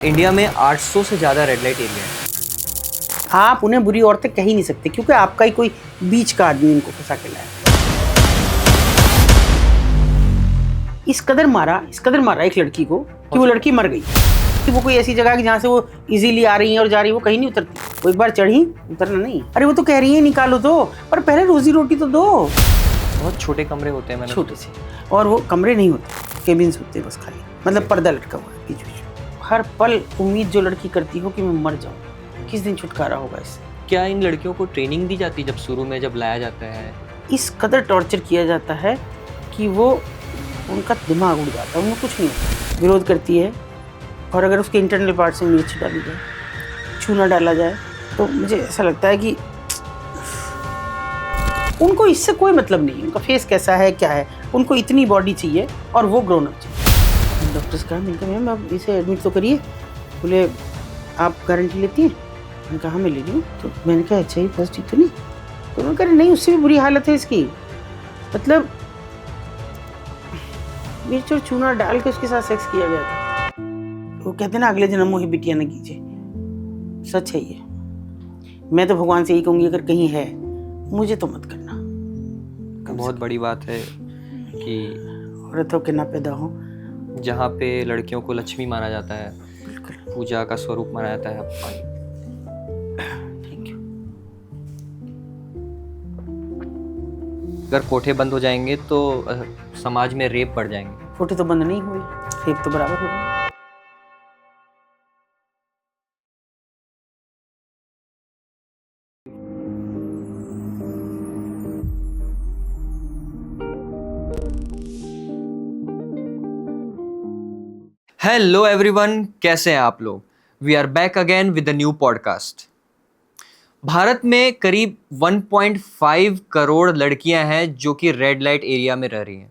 India में 800 से ज़्यादा रेड लाइट एरिया है। आप उन्हें बुरी औरतें कह ही नहीं सकते क्योंकि आपका ही कोई बीच का आदमी उनको फंसा के लाया। इस कदर मारा एक लड़की को कि वो लड़की मर गई। कि वो कोई ऐसी जगह है जहाँ से वो इजीली आ रही है और जा रही है, वो कहीं नहीं उतरती। वो एक बार चढ़ी, उतरना नहीं। अरे वो तो कह रही है निकालो तो, पर पहले रोजी रोटी तो दो। बहुत छोटे कमरे होते हैं, मैंने छोटे से, और वो कमरे नहीं होते, केबिन्स होते हैं बस खाली, मतलब पर्दा लटका हुआ है बीच बीच। हर पल उम्मीद जो लड़की करती हो कि मैं मर जाऊँ, किस दिन छुटकारा होगा इससे। क्या इन लड़कियों को ट्रेनिंग दी जाती है जब शुरू में जब लाया जाता है? इस कदर टॉर्चर किया जाता है कि वो उनका दिमाग उड़ जाता है, उन्हें कुछ नहीं होता। विरोध करती है, और अगर उसके इंटरनल पार्ट से मिर्च डाली जाए, चूना डाला जाए, तो मुझे ऐसा लगता है कि उनको इससे कोई मतलब नहीं। उनका फेस कैसा है क्या है, उनको इतनी बॉडी चाहिए और वो ग्रोन अप चाहिए। डॉक्टर से कहा, मैंने कहा मैम आप इसे एडमिट तो करिए। बोले आप गारंटी लेती हैं? मैंने कहा मैं ले रही हूँ। तो मैंने कहा अच्छा ही फर्स्ट ठीक तो नहीं? तो उन्होंने कहा नहीं, उससे भी बुरी हालत है इसकी। मतलब मिर्च और चूना डाल के उसके साथ सेक्स किया गया था। वो कहते हैं ना अगले जन्म में बिटिया न कीजिए। सच है ये। मैं तो भगवान से यही कहूँगी अगर कहीं है, मुझे तो मत करना। बहुत बड़ी बात है कि औरतों के ना पैदा हो। जहाँ पे लड़कियों को लक्ष्मी माना जाता है, पूजा का स्वरूप माना जाता है। Thank you. अगर कोठे बंद हो जाएंगे तो समाज में रेप बढ़ जाएंगे। कोठे तो बंद नहीं हुए, रेप तो बराबर हो गए। हेलो एवरीवन, कैसे हैं आप लोग? We are back again with a new podcast. Bharat में करीब 1.5 करोड़ लड़कियां हैं जो कि रेड लाइट एरिया में रह रही हैं,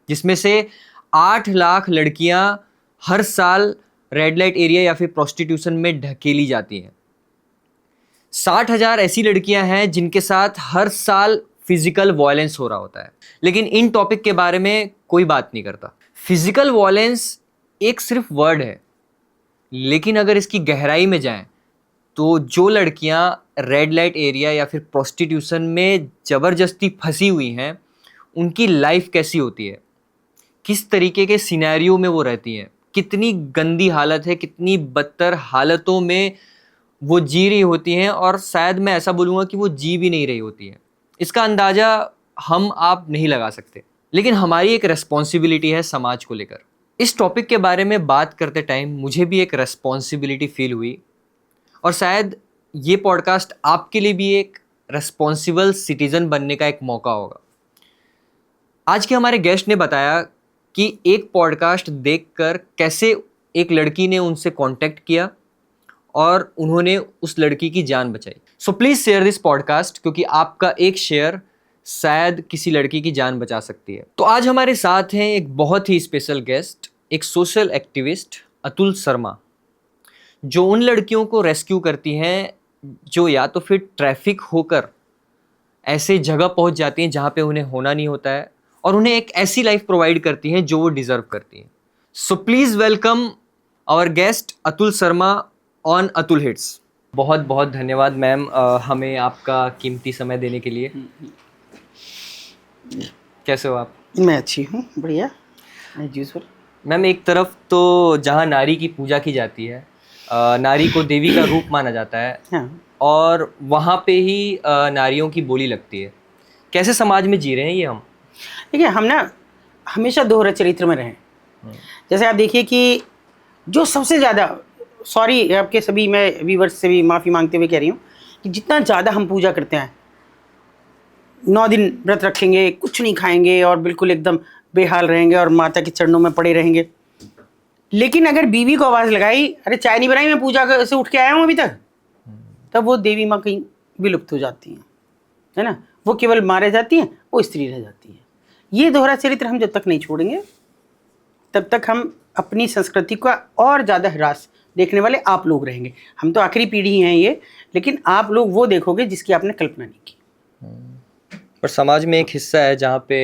जिसमें से 8 लाख लड़कियां हर साल रेड लाइट एरिया या फिर प्रोस्टिट्यूशन में ढकेली जाती हैं। 60,000 ऐसी लड़कियां हैं जिनके साथ हर साल फिजिकल वायलेंस हो रहा होता है, लेकिन इन टॉपिक के बारे में कोई बात नहीं करता। फिजिकल वायलेंस एक सिर्फ वर्ड है, लेकिन अगर इसकी गहराई में जाएं तो जो लड़कियां रेड लाइट एरिया या फिर प्रोस्टिट्यूशन में ज़बरदस्ती फंसी हुई हैं, उनकी लाइफ कैसी होती है, किस तरीके के सिनेरियो में वो रहती हैं, कितनी गंदी हालत है, कितनी बदतर हालतों में वो जी रही होती हैं, और शायद मैं ऐसा बोलूँगा कि वो जी भी नहीं रही होती हैं। इसका अंदाज़ा हम आप नहीं लगा सकते, लेकिन हमारी एक रेस्पॉन्सिबिलिटी है समाज को लेकर। इस टॉपिक के बारे में बात करते टाइम मुझे भी एक रेस्पॉन्सिबिलिटी फील हुई, और शायद ये पॉडकास्ट आपके लिए भी एक रेस्पॉन्सिबल सिटीज़न बनने का एक मौका होगा। आज के हमारे गेस्ट ने बताया कि एक पॉडकास्ट देखकर कैसे एक लड़की ने उनसे कांटेक्ट किया और उन्होंने उस लड़की की जान बचाई। So please share this podcast, क्योंकि आपका एक शेयर शायद किसी लड़की की जान बचा सकती है। तो आज हमारे साथ हैं एक बहुत ही स्पेशल गेस्ट, एक सोशल एक्टिविस्ट अतुल शर्मा, जो उन लड़कियों को रेस्क्यू करती हैं जो या तो फिर ट्रैफिक होकर ऐसे जगह पहुंच जाती हैं जहां पे उन्हें होना नहीं होता है, और उन्हें एक ऐसी लाइफ प्रोवाइड करती हैं जो वो डिजर्व करती हैं। So please welcome our guest Atul Sharma on Atul hits. बहुत बहुत धन्यवाद मैम, हमें आपका कीमती समय देने के लिए। कैसे हो आप? मैं अच्छी हूँ, बढ़िया एज यूजुअल। मैम, एक तरफ तो जहाँ नारी की पूजा की जाती है, नारी को देवी का रूप माना जाता है, हाँ, और वहाँ पे ही नारियों की बोली लगती है। कैसे समाज में जी रहे हैं ये हम? देखिए हम ना हमेशा दोहरे चरित्र में रहें। जैसे आप देखिए कि जो सबसे ज़्यादा, सॉरी आपके सभी, मैं व्यूवर्स से भी माफ़ी मांगते हुए कह रही हूँ कि जितना ज़्यादा हम पूजा करते हैं, 9 दिन व्रत रखेंगे, कुछ नहीं खाएंगे और बिल्कुल एकदम बेहाल रहेंगे और माता के चरणों में पड़े रहेंगे, लेकिन अगर बीवी को आवाज़ लगाई, अरे चाय नहीं बनाई, मैं पूजा से उठ के आया हूँ अभी तक, तब वो देवी माँ कहीं विलुप्त हो जाती हैं, है ना। वो केवल माँ रह जाती हैं, वो स्त्री रह जाती है। ये दोहरा चरित्र हम जब तक नहीं छोड़ेंगे, तब तक हम अपनी संस्कृति का और ज़्यादा ह्रास देखने वाले आप लोग रहेंगे। हम तो आखिरी पीढ़ी हैं ये, लेकिन आप लोग वो देखोगे जिसकी आपने कल्पना नहीं की। पर समाज में एक हिस्सा है जहाँ पे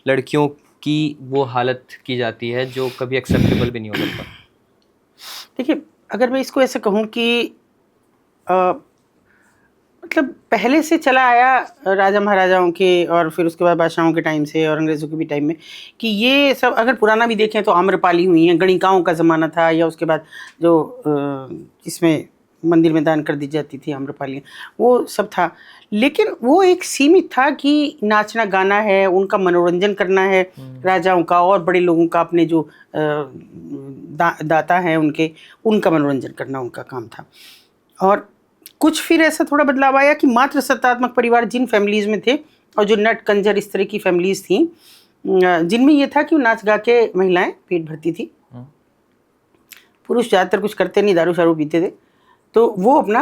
लड़कियों की वो हालत की जाती है जो कभी एक्सेप्टेबल भी नहीं हो सकता। देखिए, अगर मैं इसको ऐसे कहूँ कि मतलब पहले से चला आया राजा महाराजाओं के और फिर उसके बाद बादशाहों के टाइम से और अंग्रेज़ों के भी टाइम में, कि ये सब अगर पुराना भी देखें तो आम्रपाली हुई हैं, गणिकाओं का ज़माना था, या उसके बाद जो इसमें मंदिर में दान कर दी जाती थी आम्रपाली, वो सब था। लेकिन वो एक सीमित था कि नाचना गाना है, उनका मनोरंजन करना है राजाओं का और बड़े लोगों का, अपने जो दाता हैं उनका मनोरंजन करना उनका काम था। और कुछ फिर ऐसा थोड़ा बदलाव आया कि मात्र सत्तात्मक परिवार जिन फैमिलीज़ में थे और जो नट कंजर इस तरह की फैमिलीज़ थी, जिनमें ये था कि नाच गा के महिलाएं पेट भरती थी, पुरुष ज़्यादातर कुछ करते नहीं, दारू शारू पीते थे, तो वो अपना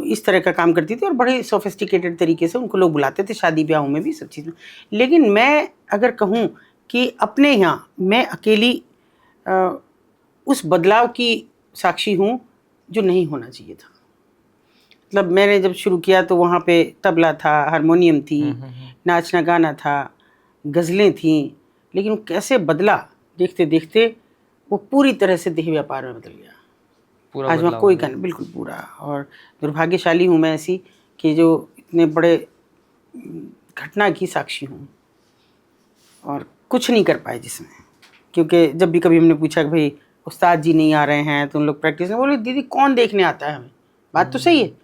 इस तरह का काम करती थी और बड़े सोफिस्टिकेटेड तरीके से उनको लोग बुलाते थे शादी ब्याहों में भी, सब चीज़ में। लेकिन मैं अगर कहूँ कि अपने यहाँ मैं अकेली उस बदलाव की साक्षी हूँ जो नहीं होना चाहिए था। मतलब मैंने जब शुरू किया तो वहाँ पे तबला था, हारमोनियम थी, नाचना गाना था, गज़लें थीं, लेकिन वो कैसे बदला देखते देखते, वो पूरी तरह से देह व्यापार में बदल गया। आज वहाँ कोई गाना, बिल्कुल पूरा। और दुर्भाग्यशाली हूँ मैं ऐसी कि जो इतने बड़े घटना की साक्षी हूँ और कुछ नहीं कर पाए जिसमें। क्योंकि जब भी कभी हमने पूछा कि भाई उस्ताद जी नहीं आ रहे हैं तो उन लोग प्रैक्टिस में, बोले दीदी कौन देखने आता है हमें। बात तो सही है,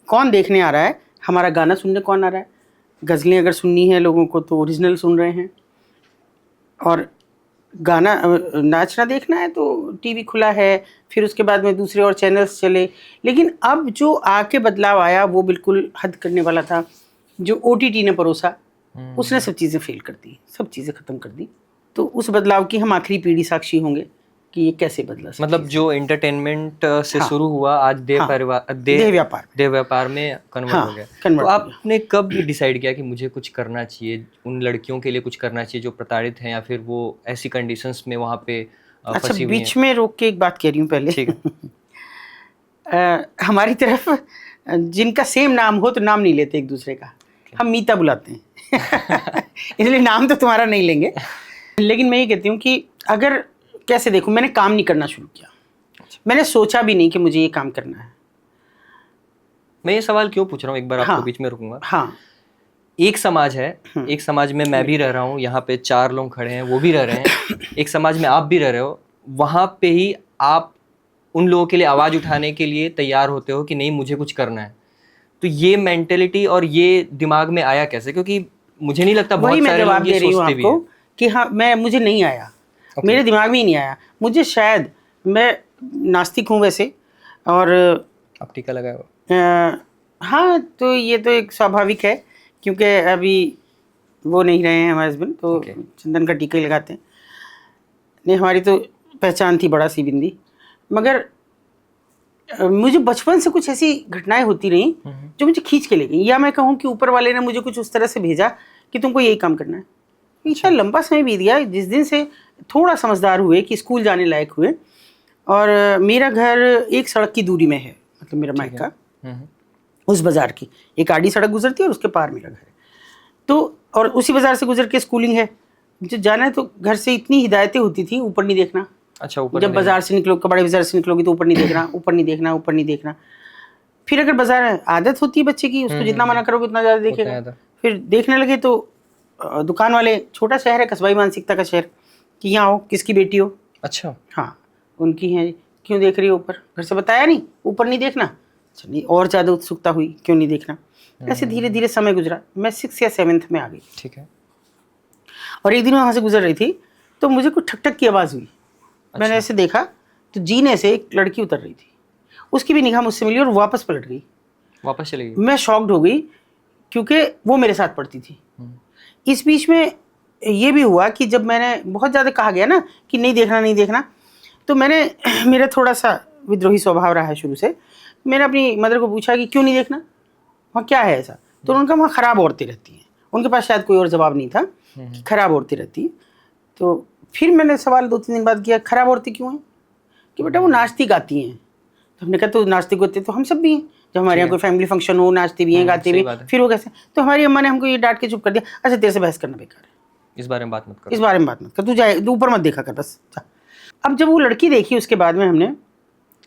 कौन देखने आ रहा है, हमारा गाना सुनने कौन आ रहा है। गज़लें अगर सुननी है लोगों को तो ओरिजिनल सुन रहे हैं, और गाना नाचना देखना है तो टीवी खुला है, फिर उसके बाद में दूसरे और चैनल्स चले। लेकिन अब जो आके बदलाव आया वो बिल्कुल हद करने वाला था। जो OTT ने परोसा, उसने सब चीज़ें फेल कर दी, सब चीज़ें ख़त्म कर दी। तो उस बदलाव की हम आखिरी पीढ़ी साक्षी होंगे कि ये कैसे बदला। मतलब जो एंटरटेनमेंट से शुरू हुआ आज देह व्यापार में कन्वर्ट हो गया। तो आपने कब डिसाइड किया कि मुझे कुछ करना चाहिए, उन लड़कियों के लिए कुछ करना चाहिए जो प्रताड़ित हैं या फिर वो ऐसी कंडीशंस में वहाँ पे अच्छा, बीच में रोक के एक बात कह रही हूँ पहले। ठीक है। हमारी तरफ जिनका सेम नाम हो तो नाम नहीं लेते एक दूसरे का, हम मीता बुलाते हैं इसलिए नाम तो तुम्हारा नहीं लेंगे। लेकिन मैं ये कहती हूँ कि अगर कैसे देखूं, मैंने काम नहीं करना शुरू किया, मैंने सोचा भी नहीं कि मुझे ये काम करना है। मैं ये सवाल क्यों पूछ रहा हूँ, एक बार आपको बीच में रुकूंगा। हाँ, एक समाज है, एक समाज में मैं भी रह रहा हूँ, यहाँ पे 4 लोग खड़े हैं, वो भी रह रहे हैं, एक समाज में आप भी रह रहे हो, वहाँ पे ही आप उन लोगों के लिए आवाज़ उठाने के लिए तैयार होते हो कि नहीं मुझे कुछ करना है। तो ये मेंटेलिटी और ये दिमाग में आया कैसे? क्योंकि मुझे नहीं लगता बहुत सारे लोग ये सोचते भी हैं कि हाँ मुझे नहीं आया, मेरे दिमाग में ही नहीं आया। मुझे शायद, मैं नास्तिक हूँ वैसे, और आप टीका लगाए हो? हाँ, तो ये तो एक स्वाभाविक है क्योंकि अभी वो नहीं रहे हैं हमारे हस्बैंड, तो चंदन का टीका ही लगाते हैं। नहीं, हमारी तो पहचान थी बड़ा सी बिंदी। मगर मुझे बचपन से कुछ ऐसी घटनाएं होती रहीं जो मुझे खींच के ले गई, या मैं कहूँ कि ऊपर वाले ने मुझे कुछ उस तरह से भेजा कि तुमको यही काम करना है। पीछे लंबा समय बीत गया, जिस दिन से थोड़ा समझदार हुए कि स्कूल जाने लायक हुए, और मेरा घर एक सड़क की दूरी में है, मतलब मेरा मायका उस बाज़ार की एक आड़ी सड़क गुजरती है और उसके पार मेरा घर है। तो और उसी बाज़ार से गुजर के स्कूलिंग है, मुझे जाना है तो घर से इतनी हिदायतें होती थी, ऊपर नहीं देखना। अच्छा, ऊपर जब बाज़ार से निकलो, बड़े बाज़ार से निकलोगी तो ऊपर नहीं देखना, ऊपर नहीं देखना, ऊपर नहीं देखना। फिर अगर बाज़ार, आदत होती है बच्चे की, उसको जितना मना करोगे उतना ज़्यादा देखेगा। फिर देखने लगे तो दुकान वाले, छोटा शहर है, कस्बाई मानसिकता का शहर, कि यहाँ हो, किसकी बेटी हो? अच्छा, हाँ उनकी है, क्यों देख रही हो ऊपर? घर से बताया नहीं, ऊपर नहीं देखना। अच्छा, नहीं, और ज़्यादा उत्सुकता हुई, क्यों नहीं देखना? ऐसे धीरे धीरे समय गुजरा, मैं 6th या 7th में आ गई। ठीक है। और एक दिन मैं वहाँ से गुजर रही थी तो मुझे कुछ ठक ठक की आवाज़ हुई। अच्छा। मैंने ऐसे देखा तो जीने से एक लड़की उतर रही थी, उसकी भी निगाह मुझसे मिली और वापस पलट गई, वापस चली गई। मैं शॉक्ड हो गई क्योंकि वो मेरे साथ पढ़ती थी। इस बीच में ये भी हुआ कि जब मैंने बहुत ज़्यादा कहा गया ना कि नहीं देखना नहीं देखना, तो मैंने, मेरा थोड़ा सा विद्रोही स्वभाव रहा है शुरू से, मैंने अपनी मदर को पूछा कि क्यों नहीं देखना, वहाँ क्या है ऐसा? तो उन्होंने कहा वहाँ ख़राब औरतें रहती हैं। उनके पास शायद कोई और जवाब नहीं था कि ख़राब औरतें रहती हैं। तो फिर मैंने सवाल 2-3 दिन बाद किया, ख़राब औरतें क्यों हैं? कि बेटा वो नाचती गाती हैं। तो हमने कहा तो नाचते गाते तो हम सब भी हैं, जब हमारे यहाँ कोई फैमिली फंक्शन हो, नाचते भी हैं, गाते भी, फिर वो कैसे? तो हमारी अम्मा ने हमको ये डांट के चुप कर दिया, अच्छा तेरे से बहस करना बेकार है, इस बारे में बात मत कर, इस बारे में बात मत कर, तू जाए, तू ऊपर मत देखा कर बस। अब जब वो लड़की देखी उसके बाद में हमने,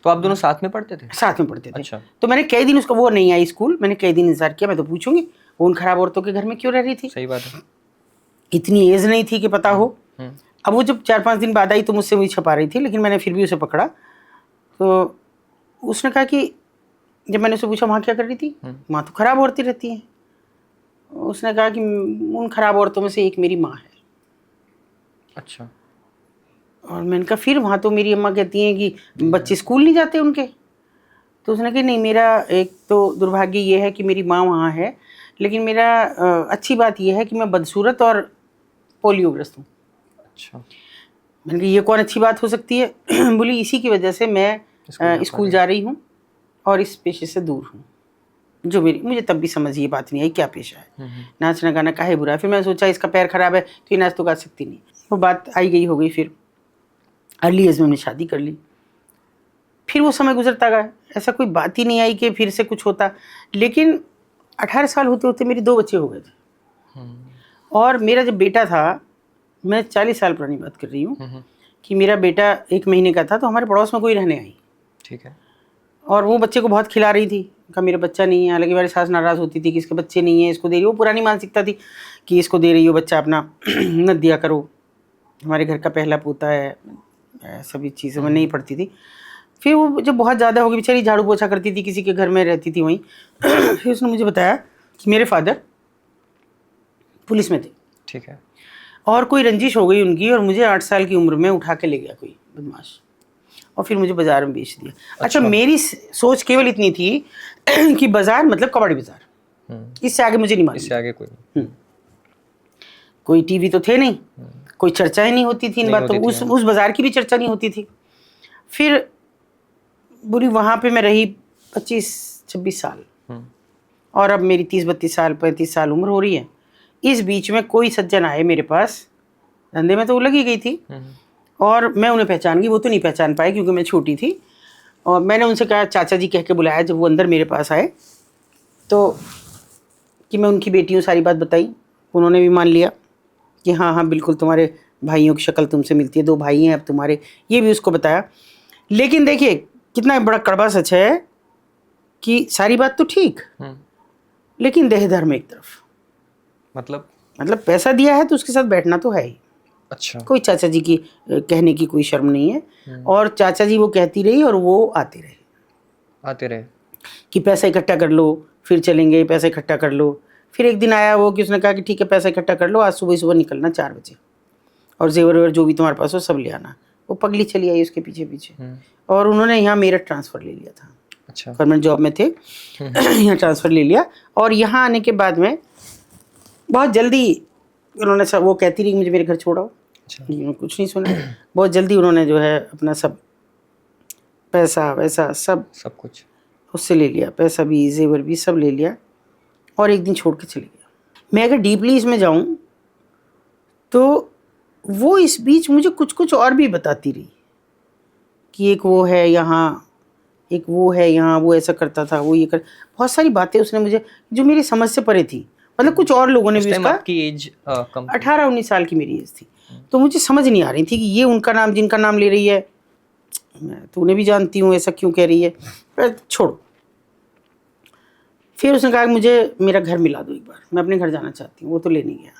तो आप दोनों साथ में पढ़ते थे? साथ में पढ़ते थे। अच्छा। तो मैंने कई दिन उसको, वो नहीं आई स्कूल, मैंने कई दिन इंतजार किया, मैं तो पूछूंगी वो उन खराब औरतों के घर में क्यों रह रही थी। सही बात है। इतनी एज नहीं थी कि पता हो। हम्म। अब वो जब 4-5 दिन बाद आई तो मुझसे वही छपा रही थी, लेकिन मैंने फिर भी उसे पकड़ा। तो उसने कहा कि, जब मैंने उसे पूछा वहाँ क्या कर रही थी, वहाँ तो खराब औरतें रहती हैं। उसने कहा कि उन खराब औरतों में से एक मेरी माँ है। अच्छा। और मैंने कहा फिर वहाँ तो मेरी अम्मा कहती हैं कि बच्चे स्कूल नहीं जाते उनके। तो उसने कहा नहीं, मेरा एक तो दुर्भाग्य ये है कि मेरी माँ वहाँ है, लेकिन मेरा अच्छी बात यह है कि मैं बदसूरत और पोलियोग्रस्त हूँ। अच्छा। मैंने कहा ये कौन अच्छी बात हो सकती है। बोली इसी की वजह से मैं स्कूल जा रही हूँ और इस पेशे से दूर हूँ। जो मुझे तब भी समझ ये बात नहीं आई क्या पेशा है। नाचना गाना काहे बुरा है। फिर मैंने सोचा इसका पैर खराब है तो ये नाच तो गा सकती नहीं। वो बात आई गई हो गई। फिर अर्ली एज में हमने शादी कर ली। फिर वो समय गुजरता गया, ऐसा कोई बात ही नहीं आई कि फिर से कुछ होता। लेकिन 18 साल होते होते मेरे 2 बच्चे हो गए थे। और मेरा जब बेटा था, मैं 40 साल पुरानी बात कर रही हूँ, कि मेरा बेटा 1 महीने का था तो हमारे पड़ोस में कोई रहने आई। ठीक है। और वो बच्चे को बहुत खिला रही थी, कहा मेरा बच्चा नहीं है। हालांकि मेरी सास नाराज़ होती थी कि इसके बच्चे नहीं है, इसको दे रही हो। पुरानी मानसिकता थी कि इसको दे रही हो बच्चा अपना, न दिया करो, हमारे घर का पहला पोता है, सभी चीज़ें मैं नहीं पढ़ती थी। फिर वो जब बहुत ज़्यादा हो गई, बेचारी झाड़ू पोछा करती थी, किसी के घर में रहती थी वहीं। फिर उसने मुझे बताया कि मेरे फादर पुलिस में थे। ठीक है। और कोई रंजिश हो गई उनकी, और मुझे 8 साल की उम्र में उठा के ले गया कोई बदमाश, और फिर मुझे बाजार में बेच दिया। अच्छा, मेरी सोच केवल इतनी थी कि बाजार मतलब कबाड़ी बाजार, इससे आगे मुझे नहीं मालूम। इससे आगे कोई नहीं। कोई टीवी तो थे नहीं, कोई चर्चा ही नहीं होती थी इन बातों। उस बाजार की भी चर्चा नहीं होती थी। फिर बुरी वहाँ पे मैं रही 25-26 साल, और अब मेरी 30-32 साल 35 साल उम्र हो रही है। इस बीच में कोई सज्जन आए मेरे पास, धंधे में तो वो लगी गई थी, और मैं उन्हें पहचान गई, वो तो नहीं पहचान पाए क्योंकि मैं छोटी थी। और मैंने उनसे कहा, चाचा जी कह के बुलाया जब वो अंदर मेरे पास आए, तो कि मैं उनकी बेटी हूँ, सारी बात बताई। उन्होंने भी मान लिया कि हाँ हाँ बिल्कुल, तुम्हारे भाइयों की शक्ल तुमसे मिलती है, 2 भाई हैं अब तुम्हारे, ये भी उसको बताया। लेकिन देखिए कितना बड़ा कड़वा सच है कि सारी बात तो ठीक, लेकिन देह धर्म एक तरफ। मतलब पैसा दिया है तो उसके साथ बैठना तो है ही। अच्छा। कोई चाचा जी की कहने की कोई शर्म नहीं है। और चाचा जी वो कहती रही और वो आते रहे कि पैसा इकट्ठा कर लो फिर चलेंगे, पैसा इकट्ठा कर लो। फिर एक दिन आया वो कि उसने कहा कि ठीक है पैसा इकट्ठा कर लो, आज सुबह सुबह निकलना 4 बजे, और जेवर वेवर जो भी तुम्हारे पास हो सब ले आना। वो पगली चली आई उसके पीछे पीछे, और उन्होंने यहाँ मेरठ ट्रांसफ़र ले लिया था। अच्छा। गवर्नमेंट जॉब में थे, यहाँ ट्रांसफ़र ले लिया। और यहाँ आने के बाद में बहुत जल्दी उन्होंने सब, वो कहती रही मुझे मेरे घर छोड़ाओ। अच्छा। कुछ नहीं सुना। बहुत जल्दी उन्होंने जो है अपना सब पैसा वैसा सब कुछ उससे ले लिया, पैसा भी जेवर भी सब ले लिया, और एक दिन छोड़ के चले गया। मैं अगर डीपली इसमें जाऊं तो वो इस बीच मुझे कुछ कुछ और भी बताती रही कि एक वो है यहाँ, एक वो है यहाँ, वो ऐसा करता था, वो ये कर, बहुत सारी बातें उसने मुझे जो मेरी समझ से परे थी। मतलब कुछ और लोगों ने भी उसका, आपकी एज कम 18-19 साल की मेरी एज थी, तो मुझे समझ नहीं आ रही थी कि ये उनका नाम जिनका नाम ले रही है, मैं तो उन्हें भी जानती हूँ, ऐसा क्यों कह रही है। पर छोड़ो। फिर उसने कहा कि मुझे मेरा घर मिला दो एक बार, मैं अपने घर जाना चाहती हूँ। वो तो ले नहीं गया।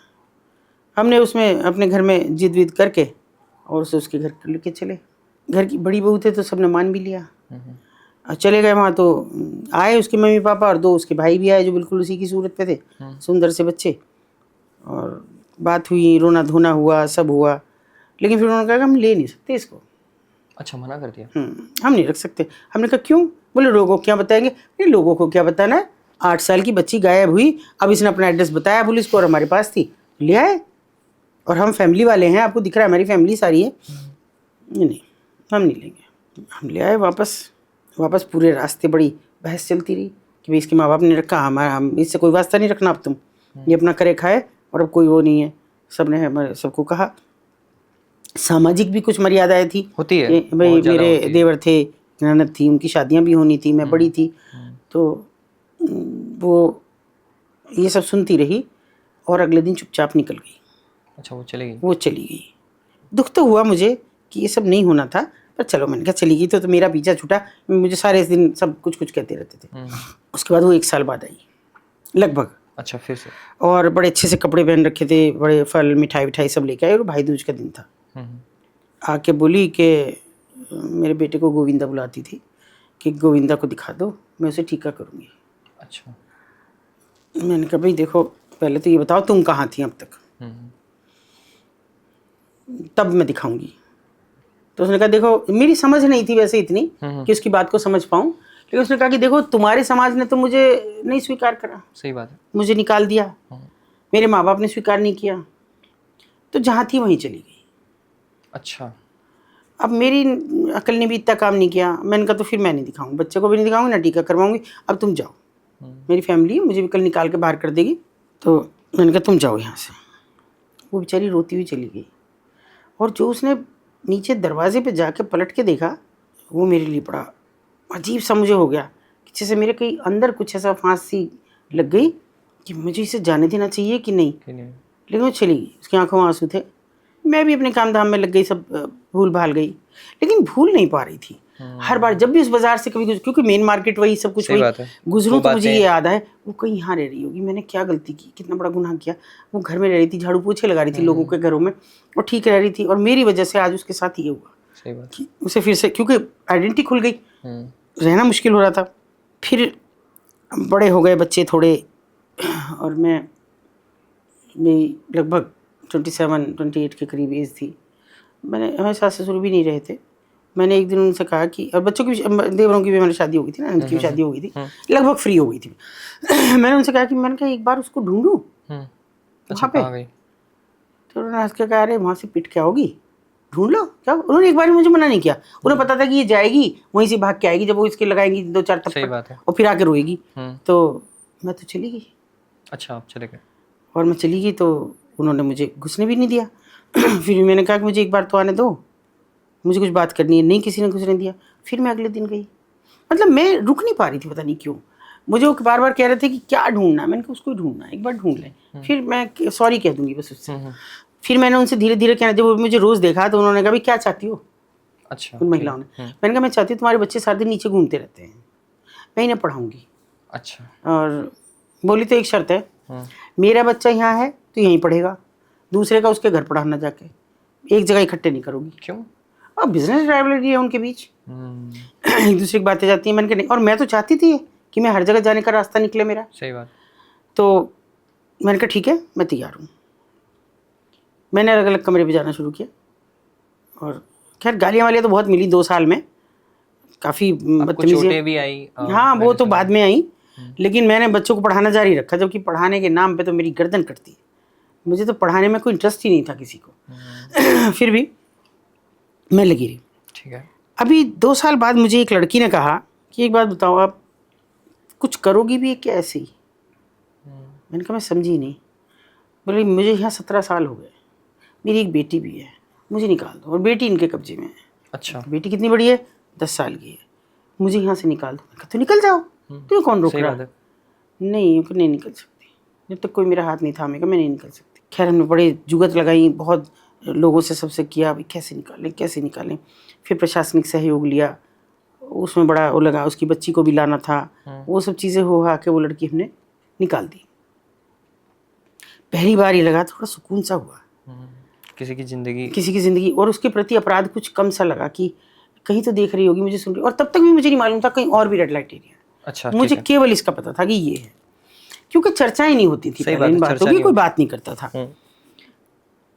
हमने उसमें अपने घर में जिद विद करके और उसे उसके घर लेके चले। घर की बड़ी बहू थे तो सबने मान भी लिया, और चले गए वहाँ। तो आए उसके मम्मी पापा और 2 उसके भाई भी आए जो बिल्कुल उसी की सूरत पे थे, सुंदर से बच्चे। और बात हुई, रोना धोना हुआ, सब हुआ। लेकिन फिर उन्होंने कहा कि हम ले नहीं सकते इसको। अच्छा, मना कर दिया। हम नहीं रख सकते। हमने कहा क्यों? बोले लोगों को क्या बताएंगे। नहीं, लोगों को क्या बताना है, 8 साल की बच्ची गायब हुई, अब इसने अपना एड्रेस बताया पुलिस को और हमारे पास थी, ले आए। और हम फैमिली वाले हैं, आपको दिख रहा है हमारी फैमिली सारी है। नहीं, हम नहीं लेंगे। हम ले आए वापस पूरे रास्ते बड़ी बहस चलती रही कि भाई इसके माँ बाप ने रखा, हम इससे कोई वास्ता नहीं रखना अब तुम, ये अपना करे खाए, और अब कोई वो नहीं है। सब ने हमारे सबको कहा। सामाजिक भी कुछ मर्यादाएं थी, होती है भाई मेरे देवर थे, ननद थी, उनकी शादियां भी होनी थी, मैं बड़ी थी, तो वो ये सब सुनती रही और अगले दिन चुपचाप निकल गई। अच्छा, वो चली गई। वो चली गई। दुख तो हुआ मुझे कि ये सब नहीं होना था, पर चलो मैंने कहा चली गई तो मेरा पीछा छूटा। मुझे सारे इस दिन सब कुछ कुछ कहते रहते थे। उसके बाद वो 1 साल बाद आई लगभग। अच्छा, फिर से। और बड़े अच्छे से कपड़े पहन रखे थे, बड़े फल मिठाई विठाई सब लेके आए और भाई दूज का दिन था। आके बोली कि मेरे बेटे को गोविंदा बुलाती थी कि गोविंदा को दिखा दो, मैं उसे टीका करूँगी। अच्छा। मैंने कहा भाई देखो पहले तो ये बताओ तुम कहाँ थी अब तक, तब मैं दिखाऊंगी। तो उसने कहा देखो, मेरी समझ नहीं थी वैसे इतनी कि उसकी बात को समझ पाऊँ, लेकिन उसने कहा कि देखो तुम्हारे समाज ने तो मुझे नहीं स्वीकार करा, सही बात है, मुझे निकाल दिया, मेरे माँ बाप ने स्वीकार नहीं किया, तो जहाँ थी वहीं चली गई। अच्छा। अब मेरी अकल ने भी इतना काम नहीं किया। मैंने कहा तो फिर मैं नहीं दिखाऊंगी, बच्चे को भी नहीं दिखाऊंगी, ना टीका करवाऊंगी, अब तुम जाओ, मेरी फैमिली है, मुझे भी कल निकाल के बाहर कर देगी। तो मैंने कहा तुम जाओ यहाँ से। वो बेचारी रोती हुई चली गई। और जो उसने नीचे दरवाजे पे जाके पलट के देखा, वो मेरे लिए बड़ा अजीब सा मुझे हो गया कि जैसे मेरे कहीं अंदर कुछ ऐसा फांसी लग गई कि मुझे इसे जाने देना चाहिए कि नहीं। लेकिन वो चली गई, उसकी आंखों में आंसू थे। मैं भी अपने काम धाम में लग गई, सब भूल भाल गई, लेकिन भूल नहीं पा रही थी। हर बार जब भी उस बाजार से कभी क्योंकि मेन मार्केट वही सब कुछ वही गुजरूं तो मुझे ये याद है वो कहीं यहाँ रह रही होगी, मैंने क्या गलती की, कितना बड़ा गुनाह किया। वो घर में रह रही थी, झाड़ू पोछे लगा रही थी लोगों के घरों में, और ठीक रह रही थी, और मेरी वजह से आज उसके साथ ये हुआ। सही बात। कि उसे फिर से क्योंकि आइडेंटिटी खुल गई, रहना मुश्किल हो रहा था। फिर बड़े हो गए बच्चे थोड़े, और मैं लगभग 27-28 के करीब एज थी। मैंने, हमारे सास ससुर भी नहीं रहे थे। मैंने एक दिन उनसे कहा कि, और बच्चों की देवरों की भी हमारी शादी हो गई थी ना, उनकी भी शादी हो गई थी, लगभग फ्री हो गई थी। मैंने उनसे कहा कि मैंने कहा एक बार उसको ढूंढूं वहाँ पे। तो उन्होंने हंस के कहा अरे वहाँ से पिट के आओगी, ढूंढ लो क्या। उन्होंने एक बार मुझे मना नहीं किया, उन्हें पता था कि ये जाएगी वहीं से भाग के आएगी, जब वो इसके लगाएंगी 2-4 थप्पड़ और फिर आके रोएगी। तो मैं तो चली गई। अच्छा, आप चले गए? और मैं चली गई तो उन्होंने मुझे घुसने भी नहीं दिया। फिर मैंने कहा कि मुझे एक बार तो आने दो, मुझे कुछ बात करनी है। नहीं, किसी ने घुसने दिया। फिर मैं अगले दिन गई। मतलब मैं रुक नहीं पा रही थी, पता नहीं क्यों। मुझे वो बार बार कह रहे थे कि क्या ढूंढना, मैंने कहा उसको ढूंढना, एक बार ढूंढ लें, फिर मैं सॉरी कह दूंगी बस उससे। फिर मैंने उनसे धीरे धीरे कहना, जब मुझे रोज़ देखा तो उन्होंने कहा भाई क्या चाहती हो। अच्छा। उन महिलाओं ने, मैंने कहा मैं चाहती हूँ तुम्हारे बच्चे सारे दिन नीचे घूमते रहते हैं, मैं इन्हें पढ़ाऊँगी। अच्छा। और बोली तो एक शर्त है, मेरा बच्चा यहाँ है तो यहीं पढ़ेगा, दूसरे का उसके घर पढ़ाना जाके, एक जगह इकट्ठे नहीं करोगी। क्यों? और बिजनेस राइवलरी है उनके बीच, एक दूसरे की बातें जाती हैं। मैंने कहा नहीं, और मैं तो चाहती थी कि मैं हर जगह जाने का रास्ता निकले मेरा। सही बात। तो मैंने कहा ठीक है, मैं तैयार हूँ। मैंने अलग अलग कमरे पे जाना शुरू किया, और खैर गालियाँ वालियाँ तो बहुत मिली 2 साल में, काफ़ी बदतमीज़ी भी आई। हाँ, वो तो बाद में आई, लेकिन मैंने बच्चों को पढ़ाना जारी रखा, जबकि पढ़ाने के नाम पे तो मेरी गर्दन कटती है। मुझे तो पढ़ाने में कोई इंटरेस्ट ही नहीं था किसी को। फिर भी मैं लगी रही। ठीक है। अभी 2 साल बाद मुझे एक लड़की ने कहा कि एक बात बताओ, आप कुछ करोगी भी क्या ऐसे ही। मैंने कहा मैं समझी नहीं। बोले मुझे यहाँ 17 साल हो गए, मेरी एक बेटी भी है, मुझे निकाल दो, और बेटी इनके कब्जे में है। अच्छा। बेटी कितनी बड़ी है, 10 साल की है, मुझे यहाँ से निकाल दो। मैं कहा तो निकल जाओ, तुम्हें कौन रोक रहा है। नहीं, नहीं निकल सकती, जब तक कोई मेरा हाथ नहीं थामेगा मैं नहीं निकल सकती। खैर हमने बड़े जुगत लगाई, बहुत लोगों से सबसे किया भाई कैसे निकालें कैसे निकालें। फिर प्रशासनिक सहयोग लिया, उसमें बड़ा वो लगा, उसकी बच्ची को भी लाना था, वो सब चीज़ें हो के वो लड़की हमने निकाल दी। पहली बार ये लगा थोड़ा सुकून सा हुआ, किसी की ज़िंदगी, और उसके प्रति अपराध कुछ कम सा लगा कि कहीं तो देख रही होगी, मुझे सुन रही। और तब तक भी मुझे नहीं मालूम था कहीं और भी रेड लाइट एरिया। अच्छा, मुझे केवल इसका पता था कि ये है, क्योंकि चर्चाएं नहीं होती थी पहले, इन बातों की कोई बात नहीं करता था।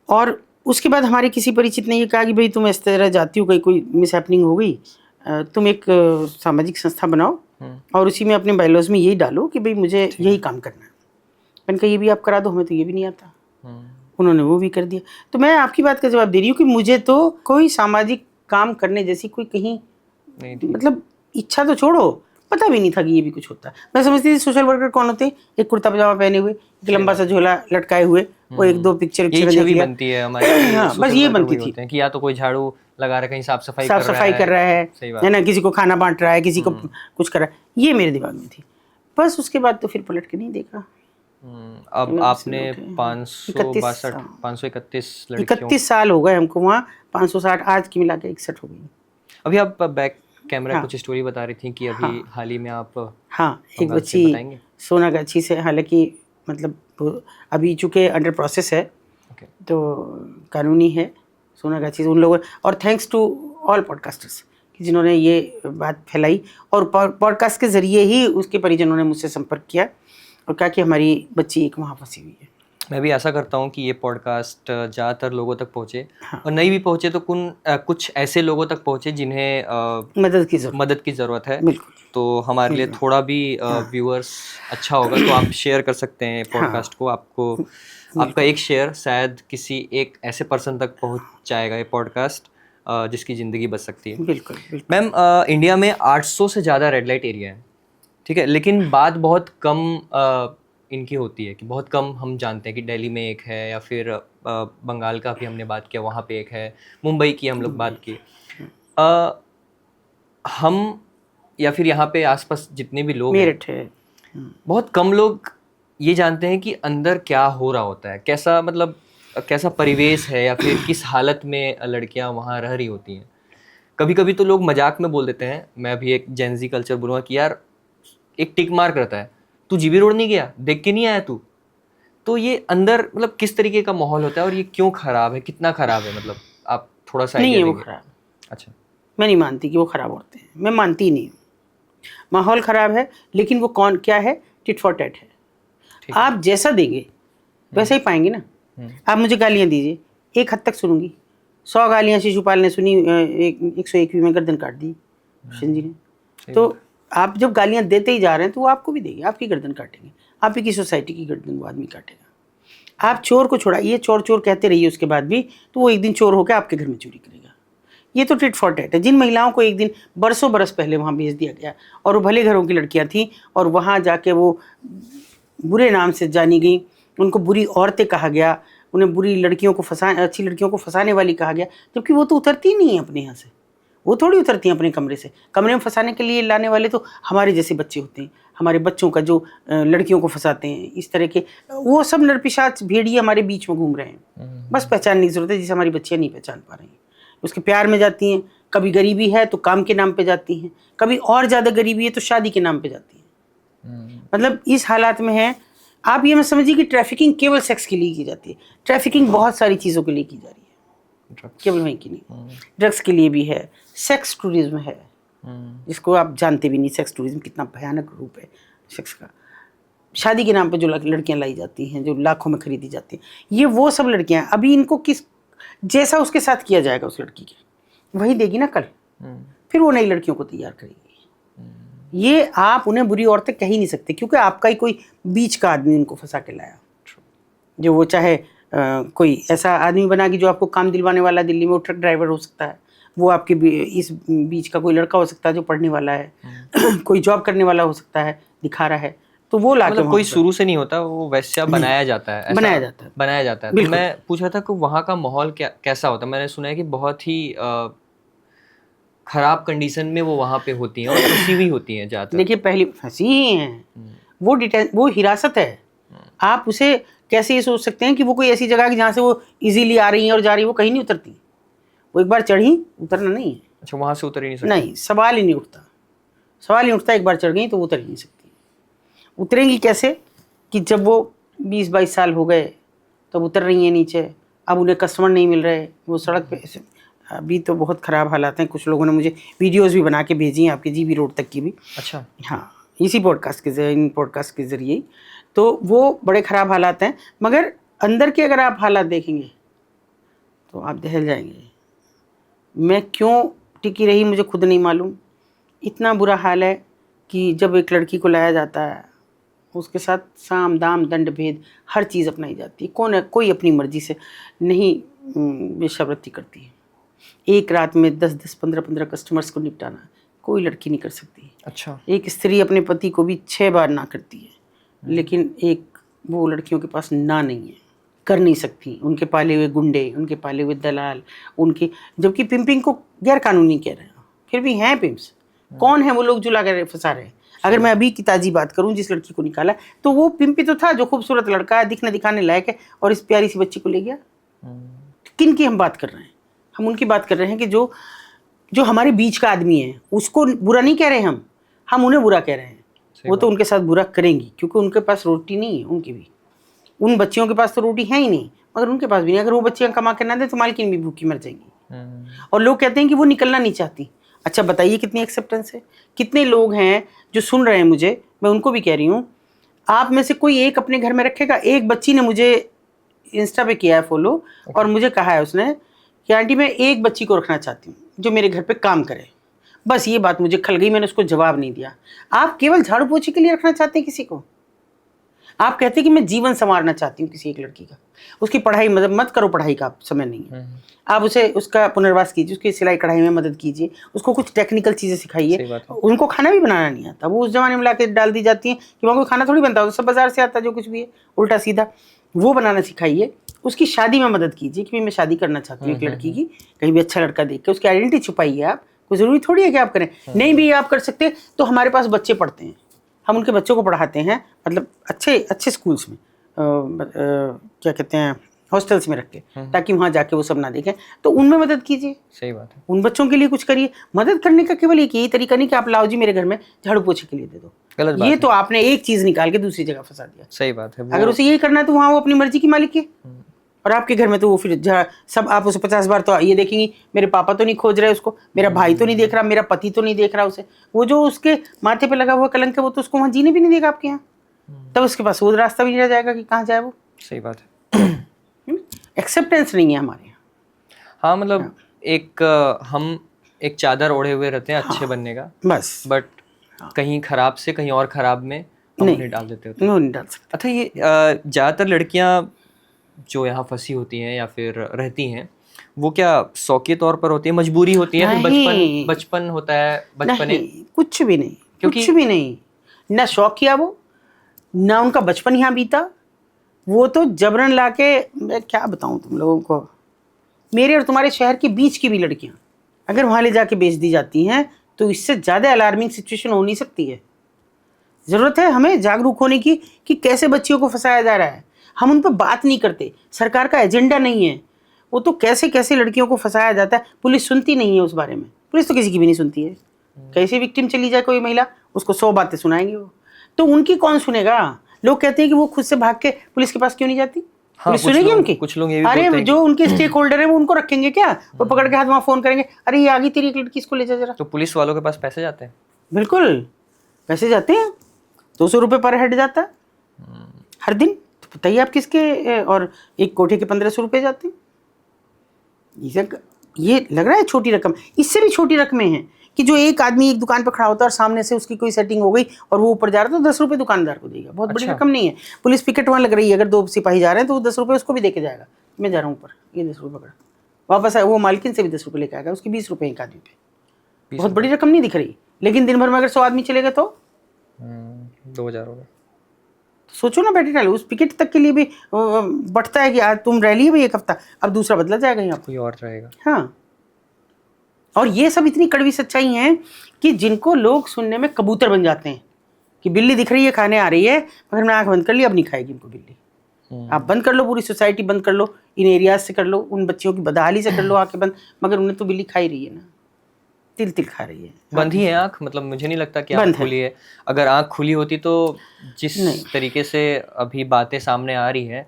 और उसके बाद हमारे किसी परिचित ने ये कहा कि भाई तुम इस तरह जाती हो, कहीं कोई मिस हैपनिंग हो गई, तुम एक सामाजिक संस्था बनाओ और उसी में अपने बायलॉज में यही डालो कि भाई मुझे यही काम करना है। मैंने कहा ये भी आप करा दो, हमें तो ये भी नहीं आता। उन्होंने वो भी कर दिया। तो मैं आपकी बात का जवाब दे रही हूँ कि मुझे तो कोई सामाजिक काम करने जैसी कोई कहीं मतलब इच्छा तो छोड़ो, पता भी नहीं था कि ये भी कुछ होता है। मैं समझती थी सोशल वर्कर कौन होते हैं, एक कुर्ता पजामा पहने हुए, एक लंबा सा झोला लटकाए हुए, वो 1-2 पिक्चर बनती है हमारी। हाँ, बस ये बनती थी कि या तो कोई झाड़ू लगा रहा है, कहीं साफ सफाई कर रहा है ना, किसी को खाना बांट रहा है, किसी को कुछ कर रहा है, ये मेरे दिमाग में थी। बस उसके बाद तो फिर पलट के नहीं देखा। अब आपने 531 साल हो गए हमको वहाँ, 560, आज की मिला के 61 हो गई। अभी आप बैक कैमरा हाँ। कुछ स्टोरी बता रही थी कि अभी हाल ही में आप हाँ, एक बंगाल से बच्ची बताएंगे? सोनागाछी से, हालांकि मतलब वो अभी चूँकि अंडर प्रोसेस है ओके। तो कानूनी है सोनागाछी से उन लोगों, और थैंक्स टू ऑल पॉडकास्टर्स कि जिन्होंने ये बात फैलाई, और पॉडकास्ट के ज़रिए ही उसके परिजनों ने मुझसे संपर्क किया और कहा कि हमारी बच्ची एक वहाँ फंसी हुई है। मैं भी आशा करता हूँ कि ये पॉडकास्ट ज़्यादातर लोगों तक पहुँचे, हाँ। और नहीं भी पहुँचे तो कुछ ऐसे लोगों तक पहुँचे जिन्हें मदद की ज़रूरत है। बिल्कुल। तो हमारे लिए बिल्कुल। थोड़ा भी व्यूअर्स अच्छा होगा तो आप शेयर कर सकते हैं हाँ। पॉडकास्ट को। आपका एक शेयर शायद किसी एक ऐसे पर्सन तक पहुँच जाएगा ये पॉडकास्ट जिसकी ज़िंदगी बच सकती है। बिल्कुल। मैम, इंडिया में 800 से ज़्यादा रेड लाइट एरिया है, ठीक है, लेकिन बात बहुत कम इनकी होती है कि बहुत कम हम जानते हैं कि दिल्ली में एक है, या फिर बंगाल का भी हमने बात किया वहाँ पे एक है, मुंबई की हम लोग बात की। हम या फिर यहाँ पे आसपास जितने भी लोग हैं, मेरठ है। बहुत कम लोग ये जानते हैं कि अंदर क्या हो रहा होता है, कैसा मतलब कैसा परिवेश है, या फिर किस हालत में लड़कियाँ वहाँ रह रही होती हैं। कभी कभी तो लोग मजाक में बोल देते हैं, मैं भी एक जेंजी कल्चर बोलूँगा, कि यार एक टिक मार्क रहता है, तू जीबी रोड नहीं गया, देख के नहीं आया तू। तो ये अंदर मतलब किस तरीके का माहौल होता है और ये क्यों खराब है, कितना खराब है, मतलब आप थोड़ा सा नहीं आइडिया है वो देंगे? खराब, अच्छा। मैं नहीं मानती कि वो खराब होते हैं, मैं मानती ही नहीं हूँ। माहौल खराब है, लेकिन वो कौन क्या है, टिट फॉर टैट है। ठीक है। आप जैसा देंगे वैसा ही पाएंगे ना। आप मुझे गालियाँ दीजिए, एक हद तक सुनूंगी। 100 गालियाँ शिशुपाल ने सुनी, 101वीं में गर्दन काट दी कृष्ण जी ने। सही तो बात। आप जब गालियाँ देते ही जा रहे हैं तो वो आपको भी देंगे, आपकी गर्दन काटेंगे, आप ही की सोसाइटी की गर्दन वो आदमी काटेगा। आप चोर को छोड़ाइए, चोर चोर कहते रहिए उसके बाद भी, तो वो एक दिन चोर होकर आपके घर में चोरी करेगा। ये तो टिट फॉर टैट है। जिन महिलाओं को एक दिन बरसों बरस पहले वहाँ भेज दिया गया, और वो भले घरों की लड़कियाँ थीं, और वहाँ जाके वो बुरे नाम से जानी गई, उनको बुरी औरतें कहा गया, उन्हें बुरी लड़कियों को अच्छी लड़कियों को फंसाने वाली कहा गया, जबकि वो तो उतरती ही नहीं है अपने यहाँ से। वो थोड़ी उतरती हैं अपने कमरे से। कमरे में फंसाने के लिए लाने वाले तो हमारे जैसे बच्चे होते हैं, हमारे बच्चों का जो लड़कियों को फंसाते हैं इस तरह के, वो सब नरपिशाच भेड़िए हमारे बीच में घूम रहे हैं। बस पहचानने की जरूरत है, जिसे हमारी बच्चियाँ नहीं पहचान पा रही हैं। उसके प्यार में जाती हैं, कभी गरीबी है तो काम के नाम पे जाती हैं, कभी और ज़्यादा गरीबी है तो शादी के नाम पे जाती हैं। मतलब इस हालात में है। आप ये मत समझिए कि ट्रैफिकिंग केवल सेक्स के लिए की जाती है, ट्रैफिकिंग बहुत सारी चीज़ों के लिए की जा रही है, केवल वहीं की नहीं। ड्रग्स के लिए भी है, सेक्स टूरिज्म है, जिसको आप जानते भी नहीं, सेक्स टूरिज्म कितना भयानक रूप है सेक्स का। शादी के नाम पे जो लड़कियां लाई जाती हैं, जो लाखों में खरीदी जाती हैं, ये वो सब लड़कियां, अभी इनको किस जैसा उसके साथ किया जाएगा उस लड़की के, वही देगी ना कल, फिर वो नई लड़कियों को तैयार करेगी। ये आप उन्हें बुरी औरतें कह ही नहीं सकते, क्योंकि आपका ही कोई बीच का आदमी उनको फंसा के लाया, जो वो चाहे कोई ऐसा आदमी बना कि जो आपको काम दिलवाने वाला, दिल्ली में वो ट्रक ड्राइवर हो सकता है, वो आपके इस बीच का कोई लड़का हो सकता है जो पढ़ने वाला है, कोई जॉब करने वाला हो सकता है, दिखा रहा है, तो वो लाके मतलब कोई शुरू से नहीं होता, वो वैसा बनाया जाता है, बनाया जाता है, बनाया जाता है। तो मैं पूछ रहा था कि वहाँ का माहौल कैसा होता है। मैंने सुना है कि बहुत ही खराब कंडीशन में वो वहाँ पे होती हैं और फंसी हुई होती हैं ज़्यादातर। देखिए पहली फंसी ही हैं, वो हिरासत है। आप उसे कैसे ये सोच सकते हैं कि वो कोई ऐसी जगह है जहाँ से वो इजीली आ रही हैं और जा रही हैं, वो कहीं नहीं उतरती। वो एक बार चढ़ी, उतरना नहीं है। अच्छा, वहाँ से उतर ही नहीं सकती? नहीं, सवाल ही नहीं उठता, सवाल ही उठता। एक बार चढ़ गई तो वो उतर ही नहीं सकती। उतरेंगी कैसे कि जब वो 20-22 साल हो गए तब उतर रही हैं नीचे, अब उन्हें कस्टमर नहीं मिल रहे, वो सड़क पे ऐसे। अभी तो बहुत ख़राब हालात हैं। कुछ लोगों ने मुझे वीडियोज़ भी बना के भेजी हैं, आपके जीबी रोड तक की भी। अच्छा। हाँ, इसी पॉडकास्ट के ज़रिए, इन पॉडकास्ट के ज़रिए। तो वो बड़े ख़राब हालात हैं, मगर अंदर के अगर आप हालात देखेंगे तो आप दहल जाएंगे। मैं क्यों टिकी रही मुझे खुद नहीं मालूम। इतना बुरा हाल है कि जब एक लड़की को लाया जाता है, उसके साथ साम दाम दंड भेद हर चीज़ अपनाई जाती है। कोई अपनी मर्जी से नहीं वेश्यावृत्ति करती है। एक रात में 10-10, 15-15 कस्टमर्स को निपटाना कोई लड़की नहीं कर सकती। अच्छा। एक स्त्री अपने पति को भी 6 बार ना करती है, लेकिन एक वो लड़कियों के पास ना नहीं है, कर नहीं सकती। उनके पाले हुए गुंडे, उनके पाले हुए दलाल, उनके, जबकि पिंपिंग को गैर कानूनी कह रहे हैं, फिर भी हैं पिम्प्स। कौन है वो लोग जो ला कर फंसा रहे हैं? अगर मैं अभी की ताज़ी बात करूं, जिस लड़की को निकाला तो वो पिंपी तो था, जो खूबसूरत लड़का है, दिखने दिखाने लायक है, और इस प्यारी सी बच्ची को ले गया। किन की हम बात कर रहे हैं? हम उनकी बात कर रहे हैं कि जो जो हमारे बीच का आदमी है उसको बुरा नहीं कह रहे हम उन्हें बुरा कह रहे हैं। वो तो उनके साथ बुरा करेंगी क्योंकि उनके पास रोटी नहीं है, उनकी भी, उन बच्चियों के पास तो रोटी है ही नहीं, मगर उनके पास भी नहीं। अगर वो बच्चियां कमा के ना दे तो मालकिन भी भूखी मर जाएंगी। और लोग कहते हैं कि वो निकलना नहीं चाहती। अच्छा बताइए कितनी एक्सेप्टेंस है, कितने लोग हैं जो सुन रहे हैं मुझे, मैं उनको भी कह रही हूँ, आप में से कोई एक अपने घर में रखेगा। एक बच्ची ने मुझे इंस्टा पे किया है फॉलो और मुझे कहा है उसने कि आंटी मैं एक बच्ची को रखना चाहती हूँ जो मेरे घर पे काम करे। बस ये बात मुझे खल गई, मैंने उसको जवाब नहीं दिया। आप केवल झाड़ू पोछे के लिए रखना चाहते हैं किसी को? आप कहते हैं कि मैं जीवन संवारना चाहती हूँ किसी एक लड़की का, उसकी पढ़ाई मत करो, पढ़ाई का समय नहीं है, आप उसे उसका पुनर्वास कीजिए, उसकी सिलाई कढ़ाई में मदद कीजिए, उसको कुछ टेक्निकल चीज़ें सिखाइए। उनको खाना भी बनाना नहीं आता, वो उस जमाने में लाके डाल दी जाती हैं कि वहाँ कोई खाना थोड़ी बनता है, सब बाजार से आता जो कुछ भी है उल्टा सीधा, वो बनाना सिखाइए। उसकी शादी में मदद कीजिए कि मैं शादी करना चाहती हूँ एक लड़की की, कहीं भी अच्छा लड़का देख के उसकी आइडेंटिटी छुपाइए। आप कोई ज़रूरी थोड़ी है कि आप करें, नहीं भी आप कर सकते तो हमारे पास बच्चे पढ़ते हैं, हम उनके बच्चों को पढ़ाते हैं, मतलब अच्छे स्कूल्स में, क्या कहते हैं, हॉस्टल्स में रख के, ताकि वहाँ जाके वो सब ना देखें, तो उनमें मदद कीजिए। सही बात है। उन बच्चों के लिए कुछ करिए। मदद करने का केवल एक यही तरीका नहीं कि आप लाओ जी मेरे घर में झाड़ू पोछे के लिए दे दो, गलत बात ये है। तो आपने एक चीज़ निकाल के दूसरी जगह फंसा दिया। सही बात है। अगर उसे यही करना है तो वहाँ वो अपनी मर्जी की मालिक है, और आपके घर में तो वो फिर सब आप उसे 50 बार तो ये देखेंगी, मेरे पापा तो नहीं खोज रहे उसको, मेरा भाई तो नहीं देख रहा, मेरा पति तो नहीं देख रहा उसे, वो जो उसके माथे पे लगा हुआ कलंक है वो तो उसको वहाँ जीने भी नहीं देगा आपके यहाँ, तब उसके पास वो रास्ता भी नहीं रह जाएगा कि कहाँ जाए वो। सही बात है। एक्सेप्टेंस नहीं है हमारे यहाँ। हाँ मतलब हम एक चादर ओढ़े हुए रहते हैं अच्छे बनने का, बस, बट कहीं खराब से कहीं और खराब में हम उन्हें डाल देते होते हैं। नहीं डाल सकते। अच्छा ये ज़्यादातर लड़कियां जो यहाँ फंसी होती हैं या फिर रहती हैं, वो क्या शौक के तौर पर होती है, मजबूरी होती है, फिर बचपन होता है, बचपने? नहीं, कुछ भी नहीं, क्योंकि कुछ भी नहीं, ना शौक किया वो, ना उनका बचपन यहाँ बीता, वो तो जबरन लाके, मैं क्या बताऊँ तुम लोगों को, मेरे और तुम्हारे शहर के बीच की भी लड़कियाँ अगर वहाँ ले जाके बेच दी जाती हैं तो इससे ज़्यादा अलार्मिंग सिचुएशन हो नहीं सकती है। ज़रूरत है हमें जागरूक होने की कि कैसे बच्चियों को फंसाया जा रहा है। हम उन पर बात नहीं करते, सरकार का एजेंडा नहीं है, वो तो कैसे कैसे लड़कियों को फंसाया जाता है, पुलिस सुनती नहीं है उस बारे में, पुलिस तो किसी की भी नहीं सुनती है। कैसे विक्टिम चली जाए कोई महिला, उसको 100 बातें सुनाएंगे वो, तो उनकी कौन सुनेगा? लोग कहते हैं कि वो खुद से भाग के पुलिस के पास क्यों नहीं जाती, पुलिस सुनेगी उनकी? कुछ लोग ये भी अरे जो उनके स्टेक होल्डर है वो उनको रखेंगे क्या, वो पकड़ के हाथ वहाँ फोन करेंगे, अरे ये आ गई तेरी एक लड़की, इसको ले जा जरा। तो पुलिस वालों के पास पैसे जाते हैं? बिल्कुल पैसे जाते हैं, 200 रुपये पर हेड जाता है हर दिन, तो बताइए आप किसके, और एक कोठे के 1500 रुपये जाते हैं। ये लग रहा है छोटी रकम, इससे भी छोटी रकमें हैं कि जो एक आदमी एक दुकान पर खड़ा होता है और सामने से उसकी कोई सेटिंग हो गई और वो ऊपर जा रहा है तो 10 रुपये दुकानदार को देगा, बहुत बड़ी रकम नहीं है। पुलिस पिकेट वहाँ लग रही है, अगर 2 सिपाही जा रहे हैं तो वो 10 रुपये उसको भी दे के जाएगा, मैं जा रहा हूँ ऊपर, ये 10 रुपये पकड़ा, वापस आए वो मालकिन से भी 10 रुपये लेके आएगा, उसकी 20 रुपये एक आदमी पे, बहुत बड़ी रकम नहीं दिख रही। लेकिन दिन भर में अगर 100 आदमी चले गए तो 2000 हो गए। सोचो ना बैठे डालो, उस पिकेट तक के लिए भी बढ़ता है कि आज तुम रैली है भाई एक हफ्ता, अब दूसरा बदला जाएगा यहाँ, कोई और रहेगा। हाँ, और ये सब इतनी कड़वी सच्चाई है कि जिनको लोग सुनने में कबूतर बन जाते हैं कि बिल्ली दिख रही है खाने आ रही है, मगर मैं आंख बंद कर ली, अब नहीं खाएगी इनको बिल्ली। आप बंद कर लो, पूरी सोसाइटी बंद कर लो, इन एरियाज से कर लो, उन बच्चियों की बदहाली से कर लो आंखें बंद, मगर उन्हें तो बिल्ली खा ही रही है ना, तिल तिल खा रही है। बंद ही है आंख, मतलब मुझे नहीं लगता कि आंख खुली है। अगर आंख खुली होती तो जिस तरीके से अभी बातें सामने आ रही है,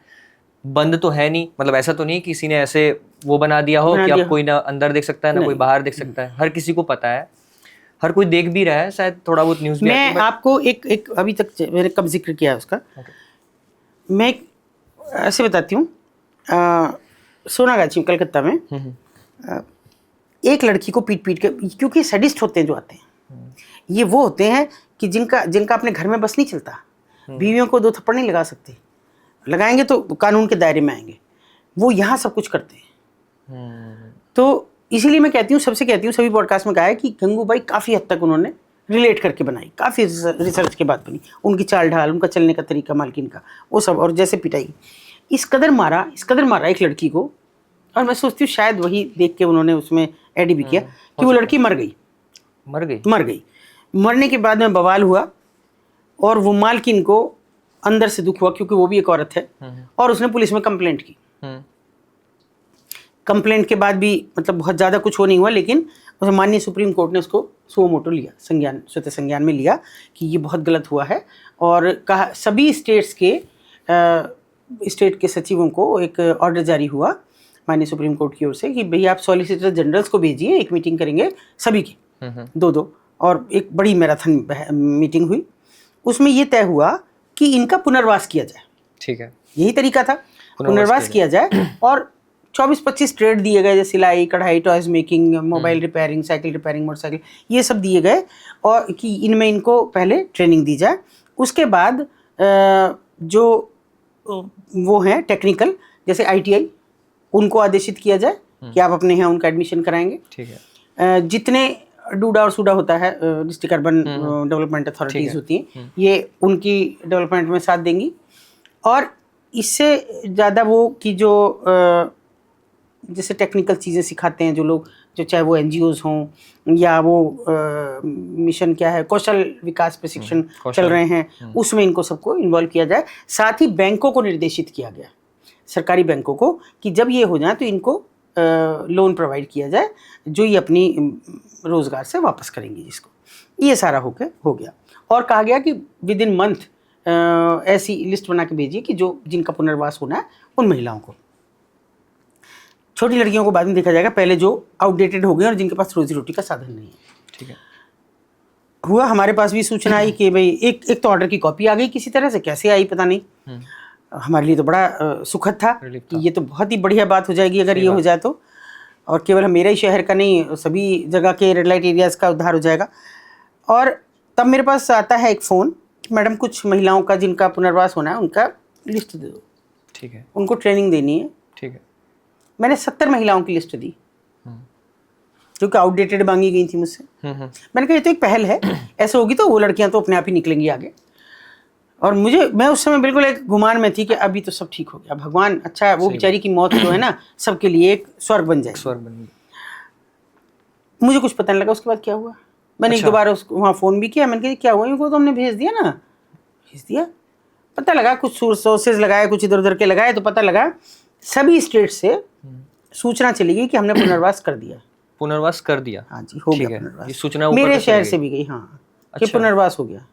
बंद तो है नहीं, मतलब ऐसा तो नहीं किसी ने ऐसे वो बना दिया हो कि अब कोई ना अंदर देख सकता है ना कोई बाहर देख सकता है, हर किसी को पता है, हर कोई देख भी रहा है, शायद थोड़ा बहुत न्यूज़ भी। मैं आपको एक अभी तक मैंने कब जिक्र किया है उसका, मैं ऐसे बताती हूँ, सोनागाछी कलकत्ता में एक लड़की को पीट के, क्योंकि सडिस्ट होते हैं जो आते हैं, ये वो होते हैं कि जिनका अपने घर में बस नहीं चलता, बीवियों को 2 थप्पड़ नहीं लगा सकते, लगाएंगे तो कानून के दायरे में आएंगे, वो यहाँ सब कुछ करते हैं। तो इसीलिए मैं कहती हूँ, सबसे कहती हूँ, सभी पॉडकास्ट में कहा है कि गंगूबाई काफ़ी हद तक उन्होंने रिलेट करके बनाई, काफ़ी रिसर्च के बाद बनी, उनकी चाल ढाल, उनका चलने का तरीका, मालकिन का वो सब, और जैसे पिटाई, इस कदर मारा एक लड़की को, और मैं सोचती हूँ शायद वही देख के उन्होंने उसमें एड भी किया कि वो लड़की मर गई। मरने के बाद में बवाल हुआ और वो मालकिन को अंदर से दुख हुआ क्योंकि वो भी एक औरत है, और उसने पुलिस में कंप्लेंट की। कंप्लेंट के बाद भी मतलब बहुत ज़्यादा कुछ हो नहीं हुआ, लेकिन उसे माननीय सुप्रीम कोर्ट ने उसको सुओ मोटो लिया, संज्ञान, स्वतः संज्ञान में लिया कि ये बहुत गलत हुआ है, और कहा सभी स्टेट के सचिवों को एक ऑर्डर जारी हुआ माननीय सुप्रीम कोर्ट की ओर से कि भैया आप सॉलिसिटर जनरल्स को भेजिए, एक मीटिंग करेंगे सभी की, दो, और एक बड़ी मैराथन मीटिंग हुई। उसमें ये तय हुआ कि इनका पुनर्वास किया जाए। ठीक है, यही तरीका था, पुनर्वास किया जाए, और 24-25 ट्रेड दिए गए, जैसे सिलाई, कढ़ाई, toys making, mobile repairing, cycle repairing, motorcycle, ये सब दिए गए, और कि इनमें इनको पहले ट्रेनिंग दी जाए। उसके बाद जो वो हैं टेक्निकल, जैसे ITI, उनको आदेशित किया जाए कि आप अपने यहाँ उनका एडमिशन कराएंगे। ठीक है। जितने डूडा और सूडा होता है, डिस्ट्रिक्ट अर्बन डेवलपमेंट अथॉरिटीज़ होती हैं, ये उनकी डेवलपमेंट में साथ देंगी। और इससे ज़्यादा वो कि जो जैसे टेक्निकल चीज़ें सिखाते हैं जो लोग, जो चाहे वो NGOs हों या वो मिशन क्या है, कौशल विकास प्रशिक्षण चल रहे हैं, उसमें इनको सबको इन्वॉल्व किया जाए। साथ ही बैंकों को निर्देशित किया गया, सरकारी बैंकों को, कि जब ये हो जाए तो इनको लोन प्रोवाइड किया जाए, जो ये अपनी रोज़गार से वापस करेंगी जिसको। ये सारा हो गया, और कहा गया कि विद इन मंथ ऐसी लिस्ट बना के भेजिए कि जो जिनका पुनर्वास होना है उन महिलाओं को। छोटी लड़कियों को बाद में देखा जाएगा, पहले जो आउटडेटेड हो गए और जिनके पास रोजी रोटी का साधन नहीं है। ठीक है। हुआ, हमारे पास भी सूचना आई कि भाई एक तो ऑर्डर की कॉपी आ गई, किसी तरह से कैसे आई पता नहीं। हमारे लिए तो बड़ा सुखद था कि ये तो बहुत ही बढ़िया बात हो जाएगी अगर ये हो जाए तो, और केवल मेरे ही शहर का नहीं, सभी जगह के रेड लाइट एरियाज़ का उद्धार हो जाएगा। और तब मेरे पास आता है एक फ़ोन कि मैडम कुछ महिलाओं का जिनका पुनर्वास होना है उनका लिस्ट दे दो। ठीक है। उनको ट्रेनिंग देनी है। ठीक है। मैंने 70 महिलाओं की लिस्ट दी जो कि आउटडेटेड मांगी गई थी मुझसे। मैंने कहा ये तो एक पहल है, ऐसे होगी तो वो लड़कियां तो अपने आप ही निकलेंगी आगे। और मैं उस समय बिल्कुल एक गुमान में थी कि अभी तो सब ठीक हो गया, भगवान अच्छा है, वो बेचारी की मौत जो है ना सबके लिए एक स्वर्ग बन जाए। स्वर्ग बन गई। मुझे कुछ पता नहीं लगा उसके बाद क्या हुआ। मैंने एक दो बार उसको वहाँ फ़ोन भी किया, मैंने कहा क्या हुआ, इनको तो हमने भेज दिया ना, भेज दिया। पता लगा कुछ सोर्सेज लगाए, कुछ इधर उधर के लगाए, तो पता लगा सभी स्टेट से सूचना चली गई कि हमने पुनर्वास कर दिया। पुनर्वास कर दिया? हाँ जी, हो गया पुनर्वास। ये सूचना ऊपर मेरे तक शहर चली से भी गई, हाँ, कि पुनर्वास हो गया।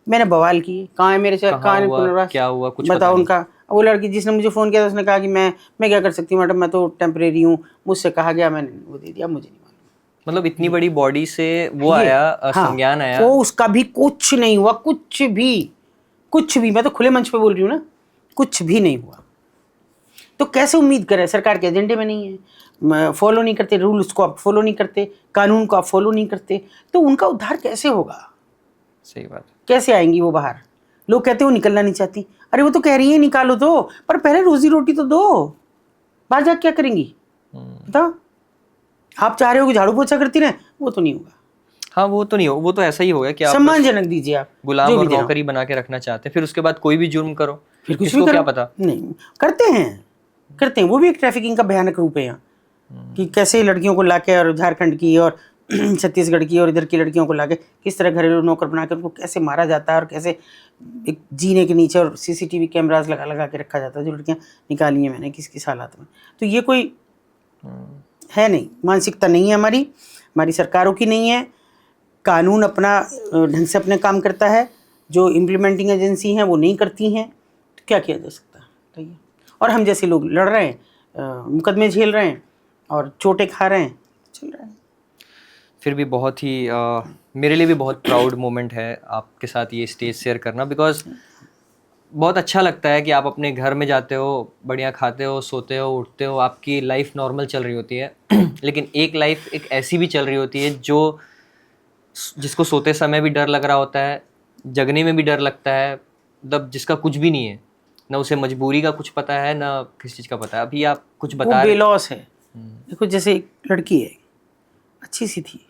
मैंने बवाल किए, कहाँ है मेरे शहर, कहाँ है पुनर्वास, क्या हुआ, कुछ बताओ उनका। वो लड़की जिसने मुझे फ़ोन किया था उसने कहा कि मैं क्या कर सकती हूँ मैडम, मैं तो टेम्परेरी हूँ, मुझसे कहा गया, मैंने वो दे दिया, मुझे नहीं मालूम। मतलब इतनी बड़ी बॉडी से वो आया, संज्ञान आया, तो उसका भी कुछ नहीं हुआ, कुछ भी, मैं तो खुले मंच पे बोल रही हूँ ना, कुछ भी नहीं हुआ। तो कैसे उम्मीद करें, सरकार के एजेंडे में नहीं है, फॉलो नहीं करते, रूल्स को आप फॉलो नहीं करते, कानून को आप फॉलो नहीं करते, तो उनका उद्धार कैसे होगा? सही बात। कैसे आएंगी वो बाहर? लोग कहते हैं वो निकलना नहीं चाहती, अरे वो तो कह रही है निकालो तो, पर पहले रोजी रोटी तो दो, बाहर जाकर क्या करेंगी बताओ? आप चाह रहे हो कि झाड़ू पोछा करती रहे, वो तो नहीं होगा। हाँ, वो तो नहीं हो, वो तो ऐसा ही होगा कि आप सम्मानजनक दीजिए, आप गुलाम और नौकरी बना के रखना चाहते हैं, फिर उसके बाद कोई भी जुर्म करो, फिर कुछ भी क्या पता। नहीं करते हैं, वो भी एक ट्रैफिकिंग का भयानक रूप है यहाँ, कि कैसे लड़कियों को लाके, और झारखंड की और छत्तीसगढ़ की और इधर की लड़कियों को लाके किस तरह घरेलू नौकर बनाकर उनको कैसे मारा जाता है, और कैसे एक जीने के नीचे और CCTV कैमराज लगा के रखा जाता है, जो लड़कियाँ निकाली हैं मैंने किस हालात में। तो ये कोई है नहीं, मानसिकता नहीं है हमारी सरकारों की नहीं है। कानून अपना ढंग से अपने काम करता है, जो इम्प्लीमेंटिंग एजेंसी हैं वो नहीं करती हैं, तो क्या किया जा सकता है? और हम जैसे लोग लड़ रहे हैं, मुकदमे झेल रहे हैं और चोटें खा रहे हैं, चल रहा है। फिर भी बहुत ही मेरे लिए भी बहुत प्राउड मोमेंट है आपके साथ ये स्टेज शेयर करना, बिकॉज बहुत अच्छा लगता है कि आप अपने घर में जाते हो, बढ़िया खाते हो, सोते हो, उठते हो, आपकी लाइफ नॉर्मल चल रही होती है लेकिन एक लाइफ एक ऐसी भी चल रही होती है जिसको सोते समय भी डर लग रहा होता है, जगने में भी डर लगता है, मतलब जिसका कुछ भी नहीं है, ना उसे मजबूरी का कुछ पता है, ना किसी चीज़ का पता है। अभी आप कुछ बता रहे, बेलॉस है। देखो जैसे एक लड़की है, अच्छी सी थी,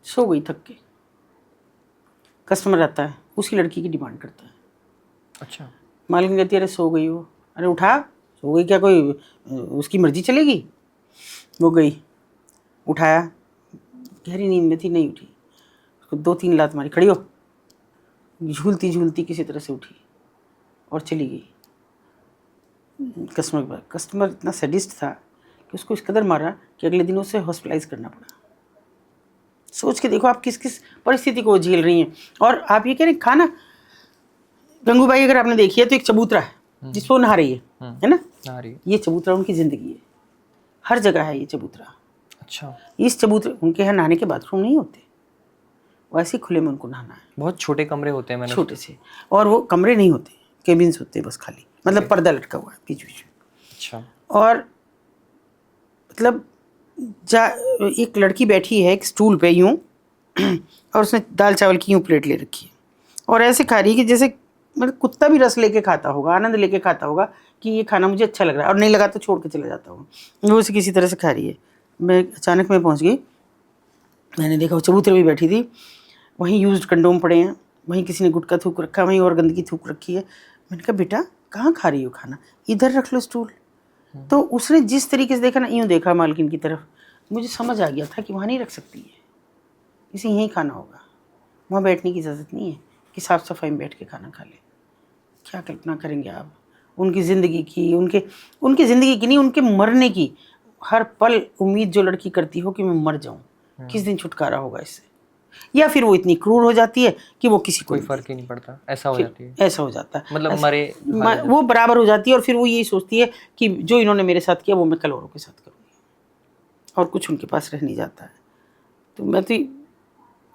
सो गई थक के, कस्टमर आता है, उसी लड़की की डिमांड करता है। अच्छा, मालिक कहती है अरे सो गई वो, अरे उठा, सो गई क्या, कोई उसकी मर्जी चलेगी? वो गई, उठाया, गहरी नींद में थी, नहीं उठी, उसको 2-3 लात मारी, खड़ी हो, झूलती झूलती किसी तरह से उठी और चली गई। कस्टमर इतना सैडिस्ट था कि उसको इस कदर मारा कि अगले दिन उसे हॉस्पिटलाइज करना पड़ा। सोच के देखो आप किस किस परिस्थिति को वो झेल रही हैं। और आप ये कह रहे हैं खाना, गंगूबाई अगर आपने देखी है तो एक चबूतरा है जिस पर वो नहा रही है ना, नहा रही है। ये चबूतरा उनकी जिंदगी है, हर जगह है ये चबूतरा। अच्छा, इस चबूतरे, उनके यहाँ नहाने के बाथरूम नहीं होते, वैसे खुले में उनको नहाना है, बहुत छोटे कमरे होते हैं, मैंने छोटे से, और वो कमरे नहीं होते, केबिन्स होते हैं बस खाली, मतलब पर्दा लटका हुआ है बीच बीच में। अच्छा, और मतलब एक लड़की बैठी है एक स्टूल पे यूं और उसने दाल चावल की यूं प्लेट ले रखी है और ऐसे खा रही है कि जैसे मतलब कुत्ता भी रस लेके खाता होगा, आनंद लेके खाता होगा कि ये खाना मुझे अच्छा लग रहा है, और नहीं लगा तो छोड़ के चला जाता होगा। वो उसे किसी तरह से खा रही है। मैं अचानक में पहुंच गई, मैंने देखा वो चबूतरे में बैठी थी, वहीं यूज्ड कंडोम पड़े हैं, वहीं किसी ने गुटखा थूक रखा, वहीं और गंदगी थूक रखी है। मैंने कहा बेटा कहाँ खा रही हो खाना, इधर रख लो स्टूल। तो उसने जिस तरीके से देखा ना, यूँ देखा मालकिन की तरफ, मुझे समझ आ गया था कि वहाँ नहीं रख सकती है, इसे यहीं खाना होगा, वहाँ बैठने की इजाज़त नहीं है कि साफ़ सफाई में बैठ के खाना खा ले। क्या कल्पना करेंगे आप उनकी ज़िंदगी की, उनकी ज़िंदगी की नहीं, उनके मरने की। हर पल उम्मीद जो लड़की करती हो कि मैं मर जाऊँ, किस दिन छुटकारा होगा इससे, या फिर वो इतनी क्रूर हो जाती है कि वो किसी को कोई फर्क ही नहीं पड़ता, ऐसा हो जाती है, ऐसा हो जाता है, मतलब ऐसा- मरे वो बराबर हो जाती है। और फिर वो यही सोचती है कि जो इन्होंने मेरे साथ किया वो मैं कल औरों के साथ करूँगी, और कुछ उनके पास रह नहीं जाता है। तो मैं तो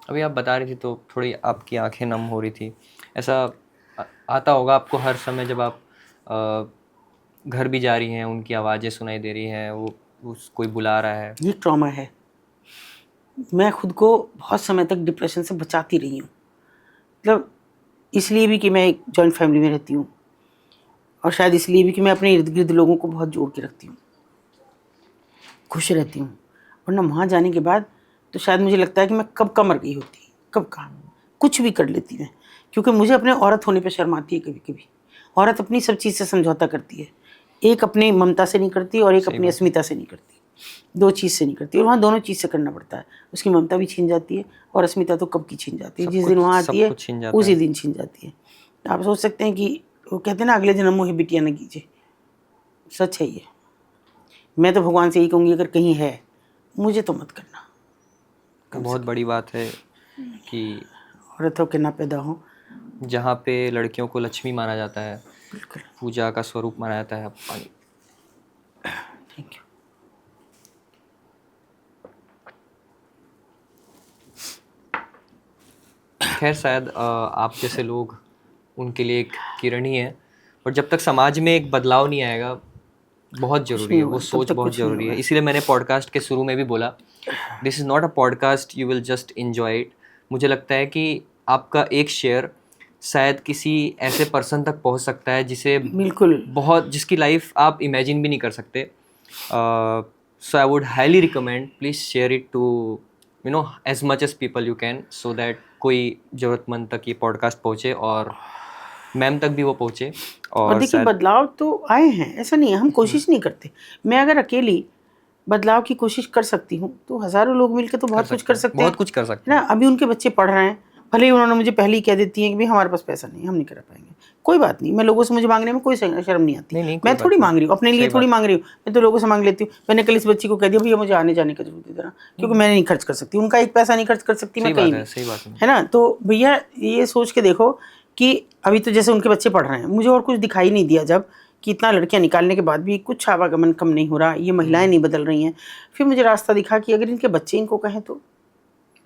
अभी आप बता रही थी तो थोड़ी आपकी आंखें नम हो रही थी। ऐसा आता होगा आपको हर समय जब आप घर भी जा रही हैं, उनकी आवाज़ें सुनाई दे रही हैं, वो कोई बुला रहा है। ये ट्रॉमा है। मैं खुद को बहुत समय तक डिप्रेशन से बचाती रही हूँ, मतलब इसलिए भी कि मैं एक जॉइंट फैमिली में रहती हूँ, और शायद इसलिए भी कि मैं अपने इर्द गिर्द लोगों को बहुत जोड़ के रखती हूँ, खुश रहती हूँ। वरना वहाँ जाने के बाद तो शायद मुझे लगता है कि मैं कब का मर गई होती, कब का कुछ भी कर लेती मैं, क्योंकि मुझे अपने औरत होने पर शर्म आती है। कभी कभी औरत अपनी सब चीज़ से समझौता करती है, एक अपनी ममता से नहीं करती और एक अपनी अस्मिता से नहीं करती, दो चीज़ से नहीं करती, और वहाँ दोनों चीज़ से करना पड़ता है। उसकी ममता भी छीन जाती है और अस्मिता तो कब की छीन जाती है, जिस दिन वहाँ आती है उसी दिन छीन जाती है। आप सोच सकते हैं कि वो कहते हैं ना, अगले जन्म मुझे बिटिया न कीजिए, सच है ये। मैं तो भगवान से यही कहूँगी, अगर कहीं है मुझे तो मत करना। बहुत बड़ी बात है कि औरतों के ना पैदा हो, जहाँ पे लड़कियों को लक्ष्मी माना जाता है, बिल्कुल। पूजा का स्वरूप माना जाता है। Thank you. खैर शायद आप जैसे लोग उनके लिए एक किरण ही है, और जब तक समाज में एक बदलाव नहीं आएगा, बहुत ज़रूरी है वो सोच, बहुत ज़रूरी है। इसीलिए मैंने पॉडकास्ट के शुरू में भी बोला, this is not a podcast you will just enjoy it. मुझे लगता है कि आपका एक शेयर शायद किसी ऐसे पर्सन तक पहुंच सकता है जिसे बिल्कुल बहुत, जिसकी लाइफ आप इमेजिन भी नहीं कर सकते। So I would highly recommend, please share it to you know as much as people you can, so that कोई ज़रूरतमंद तक ये पॉडकास्ट पहुँचे और मैम तक भी वो पहुँचे। और देखिए बदलाव तो आए हैं, ऐसा नहीं है हम कोशिश नहीं करते। मैं अगर अकेली बदलाव की कोशिश कर सकती हूँ तो हज़ारों लोग मिलकर तो बहुत कुछ कर सकते हैं, बहुत कुछ कर सकते हैं ना। अभी उनके बच्चे पढ़ रहे हैं, भले ही उन्होंने मुझे पहले ही कह देती हैं कि भाई हमारे पास पैसा नहीं है, हम नहीं करा पाएंगे, कोई बात नहीं। मैं लोगों से मुझे मांगने में कोई शर्म नहीं आती। नहीं, मैं थोड़ी मांग रही हूँ अपने लिए, थोड़ी मांग रही हूँ, मैं तो लोगों से मांग लेती हूँ। मैंने कल इस बच्ची को कह दिया भैया मुझे आने जाने का जरूर दे देना, क्योंकि मैं नहीं खर्च कर सकती, उनका एक पैसा नहीं खर्च कर सकती मैं कहीं भी, सही बात है ना। तो भैया ये सोच के देखो कि अभी तो जैसे उनके बच्चे पढ़ रहे हैं, मुझे और कुछ दिखाई नहीं दिया जब कि इतना लड़कियां निकालने के बाद भी कुछ आवागमन कम नहीं हो रहा, ये महिलाएं नहीं बदल रही हैं। फिर मुझे रास्ता दिखा कि अगर इनके बच्चे इनको कहें तो,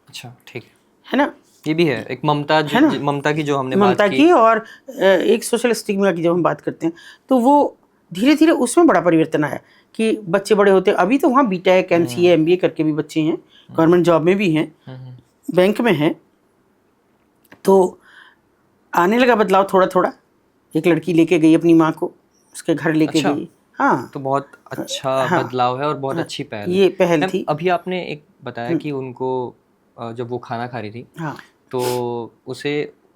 अच्छा ठीक है ना। ये भी है एक ममता, है ना, ममता की जो हमने ममता बात की, और एक सोशल स्टिग्मा की जब हम बात करते हैं तो वो धीरे धीरे उसमें बड़ा परिवर्तन आया कि बच्चे बड़े होते। अभी तो वहाँ बीटेक MCA MBA करके भी बच्चे हैं, गवर्नमेंट जॉब में भी हैं, बैंक में हैं। तो आने लगा बदलाव थोड़ा थोड़ा। एक लड़की लेके गई अपनी माँ को, उसके घर लेके गई। हाँ तो बहुत अच्छा बदलाव है और बहुत अच्छी पहल है। ये पहल थी। अभी आपने एक बताया कि उनको जब वो खाना खा रही थी, हाँ, तो उसे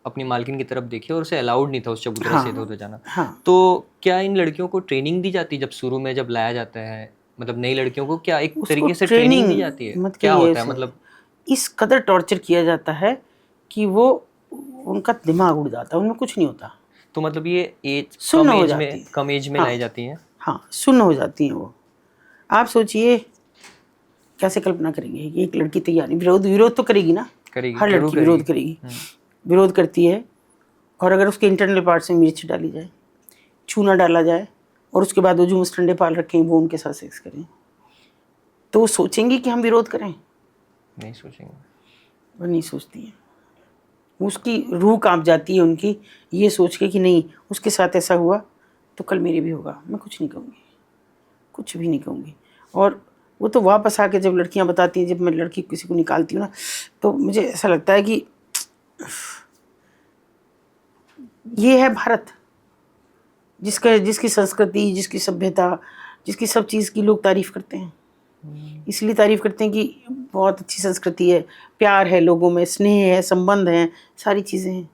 अपनी मालकिन की तरफ देखी और उसे अलाउड नहीं था उस चबूतरे से इधर-उधर जाना। हाँ। तो क्या इन लड़कियों को ट्रेनिंग दी जाती है जब शुरू में जब लाया जाता है, मतलब नई लड़कियों को क्या एक तरीके से ट्रेनिंग दी जाती है? क्या होता है मतलब? इस कदर टॉर्चर किया जाता है कि वो उनका दिमाग उड़ जाता है, उनमें कुछ नहीं होता। तो मतलब ये एज कम एज में लाई जाती हैं। हाँ, सुन्न हो जाती हैं वो। आप सोचिए कैसे कल्पना करेंगे कि एक लड़की तैयार नहीं, विरोध तो करेगी ना, करेगी, हर जरूर लड़की विरोध करेगी, विरोध करती है। और अगर उसके इंटरनल पार्ट्स में मिर्च डाली जाए, चूना डाला जाए, और उसके बाद वो जो मुस्टंडे पाल रखे हैं वो उनके साथ सेक्स करें, तो वो सोचेंगी कि हम विरोध करें? नहीं सोचेंगे। वो नहीं सोचती है, उसकी रूह कांप जाती है उनकी, ये सोच के कि नहीं उसके साथ ऐसा हुआ तो कल मेरे भी होगा। मैं कुछ नहीं कहूँगी, कुछ भी नहीं कहूँगी। और वो तो वापस आके जब लड़कियां बताती हैं, जब मैं लड़की किसी को निकालती हूँ ना, तो मुझे ऐसा लगता है कि ये है भारत, जिसकी संस्कृति, जिसकी सभ्यता, जिसकी सब चीज़ की लोग तारीफ करते हैं। इसलिए तारीफ करते हैं कि बहुत अच्छी संस्कृति है, प्यार है लोगों में, स्नेह है, संबंध हैं, सारी चीज़ें हैं।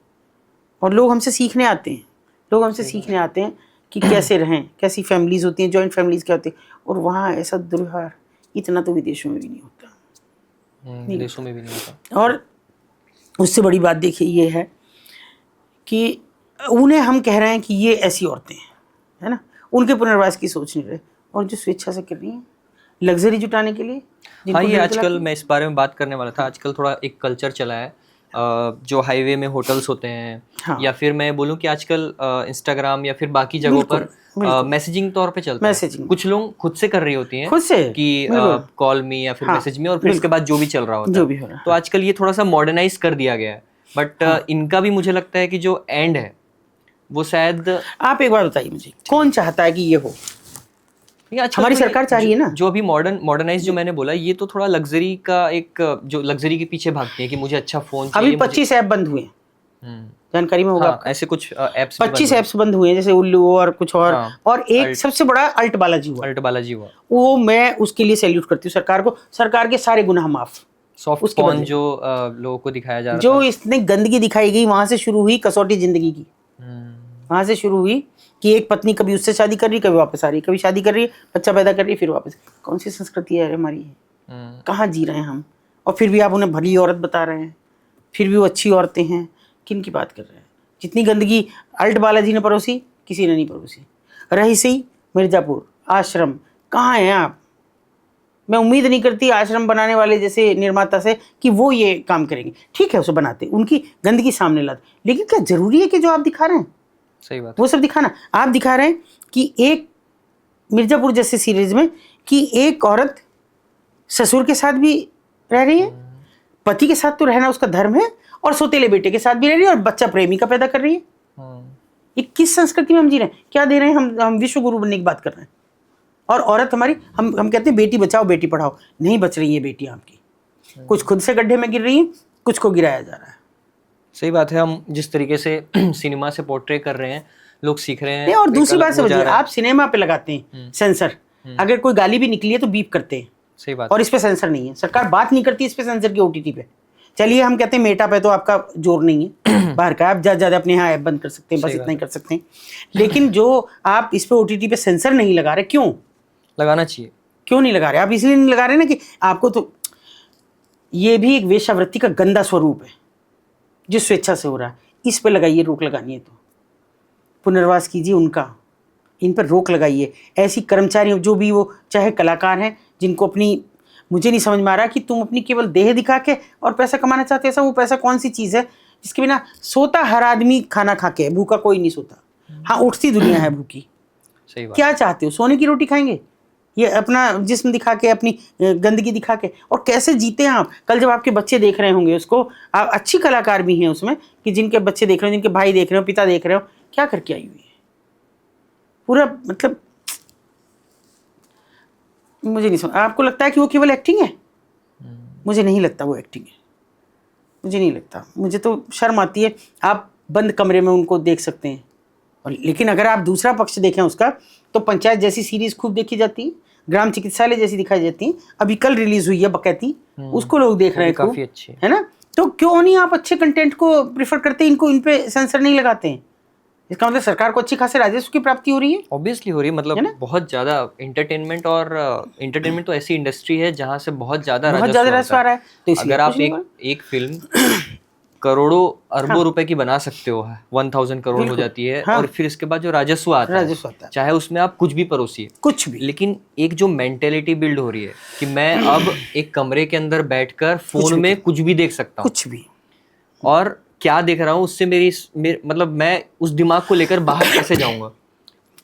और लोग हमसे सीखने आते हैं, लोग हमसे सीखने आते हैं कि कैसे रहें, कैसी फैमिलीज़ होती हैं, जॉइंट फैमिलीज़ क्या होती हैं। और वहाँ ऐसा दुर्व्यवहार इतना तो विदेशों में भी नहीं होता, विदेशों में भी नहीं होता। और उससे बड़ी बात देखिए ये है कि उन्हें हम कह रहे हैं कि ये ऐसी औरतें हैं, है ना, उनके पुनर्वास की सोच नहीं रहे, और जो स्वेच्छा से कर रही हैं लग्जरी जुटाने के लिए। हाँ, ये आजकल मैं इस बारे में बात करने वाला था। आजकल थोड़ा एक कल्चर चला है, जो हाईवे में होटल्स होते हैं, हाँ। या फिर मैं बोलूँ कि आजकल इंस्टाग्राम या फिर बाकी जगहों पर मैसेजिंग तौर पे चलता है। कुछ लोग खुद से कर रही होती हैं, खुद से कि कॉल मी या फिर हाँ, मैसेज में, और फिर इसके बाद जो भी चल रहा होता जो है। भी हो रहा है। तो आजकल ये थोड़ा सा मॉडर्नाइज कर दिया गया है, बट इनका भी मुझे लगता है कि जो एंड है वो शायद। आप एक बार बताइए मुझे, कौन चाहता है कि ये हो? हमारी सरकार चाह रही है ना। जो अभी मॉडर्नाइज जो मैंने बोला, ये तो थोड़ा लग्जरी का एक, जो लग्जरी के पीछे भागती है कि मुझे अच्छा फोन चाहिए। अभी 25 ऐप बंद हुए हैं, जानकारी में होगा। हाँ, ऐसे कुछ ऐप्स 25 ऐप्स बंद हुए हैं, जैसे उल्लू और कुछ और। हाँ, और एक सबसे बड़ा अल्ट बालाजी हुआ, वो मैं उसके लिए सैल्यूट करती हूँ सरकार को। सरकार के सारे गुनाह माफ। सॉफ्ट पॉर्न जो लोगों को दिखाया जा रहा जो इतनी गंदगी दिखाई गई, वहां से शुरू हुई कसौटी जिंदगी की। वहां से शुरू हुई कि एक पत्नी कभी उससे शादी कर रही, कभी वापस आ रही, कभी शादी कर रही है, बच्चा पैदा कर रही है, फिर वापस। कौन सी संस्कृति है हमारी? कहाँ जी रहे हैं हम? और फिर भी आप उन्हें भली औरत बता रहे हैं, फिर भी वो अच्छी औरतें हैं। किन की बात कर रहे हैं? जितनी गंदगी अल्ट बालाजी ने परोसी, किसी ने नहीं परोसी। रही सही मिर्जापुर आश्रम, कहाँ हैं आप? मैं उम्मीद नहीं करती आश्रम बनाने वाले जैसे निर्माता से कि वो ये काम करेंगे। ठीक है, उसे बनाते, उनकी गंदगी सामने लाते, लेकिन क्या जरूरी है कि जो आप दिखा रहे हैं सही बात वो सब दिखाना? आप दिखा रहे हैं कि एक मिर्जापुर जैसे सीरीज में कि एक औरत ससुर के साथ भी रह रही है, पति के साथ तो रहना उसका धर्म है, और सौतेले बेटे के साथ भी रह रही है, और बच्चा प्रेमिका पैदा कर रही है। ये किस संस्कृति में हम जी रहे हैं? क्या दे रहे हैं हम विश्व गुरु बनने की बात कर रहे हैं। और औरत हमारी, हम कहते हैं बेटी बचाओ बेटी पढ़ाओ, नहीं बच रही है बेटियां आपकी। कुछ खुद से गड्ढे में गिर रही हैं, कुछ को गिराया जा रहा है। सही बात है। हम जिस तरीके से सिनेमा से पोर्ट्रे कर रहे हैं, लोग सीख रहे हैं। और दूसरी बात समझिए, आप सिनेमा पे लगाते हैं सेंसर, अगर कोई गाली भी निकली है तो बीप करते हैं। सही बात। और इस पे सेंसर नहीं है, सरकार बात नहीं करती इस पे सेंसर की ओटीटी पे। चलिए हम कहते हैं मेटा पे तो आपका जोर नहीं है, बाहर का आप ज्यादा अपने यहाँ ऐप बंद कर सकते हैं, बस इतना ही कर सकते हैं। लेकिन जो आप इस पे ओटीटी पे सेंसर नहीं लगा रहे, क्यों लगाना चाहिए? क्यों नहीं लगा रहे? आप इसलिए नहीं लगा रहे ना कि आपको तो ये भी एक वेश्यावृत्ति का गंदा स्वरूप है जो स्वेच्छा से हो रहा है। इस पे लगाइए, रोक लगानी है तो पुनर्वास कीजिए उनका, इन पर रोक लगाइए। ऐसी कर्मचारी जो भी वो चाहे कलाकार हैं, जिनको अपनी, मुझे नहीं समझ में आ रहा कि तुम अपनी केवल देह दिखा के और पैसा कमाना चाहते हो। ऐसा वो पैसा कौन सी चीज़ है जिसके बिना सोता हर आदमी खाना खा के, भूखा कोई नहीं सोता। हाँ, उठती दुनिया है भूखी। सही बात। क्या चाहते हो? सोने की रोटी खाएंगे? ये अपना जिस्म दिखा के, अपनी गंदगी दिखा के? और कैसे जीते हैं आप? कल जब आपके बच्चे देख रहे होंगे उसको, आप अच्छी कलाकार भी हैं उसमें, कि जिनके बच्चे देख रहे हो, जिनके भाई देख रहे हो, पिता देख रहे हो, क्या करके आई हुई है पूरा, मतलब मुझे नहीं समझ। आपको लगता है कि वो केवल एक्टिंग है? मुझे नहीं लगता वो एक्टिंग है, मुझे नहीं लगता। मुझे तो शर्म आती है। आप बंद कमरे में उनको देख सकते हैं, और लेकिन अगर आप दूसरा पक्ष देखें उसका, तो पंचायत जैसी सीरीज खूब देखी जाती है, ग्राम चिकित्सालय जैसी दिखाई जाती है। अभी कल रिलीज हुई है बकैती, उसको लोग देख रहे हैं, काफी अच्छी है ना। तो क्यों नहीं आप अच्छे कंटेंट को प्रेफर करते हैं, इनको इन पे सेंसर नहीं लगाते हैं? इसका मतलब सरकार को अच्छी खासी राजस्व की प्राप्ति हो रही है। ऑब्वियसली हो रही है, मतलब बहुत ज्यादा एंटरटेनमेंट, और एंटरटेनमेंट तो ऐसी इंडस्ट्री है जहाँ से बहुत ज्यादा राजस्व आ रहा है। तो अगर आप एक फिल्म करोड़ों अरबों हाँ। रुपए की बना सकते हो, 1000 करोड़ हो बिल्कुल। जाती है, हाँ। और फिर इसके बाद जो राजस्व आता है, राजस्व आता है, चाहे उसमें आप कुछ भी परोसिए, कुछ भी, लेकिन एक जो मेंटेलिटी बिल्ड हो रही है कि मैं अब एक कमरे के अंदर बैठकर फोन में कुछ भी देख सकता हूँ, कुछ भी, और क्या देख रहा हूँ उससे मतलब मैं उस दिमाग को लेकर बाहर कैसे जाऊंगा,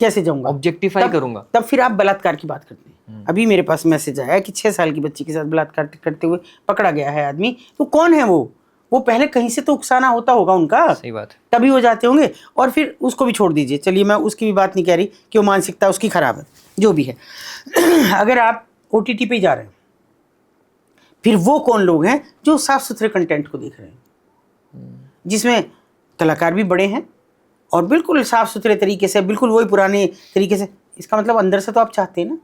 कैसे जाऊंगा, ऑब्जेक्टिफाई करूंगा। तब फिर आप बलात्कार की बात करते हैं। अभी मेरे पास मैसेज आया कि 6 साल की बच्ची के साथ बलात्कार करते हुए पकड़ा गया है आदमी। तो कौन है वो पहले कहीं से तो उकसाना होता होगा उनका, सही बात है। तभी वो जाते होंगे। और फिर उसको भी छोड़ दीजिए, चलिए मैं उसकी भी बात नहीं कह रही कि वो मानसिकता उसकी खराब है, जो भी है। अगर आप OTT पे जा रहे हैं, फिर वो कौन लोग हैं जो साफ सुथरे कंटेंट को देख रहे हैं, जिसमें कलाकार भी बड़े हैं और बिल्कुल साफ सुथरे तरीके से, बिल्कुल वही पुराने तरीके से। इसका मतलब अंदर से तो आप चाहते हैं ना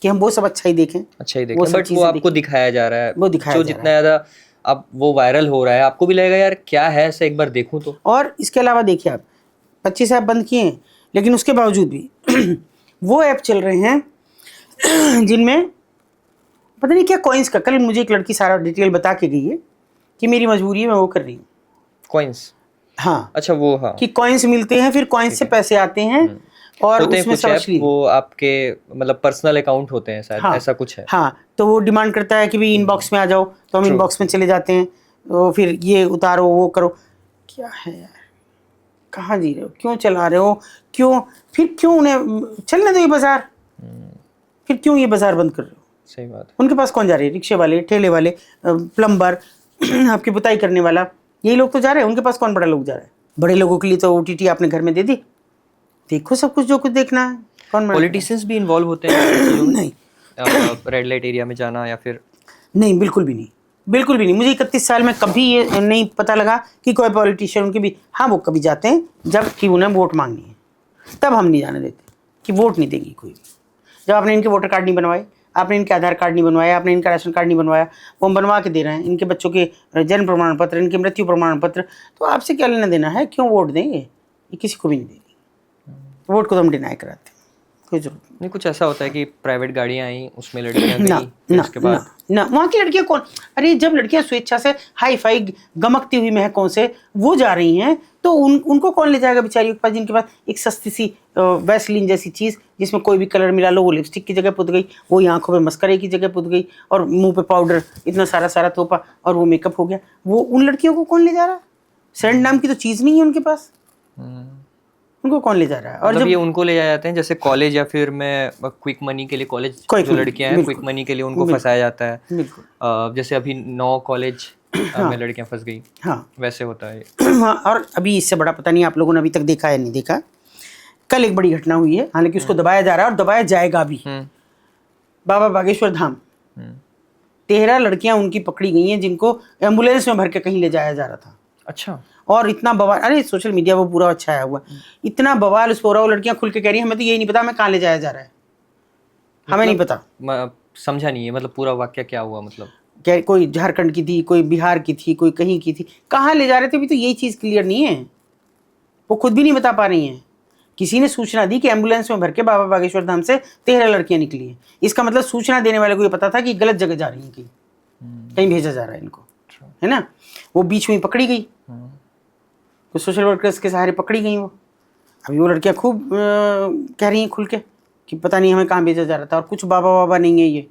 कि हम वो सब अच्छा ही देखें, अच्छा ही वो देखें, सब बट वो चीज़ें आपको देखें। दिखाया जा रहा है, वो दिखाया जो जा जितना रहा है। ज्यादा अब वो वायरल हो रहा है, आपको भी लगेगा यार क्या है ऐसा, एक बार देखूं तो। और इसके अलावा देखिए, आप 25 ऐप बंद किए हैं, लेकिन उसके बावजूद भी वो ऐप चल रहे हैं जिनमें पता नहीं क्या कॉइन्स का। कल मुझे एक लड़की सारा डिटेल बता के गई है कि मेरी मजबूरी है, मैं वो कर रही हूँ। कॉइन्स, हाँ, अच्छा वो, हाँ कि कॉइन्स मिलते हैं, फिर कॉइन्स से पैसे आते हैं और होते हैं उसमें कुछ सब ऐप, अश्लील। वो आपके मतलब पर्सनल अकाउंट होते हैं शायद, हाँ, ऐसा कुछ है। हाँ, तो वो डिमांड करता है कि भाई इनबॉक्स में आ जाओ, तो हम True, इनबॉक्स में चले जाते हैं। तो फिर ये उतारो, वो करो, क्या है यार, कहाँ जी रहे हो, क्यों चला रहे हो, क्यों, फिर क्यों उन्हें चलने दो ये बाजार, फिर क्यों ये बाजार बंद कर रहे हो। सही बात है। उनके पास कौन जा रहे हैं, रिक्शे वाले, ठेले वाले, प्लम्बर, आपकी पुताई करने वाला, यही लोग तो जा रहे हैं। उनके पास कौन बड़ा लोग जा रहा है। बड़े लोगों के लिए तो OTT आपने घर में दे दी, देखो सब कुछ जो कुछ देखना है। कौन मना कर रहा है? पॉलिटिशियंस भी इन्वॉल्व होते हैं ऐसी चीजों में? नहीं, रेड लाइट एरिया में जाना या फिर? नहीं, बिल्कुल भी नहीं, बिल्कुल भी नहीं। मुझे 31 साल में कभी ये नहीं पता लगा कि कोई पॉलिटिशियन उनके भी, हाँ वो कभी जाते हैं जब कि उन्हें वोट मांगनी है, तब हम नहीं जाने देते कि वोट नहीं देंगी कोई भी। जब आपने इनके वोटर कार्ड नहीं बनवाए, आपने इनके आधार कार्ड नहीं बनवाया, आपने इनका राशन कार्ड नहीं बनवाया, वो हम बनवा के दे रहे हैं, इनके बच्चों के जन्म प्रमाण पत्र, इनके मृत्यु प्रमाण पत्र, तो आपसे क्या लेना देना है, क्यों वोट देंगे, ये किसी को भी नहीं देंगे। वोट को तो हम डिनाई कराते हैं, कोई जरूरत नहीं। नहीं, कुछ ऐसा होता है कि प्राइवेट गाड़ियां आई, उसमें लड़कियां ना, गई, फिर ना, उसके बाद ना, वहाँ की लड़कियां कौन, अरे जब लड़कियां स्वेच्छा से हाई फाई गमकती हुई महकों से वो जा रही हैं, तो उनको कौन ले जाएगा बेचारियों के पास, जिनके पास एक सस्ती सी वैसलीन जैसी चीज़, जिसमें कोई भी कलर मिला लो, वो लिपस्टिक की जगह पुत गई, वो आंखों पे मस्करे की जगह पुत गई, और मुंह पे पाउडर इतना सारा सारा थोपा, और वो मेकअप हो गया। वो उन लड़कियों को कौन ले जा रहा है, सेंट नाम की तो चीज़ नहीं है उनके पास, उनको कौन ले जा रहा है। और मतलब जब ये उनको ले जाते हैं जैसे कॉलेज, या फिर मैं क्विक मनी के लिए कॉलेज, Quick जो money, लड़कियां हैं बिल्कुल, क्विक मनी के लिए उनको बिल्कुल, फंसाया जाता है। बिल्कुल, जैसे अभी 9 कॉलेज में लड़कियां फंस गई, हाँ। वैसे होता है ये। और अभी इससे बड़ा पता नहीं आप लोगों ने अभी तक देखा है नहीं देखा, कल एक बड़ी घटना हुई है, हालांकि उसको दबाया जा रहा है और दबाया जाएगा भी। बाबा बागेश्वर धाम, 13 लड़कियां उनकी पकड़ी गई हैं, जिनको एम्बुलेंस में भर के कहीं ले जाया जा रहा था। अच्छा, और इतना बवाल, अरे सोशल मीडिया वो पूरा छाया हुआ, इतना बवाल उस हो रहा, वो लड़कियां खुल के कह रही हैं हमें तो यही नहीं पता हमें कहाँ ले जाया जा रहा है, हमें नहीं पता। समझा नहीं है, मतलब पूरा वाक्य क्या हुआ, मतलब क्या, कोई झारखंड की थी, कोई बिहार की थी, कोई कहीं की थी, कहाँ ले जा रहे थे, अभी तो यही चीज़ क्लियर नहीं है, वो खुद भी नहीं बता पा रही हैं। किसी ने सूचना दी कि एम्बुलेंस में भर के बाबा बागेश्वर धाम से 13 लड़कियां निकली हैं। इसका मतलब सूचना देने वाले को ये पता था कि गलत जगह जा रही हैं, कहीं भेजा जा रहा है इनको, है ना। वो बीच में पकड़ी गई, तो सोशल वर्कर्स के सहारे पकड़ी गई वो। अभी वो लड़कियां खूब कह रही हैं खुल के कि पता नहीं हमें कहाँ भेजा जा रहा था, और कुछ बाबा बाबा नहीं है ये।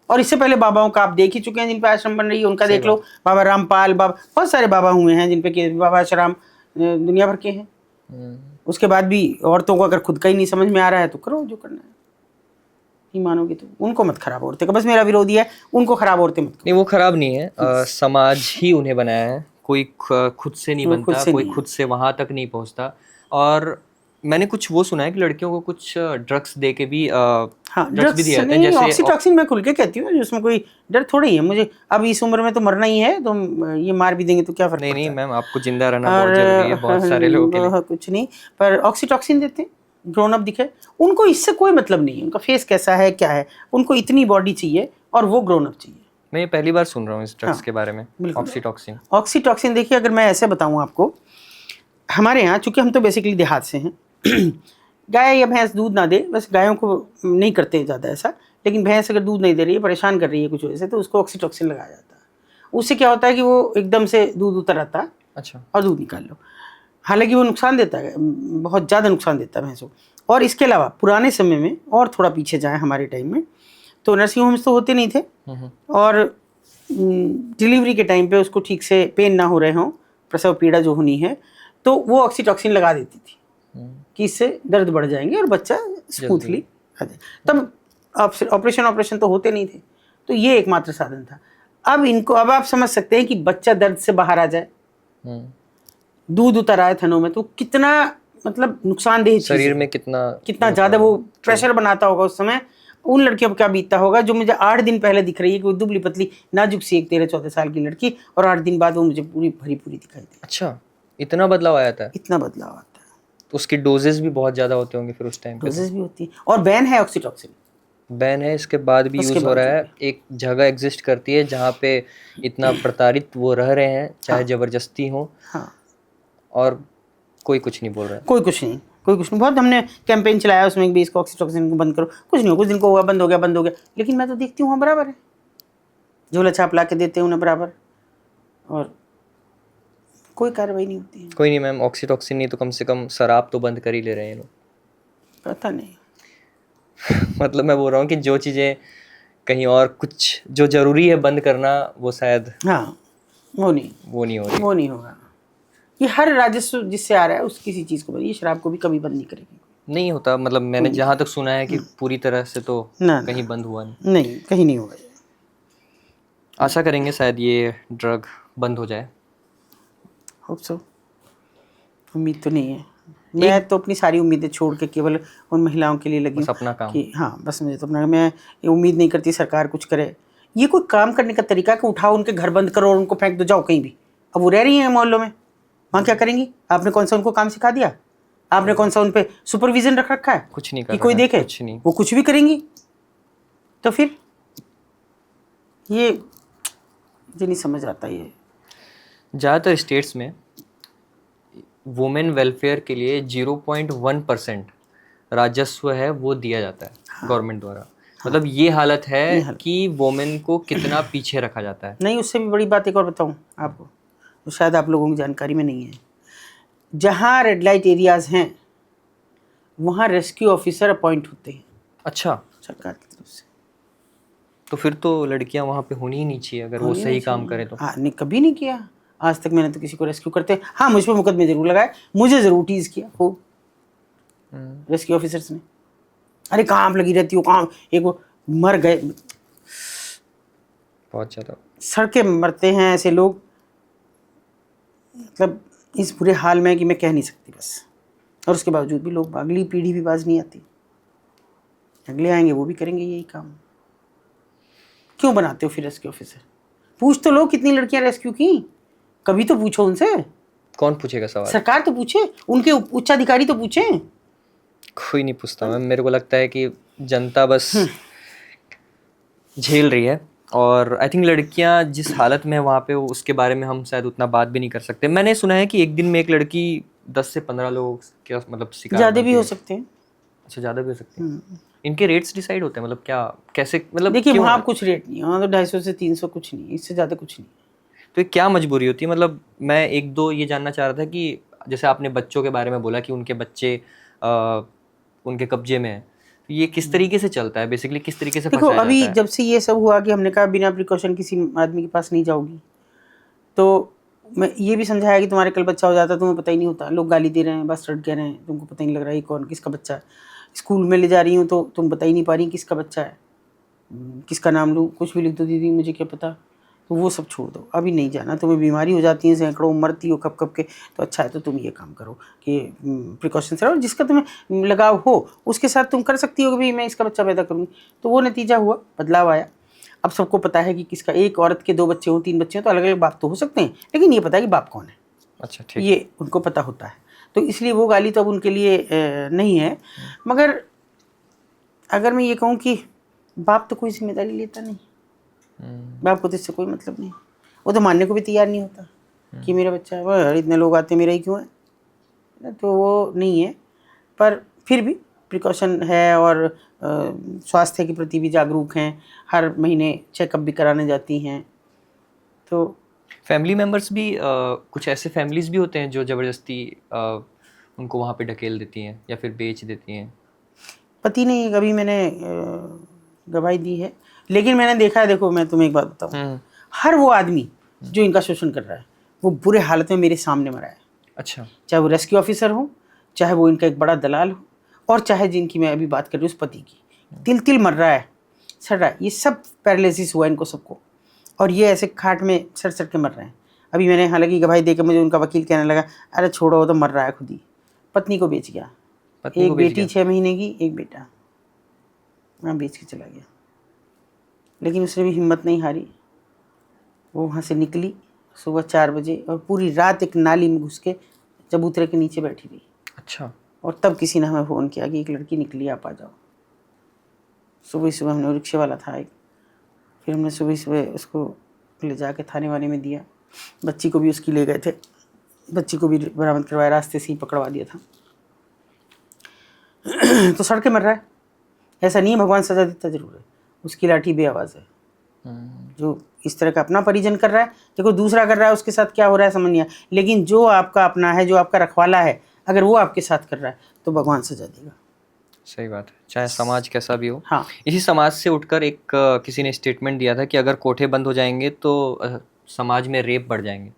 और इससे पहले बाबाओं का आप देख ही चुके हैं, जिन पे आश्रम बन रही है, उनका देख लो, बाबा रामपाल, बाबा, बहुत सारे बाबा हुए हैं जिन पे बाबा आश्रम दुनिया भर के हैं। उसके बाद भी औरतों को अगर खुद का ही नहीं समझ में आ रहा है तो करो जो करना है, नहीं मानोगे तो उनको मत खराब औरतें का, बस मेरा विरोधी है, उनको खराब औरतें मत। नहीं, वो खराब नहीं है, समाज ही उन्हें बनाया है, कोई खुद से नहीं बनता, कोई खुद से वहां तक नहीं पहुंचता। और मैंने कुछ वो सुना है कि लड़कियों को कुछ ड्रग्स दे के भी ड्रग्स भी दिए जाते हैं, जैसे ऑक्सीटॉक्सिन। मैं खुल के कहती हूँ, उसमें कोई डर थोड़ी ही है मुझे, अब इस उम्र में तो मरना ही है, तो ये मार भी देंगे तो क्या फर्क पड़ता है। नहीं मैम, आपको जिंदा रहना बहुत जरूरी है, बहुत सारे लोगों के लिए। कुछ नहीं, पर ऑक्सीटॉक्सिन देते हैं, ग्रोन अप दिखे, उनको इससे कोई मतलब नहीं है, उनका फेस कैसा है क्या है, उनको इतनी बॉडी चाहिए और वो ग्रोन अप चाहिए। मैं ये पहली बार सुन रहा हूँ इस ड्रग्स के बारे में, ऑक्सीटॉक्सिन। ऑक्सीटॉक्सिन देखिए, अगर मैं ऐसे बताऊँ आपको, हमारे यहाँ चूँकि हम तो बेसिकली देहात से हैं, गाय या भैंस दूध ना दे, बस गायों को नहीं करते ज़्यादा ऐसा, लेकिन भैंस अगर दूध नहीं दे रही है, परेशान कर रही है कुछ वजह से, तो उसको ऑक्सीटॉक्सिन लगाया जाता है। उससे क्या होता है कि वो एकदम से दूध उतर आता है अच्छा। और दूध निकाल लो। हालांकि वो नुकसान देता है, बहुत ज़्यादा नुकसान देता है भैंसों को। और इसके अलावा पुराने समय में और थोड़ा पीछे जाए हमारे टाइम में, तो नर्सिंग होम्स तो होते नहीं थे, और डिलीवरी के टाइम पे उसको ठीक से पेन ना हो रहे हों, प्रसव पीड़ा जो होनी है, तो वो ऑक्सीटॉक्सिन लगा देती थी कि इससे दर्द बढ़ जाएंगे और बच्चा स्मूथली आ जाए। तब ऑपरेशन तो होते नहीं थे, तो ये एकमात्र साधन था। अब आप समझ सकते हैं कि बच्चा दर्द से बाहर आ जाए, दूध उतर आए थनों में, तो कितना मतलब नुकसानदेह चीज शरीर है। में कितना ज्यादा वो प्रेशर बनाता होगा उस समय। उन लड़कियों पर क्या बीतता होगा जो मुझे 8 दिन पहले दिख रही है कि वो दुबली पतली नाजुक सी एक 13-14 साल की लड़की, और 8 दिन बाद वो मुझे पूरी भरी पूरी दिखाई दे। अच्छा, इतना बदलाव आया था? इतना बदलाव आता है। तो उसकी डोजेस भी बहुत ज़्यादा होते होंगे फिर उस टाइम पे? डोजेस भी होती है, और बैन है ऑक्सीटॉक्सिन। बैन है, इसके बाद भी यूज़ हो रहा है। एक जगह एग्जिस्ट करती है जहाँ पे इतना प्रताड़ित वो रह रहे हैं, चाहे ज़बरदस्ती हो, और कोई कुछ नहीं बोल रहा है। कोई कुछ नहीं। बहुत हमने कैंपेन चलाया उसमें भी, इसको ऑक्सीटॉक्सिन को बंद करो, कुछ नहीं हो, कुछ दिन को हुआ बंद हो गया, लेकिन मैं तो देखती हूँ बराबर है, झोला छाप ला के देते हैं उन्हें बराबर, और कोई कार्रवाई नहीं होती है। कोई नहीं मैम, ऑक्सीटॉक्सिन नहीं तो कम से कम शराब तो बंद कर ही ले रहे हैं लोग। पता नहीं मतलब मैं बोल रहा हूँ कि जो चीज़ें कहीं और कुछ जो ज़रूरी है बंद करना, वो शायद वो नहीं होगा। ये हर राजस्व जिससे आ रहा है उस किसी चीज़ को, ये शराब को भी कभी बंद नहीं करेगी। नहीं होता, मतलब मैंने जहाँ तक सुना है कि पूरी तरह से तो कहीं बंद हुआ नहीं, कहीं नहीं होगा। आशा करेंगे शायद ये ड्रग बंद हो जाए। Hope so. उम्मीद तो नहीं है। मैं तो अपनी सारी उम्मीदें छोड़ के केवल उन महिलाओं के लिए लगी बस अपना काम कि बस मुझे तो अपना, मैं ये उम्मीद नहीं करती सरकार कुछ करे। ये कोई काम करने का तरीका कि उठाओ उनके घर बंद करो और उनको फेंक दो, जाओ कहीं भी। अब वो रह रही हैं मोहल्लों में, वहाँ क्या करेंगी? आपने कौन सा उनको काम सिखा दिया? आपने कौन सा उन पे सुपरविजन रख रखा है? कुछ नहीं कर कि कोई देखे? कुछ नहीं। वो कुछ भी करेंगी। तो फिर ये मुझे नहीं समझ आता। ये ज़्यादातर स्टेट्स में वुमेन वेलफेयर के लिए 0.1% राजस्व है वो दिया जाता है गवर्नमेंट द्वारा। मतलब ये हालत है कि वुमेन को कितना पीछे रखा जाता है। नहीं, उससे भी बड़ी बात एक और बताऊं आपको, तो शायद आप लोगों की जानकारी में नहीं है। जहाँ रेड लाइट एरियाज हैं वहाँ रेस्क्यू ऑफिसर अपॉइंट होते हैं। अच्छा, सरकार की तरफ से। तो फिर तो लड़कियां वहाँ पे होनी ही नहीं चाहिए अगर वो सही काम करे तो। नहीं, कभी नहीं किया आज तक मैंने तो किसी को रेस्क्यू करते। मुझ पर मुकदमे जरूर लगाए, मुझे जरूर टीज किया हो रेस्क्यू ऑफिसर्स ने। अरे कहाँ आप लगी रहती हो, कहाँ एक वो मर गए, बहुत ज़्यादा सड़कें मरते हैं ऐसे लोग, मतलब इस बुरे हाल में कि मैं कह नहीं सकती बस। और उसके बावजूद भी लोग, अगली पीढ़ी भी बाज नहीं आती, अगले आएंगे वो भी करेंगे यही काम। क्यों बनाते हो फिर रेस्क्यू ऑफिसर? पूछ तो लो कितनी लड़कियां रेस्क्यू की, कभी तो पूछो उनसे। कौन पूछेगा सवाल? सरकार तो पूछे, उनके उच्चाधिकारी तो पूछे। कोई नहीं पूछता मैम। मेरे को लगता है कि जनता बस झेल रही है, और आई थिंक लड़कियां जिस हालत में है वहाँ पे, उसके बारे में हम शायद उतना बात भी नहीं कर सकते। मैंने सुना है कि एक दिन में एक लड़की 10 से 15 लोग क्या मतलब शिकार, ज़्यादा भी हो सकते हैं। अच्छा, ज़्यादा भी हो सकते हैं। इनके रेट्स डिसाइड होते हैं मतलब क्या, कैसे, मतलब देखिए वहाँ कुछ रेट नहीं है, वहाँ तो 250 से 300 कुछ नहीं, इससे ज़्यादा कुछ नहीं। तो ये क्या मजबूरी होती है? मतलब मैं एक दो ये जानना चाह रहा था कि जैसे आपने बच्चों के बारे में बोला कि उनके बच्चे उनके कब्जे में है, तो ये किस तरीके से चलता है बेसिकली, किस तरीके से देखो फंसाया अभी जाता है? जब से ये सब हुआ कि हमने कहा बिना प्रिकॉशन किसी आदमी के पास नहीं जाओगी, तो मैं ये भी समझाया कि तुम्हारे कल बच्चा हो जाता तुम्हें पता ही नहीं होता, लोग गाली दे रहे हैं, बस रट कह रहे हैं, तुमको पता ही नहीं लग रहा है कौन किसका बच्चा है। स्कूल में ले जा रही हूँ तो तुम बता ही नहीं पा रही किसका बच्चा है, किसका नाम लूँ, कुछ भी लिख दो दीदी मुझे क्या पता। तो वो सब छोड़ दो, अभी नहीं जाना। तुम्हें बीमारी हो जाती है, सैकड़ों मरती हो कब कब के, तो अच्छा है तो तुम ये काम करो कि प्रिकॉशन से रहो, जिसका तुम्हें लगाव हो उसके साथ तुम कर सकती हो कि भाई मैं इसका बच्चा पैदा करूँगी। तो वो नतीजा हुआ, बदलाव आया। अब सबको पता है कि किसका, एक औरत के 2 बच्चे हो 3 बच्चे हो तो अलग अलग बाप तो हो सकते हैं, लेकिन ये पता है कि बाप कौन है। अच्छा, ठीक। ये उनको पता होता है, तो इसलिए वो गाली तो अब उनके लिए नहीं है। मगर अगर मैं ये कहूँ कि बाप तो कोई जिम्मेदारी लेता नहीं, बाप को तो इससे कोई मतलब नहीं, वो तो मानने को भी तैयार नहीं होता कि मेरा बच्चा है, वह इतने लोग आते मेरा ही क्यों है, तो वो नहीं है। पर फिर भी प्रिकॉशन है, और स्वास्थ्य के प्रति भी जागरूक हैं, हर महीने चेकअप भी कराने जाती हैं। तो फैमिली मेंबर्स भी कुछ ऐसे फैमिलीज भी होते हैं जो ज़बरदस्ती उनको वहाँ पे ढकेल देती हैं या फिर बेच देती हैं। पति ने कभी मैंने गवाही दी है, लेकिन मैंने देखा है, देखो मैं तुम्हें एक बात बताऊं, हम्म। हर वो आदमी जो इनका शोषण कर रहा है वो बुरे हालत में मेरे सामने मरा है। अच्छा। चाहे वो रेस्क्यू ऑफिसर हो, चाहे वो इनका एक बड़ा दलाल हो, और चाहे जिनकी मैं अभी बात कर रही हूँ उस पति की, तिल तिल मर रहा है, सड़ रहा है। ये सब पैरालिसिस हुआ इनको सबको, और ये ऐसे खाट में सड़ सड़ के मर रहे हैं। अभी मैंने हालांकि गवाही देकर मुझे उनका वकील कहने लगा, अरे छोड़ो वो तो मर रहा है खुद ही। पत्नी को बेच गया, पत्नी को एक बेच बेटी गया। 6 महीने की, एक बेटा, वहाँ बेच के चला गया। लेकिन उसने भी हिम्मत नहीं हारी, वो वहाँ से निकली सुबह 4 बजे और पूरी रात एक नाली में घुस के चबूतरे के नीचे बैठी रही। अच्छा। और तब किसी ने हमें फ़ोन किया कि एक लड़की निकली, आप आ जाओ। सुबह सुबह हमने, रिक्शे वाला था एक, फिर हमने सुबह सुबह उसको ले जाके थाने वाले में दिया। बच्ची को भी उसकी ले गए थे, बच्ची को भी बरामद करवाया, रास्ते से ही पकड़वा दिया था। तो सड़ के मर रहा है। ऐसा नहीं है भगवान सजा देता जरूर है, उसकी लाठी बेआवाज़ है। जो इस तरह का अपना परिजन कर रहा है, देखो दूसरा कर रहा है उसके साथ क्या हो रहा है समझ नहीं आया, लेकिन जो आपका अपना है, जो आपका रखवाला है, अगर वो आपके साथ कर रहा है तो भगवान सजा देगा। सही बात है, चाहे समाज कैसा भी हो। हाँ, इसी समाज से उठकर एक किसी ने स्टेटमेंट दिया था कि अगर कोठे बंद हो जाएंगे तो समाज में रेप बढ़ जाएंगे।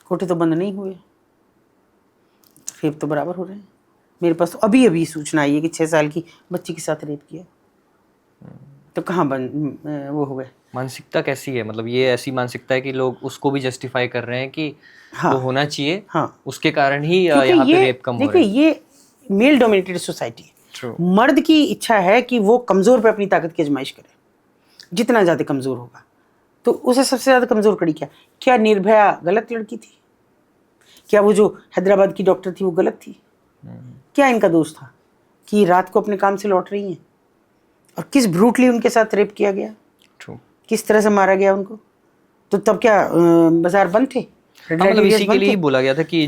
कोठे तो बंद नहीं हुए, रेप तो बराबर हो रहे हैं। मेरे पास तो अभी अभी सूचना आई है कि 6 साल की बच्ची के साथ रेप किया, तो कहाँ बंद वो हो गए। मानसिकता कैसी है, मतलब ये ऐसी मानसिकता है कि लोग उसको भी जस्टिफाई कर रहे हैं कि हाँ वो होना चाहिए, हाँ, उसके कारण ही क्योंकि यहाँ पे ये रेप कम हो देखिए, रहे हैं। ये मेल डोमिनेटेड सोसाइटी है। ट्रू। मर्द की इच्छा है कि वो कमज़ोर पे अपनी ताकत की आजमाइश करे, जितना ज़्यादा कमज़ोर होगा। तो उसे सबसे ज़्यादा कमज़ोर कड़ी क्या, क्या निर्भया गलत लड़की थी? क्या वो जो हैदराबाद की डॉक्टर थी वो गलत थी? क्या इनका दोष था कि रात को अपने काम से लौट रही हैं और किस ब्रूटली उनके साथ रेप किया गया, ट्रू। किस तरह से मारा गया उनको? तो तब क्या बाजार बंद थे? रेड हाँ, लाइट मतलब एरियाज इसी के बंद लिए थे? ही बोला गया था कि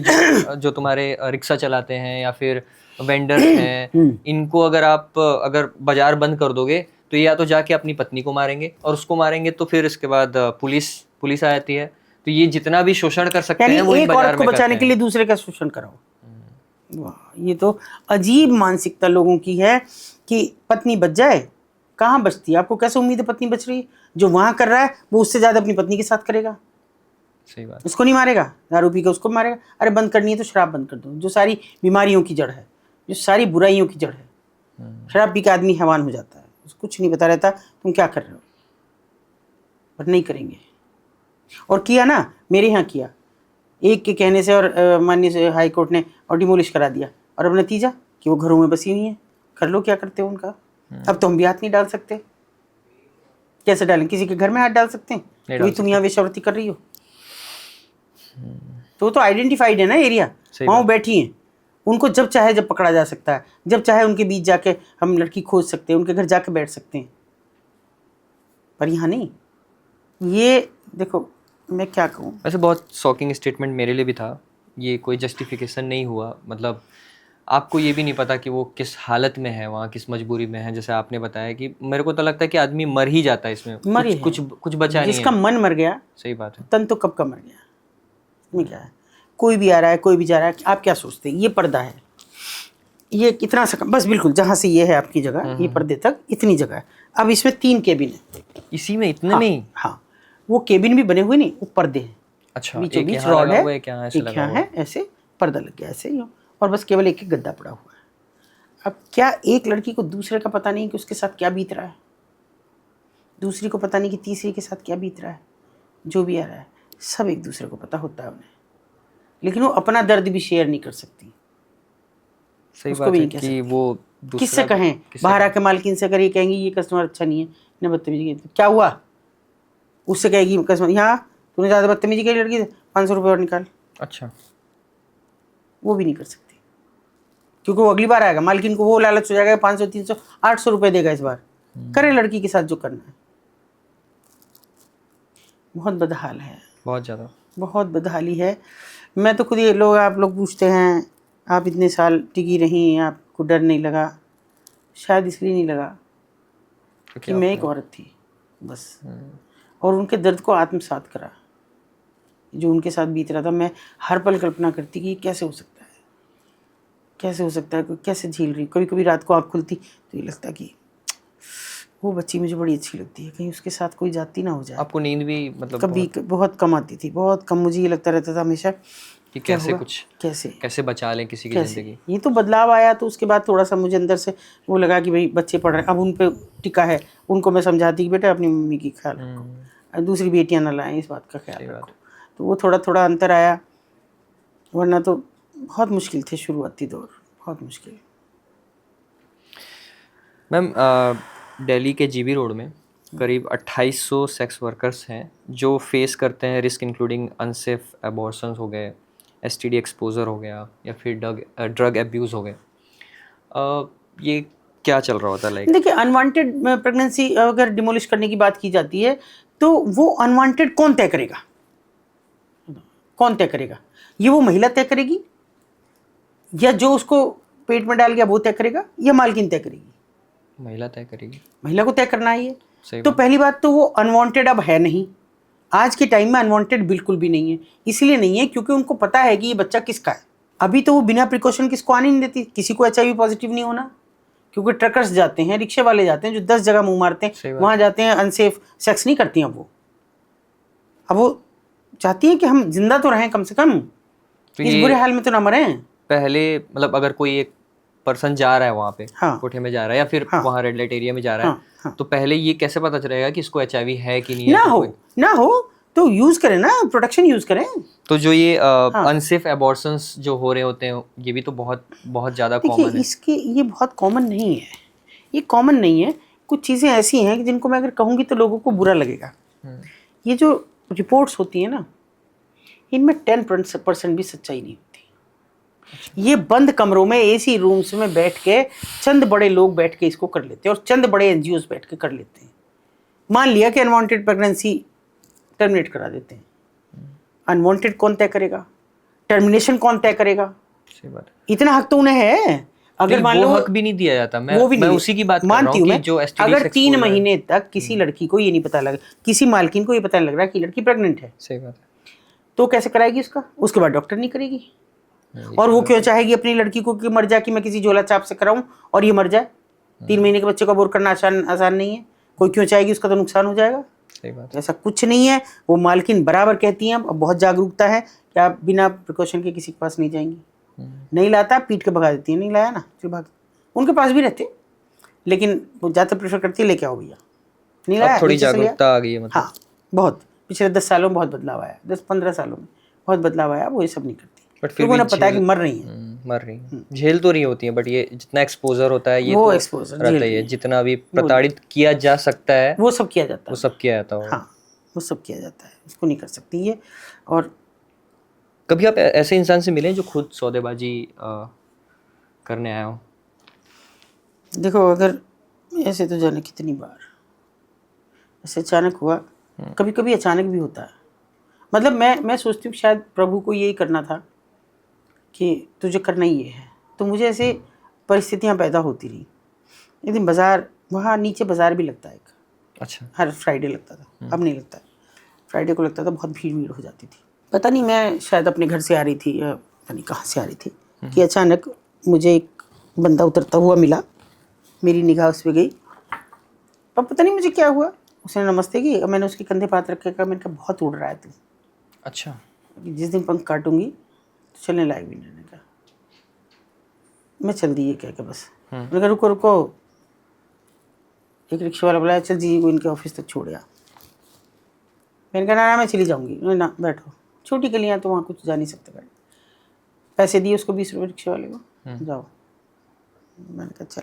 जो तुम्हारे रिक्शा चलाते हैं या फिर वेंडर्स हैं, इनको अगर आप अगर बाजार बंद कर दोगे तो ये या तो जाके अपनी पत्नी को मारेंगे, और उसको मारेंगे तो फिर इसके बाद पुलिस आ जाती है। तो ये जितना भी शोषण कर सकते यानी हैं वो इन एक औरत बाजार को में करते बचाने के लिए हैं। दूसरे का शोषण कराओ। वाह, ये तो अजीब मानसिकता लोगों की है कि पत्नी बच जाए। कहाँ बचती है? आपको कैसे उम्मीद है पत्नी बच रही है? जो वहां कर रहा है वो उससे ज्यादा अपनी पत्नी के साथ करेगा। सही बात। उसको नहीं मारेगा, दारू पी के उसको मारेगा। अरे बंद करनी है तो शराब बंद कर दो, जो सारी बीमारियों की जड़ है, जो सारी बुराइयों की जड़ है। शराब पी के आदमी हैवान हो जाता है, उसको कुछ नहीं पता रहता तुम क्या कर रहे हो, पर नहीं करेंगे। और किया ना, मेरे यहाँ किया, एक के कहने से, और माननीय हाई कोर्ट ने और डिमोलिश करा दिया। और अब नतीजा कि वो घरों में बसी हुई हैं, कर लो क्या करते हो उनका। अब तो हम भी हाथ नहीं डाल सकते। कैसे डालें? किसी के घर में हाथ डाल सकते हैं नहीं कि डाल तुम यहाँ वेश्यावृत्ति कर रही हो? तो वो तो आइडेंटिफाइड है ना एरिया, सही वहाँ वो बात। बैठी हैं। उनको जब चाहे जब पकड़ा जा सकता है, जब चाहे उनके बीच जाके हम लड़की खोज सकते हैं, उनके घर जाके बैठ सकते हैं, पर यहाँ नहीं। ये देखो, मैं क्या कहूँ। वैसे बहुत शॉकिंग स्टेटमेंट मेरे लिए भी था। ये कोई जस्टिफिकेशन नहीं हुआ, मतलब आपको ये भी नहीं पता कि वो किस हालत में है, वहाँ किस मजबूरी में है। जैसे आपने बताया कि मेरे को तो लगता है कि आदमी मर ही जाता है इसमें, मर ही कुछ है। कुछ कुछ बचा नहीं जिसका है। मन मर गया, सही बात है। तन तो कब का मर गया। इसमें क्या है? कोई भी आ रहा है, कोई भी जा रहा है, आप क्या सोचते हैं? ये पर्दा है, ये कितना सा, बस बिल्कुल जहाँ से ये है आपकी जगह, ये पर्दे तक इतनी जगह है। अब इसमें 3 केबिन है। इसी में इतने हाँ, में ही? हाँ, वो केबिन भी बने हुए नहीं, वो पर्दे हैं। अच्छा, बीचों एक बीच यहाँ रॉड लगा है, हुआ है, एक यहाँ ऐसे एक लगा यहाँ हुआ है, ऐसे पर्दा लग गया ऐसे यूँ, और बस केवल एक एक गद्दा पड़ा हुआ है। अब क्या एक लड़की को दूसरे का पता नहीं कि उसके साथ क्या बीत रहा है, दूसरी को पता नहीं कि तीसरी के साथ क्या बीत रहा है। जो भी आ रहा है सब एक दूसरे को पता होता है उन्हें, लेकिन वो अपना दर्द भी शेयर नहीं कर सकती। सही उसको बात भी है नहीं कह कि सकती। वो किससे कहें? बाहर आके मालकिन से करिए, कहेंगी ये कस्टमर अच्छा नहीं है, इन्हें बदतमीजी की। क्या हुआ? उससे कहेगी कस्टमर, यहाँ तूने ज़्यादा बदतमीजी की लड़की से, 500 रुपये और निकाल। अच्छा। वो भी नहीं कर सकती, क्योंकि वो अगली बार आएगा, मालकिन को वो लालच हो जाएगा, 500 300 800 रुपये देगा इस बार, करे लड़की के साथ जो करना है। बहुत बदहाल है, बहुत ज़्यादा। बहुत बदहाली है। मैं तो खुद, ये लोग, आप लोग पूछते हैं आप इतने साल टिकी रही, आपको डर नहीं लगा? शायद इसलिए नहीं लगा कि मैं एक औरत थी बस, और उनके दर्द को आत्मसात करा। जो उनके साथ बीत रहा था, मैं हर पल कल्पना करती कि ये कैसे हो सकता है, कैसे हो सकता है, कैसे झेल रही। कभी कभी रात को आँख खुलती तो ये लगता कि वो बच्ची मुझे बड़ी अच्छी लगती है, कहीं उसके साथ कोई जाती ना हो जाए। आपको नींद भी मतलब कभी बहुत कम आती थी, बहुत कम। मुझे ये लगता रहता था हमेशा कि क्या कैसे होगा, कुछ कैसे कैसे बचा लें किसी की कैसे। ज़िंदगी। ये तो बदलाव आया तो उसके बाद थोड़ा सा मुझे अंदर से वो लगा कि भाई बच्चे पढ़ रहे हैं, अब उन पे टिका है। उनको मैं समझाती कि बेटा अपनी मम्मी की ख्याल रखो, और दूसरी बेटियां ना लाएं, इस बात का ख्याल सही रखो। बात। तो वो थोड़ा थोड़ा अंतर आया, वरना तो बहुत मुश्किल थे शुरुआती दौर, बहुत मुश्किल। मैम दिल्ली के जीबी रोड में करीब 2800 सेक्स वर्कर्स हैं जो फेस करते हैं रिस्क, इंक्लूडिंग अनसेफ अबॉर्शंस हो गए, एसटीडी एक्सपोजर हो गया, या फिर ड्रग एब्यूज़ हो गए। ये क्या चल रहा होता है लाइक? देखिए, अनवांटेड प्रेगनेंसी अगर डिमोलिश करने की बात की जाती है तो वो अनवांटेड कौन तय करेगा? कौन तय करेगा? ये वो महिला तय करेगी, या जो उसको पेट में डाल गया वो तय करेगा, या मालकिन तय करेगी? महिला तय करेगी। महिला को तय करना है ये। सही तो बात। पहली बात तो वो अनवांटेड अब है नहीं, आज के टाइम में अनवांटेड बिल्कुल भी नहीं है। इसलिए नहीं है क्योंकि उनको पता है कि ये बच्चा किसका है। अभी तो वो बिना प्रिकॉशन किसको आने नहीं देती, किसी को HIV पॉजिटिव नहीं होना, क्योंकि ट्रकर्स जाते हैं, रिक्शे वाले जाते हैं जो 10 जगह मुंह मारते सही हैं, बात। वहां जाते हैं, अनसेफ सेक्स नहीं करती हैं अब वो चाहती हैं कि हम जिंदा तो रहें कम से कम, तो इस ये बुरे हाल में तो ना मरें। पहले मतलब अगर कोई एक पर्सन जा रहा है वहाँ पे, हाँ कोठे में जा रहा है या फिर हाँ वहाँ रेड लाइट एरिया में जा रहा है, हाँ हाँ, तो पहले ये कैसे पता चलेगा कि इसको HIV है कि नहीं है? ना फिर हो कोई ना हो तो यूज करें ना, प्रोटेक्शन यूज करें। तो जो ये हाँ। अनसेफ एबॉर्शंस जो हो रहे होते हैं, ये भी तो बहुत बहुत ज़्यादा देखिए, कॉमन है। इसके ये बहुत कॉमन नहीं है, ये कॉमन नहीं है। कुछ चीज़ें ऐसी हैं कि जिनको मैं अगर कहूँगी तो लोगों को बुरा लगेगा। ये जो रिपोर्ट्स होती हैं ना, इनमें 10% भी सच्चाई नहीं होती। ये बंद कमरों में AC रूम्स में बैठ के चंद बड़े लोग बैठ के इसको कर लेते हैं, और चंद बड़े NGOs बैठ के कर लेते हैं। मान लिया कि अनवांटेड प्रेगनेंसी टर्मिनेट करा देते हैं, अनवांटेड कौन तय करेगा? टर्मिनेशन कौन तय करेगा? सही बात है। इतना हक तो उन्हें है। अगर नहीं, मान वो लो हक भी नहीं दिया जाता। वो भी मैं नहीं, उसी की बात कर रहा मानती हूँ हूँ कि मैं। जो STD अगर से 3 exposure है। महीने तक किसी लड़की को ये नहीं पता लगा, किसी मालकिन को ये पता नहीं लग रहा कि लड़की प्रेग्नेंट है, सही बात है। तो कैसे कराएगी उसका? उसके बाद डॉक्टर नहीं करेगी। ये और तो वो बात क्यों है। चाहेगी अपनी लड़की को कि मर जाए, कि मैं किसी झोला चाप से कराऊं और ये मर जाए? 3 महीने के बच्चे को अबॉर्ट करना आसान नहीं है। कोई क्यों चाहेगी? उसका तो नुकसान हो जाएगा। सही बात तो ऐसा कुछ नहीं है। वो मालकिन बराबर कहती हैं, अब बहुत जागरूकता है कि आप बिना प्रिकॉशन के किसी के पास नहीं जाएंगी। नहीं लाता, पीट के भगा देती है, नहीं लाया ना फिर भाग। उनके पास भी रहते, लेकिन वो ज़्यादा प्रेफर करती है, लेके आओ भैया, नहीं है। लाया, अब थोड़ी नीचे से लिया। जागरूकता आ गई है मतलब। हाँ, बहुत। पिछले 10 सालों में बहुत बदलाव आया, 10-15 सालों में बहुत बदलाव आया। वो ये सब नहीं करती, बट फिर क्योंकि भी उन्हें पता है कि मर रही है। मर रही हैं। झेल तो रही होती है, बट ये जितना एक्सपोजर होता है ये वो तो एक्सपोजर रहता झेल ही रही है। है, जितना भी वो प्रताड़ित किया जा सकता है वो सब किया जाता वो है। सब किया जाता होगा। हाँ, वो सब किया जाता है, उसको नहीं कर सकती ये। और कभी आप ऐसे इंसान से मिले जो खुद सौदेबाजी करने आया हो? देखो, अगर ऐसे तो जाने कितनी बार ऐसे अचानक हुआ, कभी कभी अचानक भी होता है। मतलब मैं सोचती हूँ शायद प्रभु को यही करना था कि तुझे करना ही ये है। तो मुझे ऐसे परिस्थितियाँ पैदा होती रही। एक दिन बाज़ार, वहाँ नीचे बाज़ार भी लगता है एक, अच्छा। हर फ्राइडे लगता था, अब नहीं लगता है। फ्राइडे को लगता था, बहुत भीड़ हो जाती थी। पता नहीं, मैं शायद अपने घर से आ रही थी या पता नहीं कहाँ से आ रही थी कि अचानक मुझे एक बंदा उतरता हुआ मिला। मेरी निगाह उस पर गई, पर पता नहीं मुझे क्या हुआ। उसने नमस्ते की और मैंने उसके कंधे पे हाथ रख के कहा, मैंने कहा बहुत उड़ रहा है तू, अच्छा। जिस दिन पंख काटूंगी तो चलने लायक भी नहीं। मैंने कहा मैं चल दी ये कह के बस। मैंने कहा रुको रुको। एक रिक्शा वाला बुलाया, चल जी वो इनके ऑफिस तक छोड़ गया। मैंने कहा ना मैं चली जाऊँगी। ना बैठो, छोटी गलियाँ तो वहाँ कुछ जा नहीं सकते गाड़ी। पैसे दिए उसको 20 रुपये रिक्शे वाले को, जाओ। मैंने कहा चल,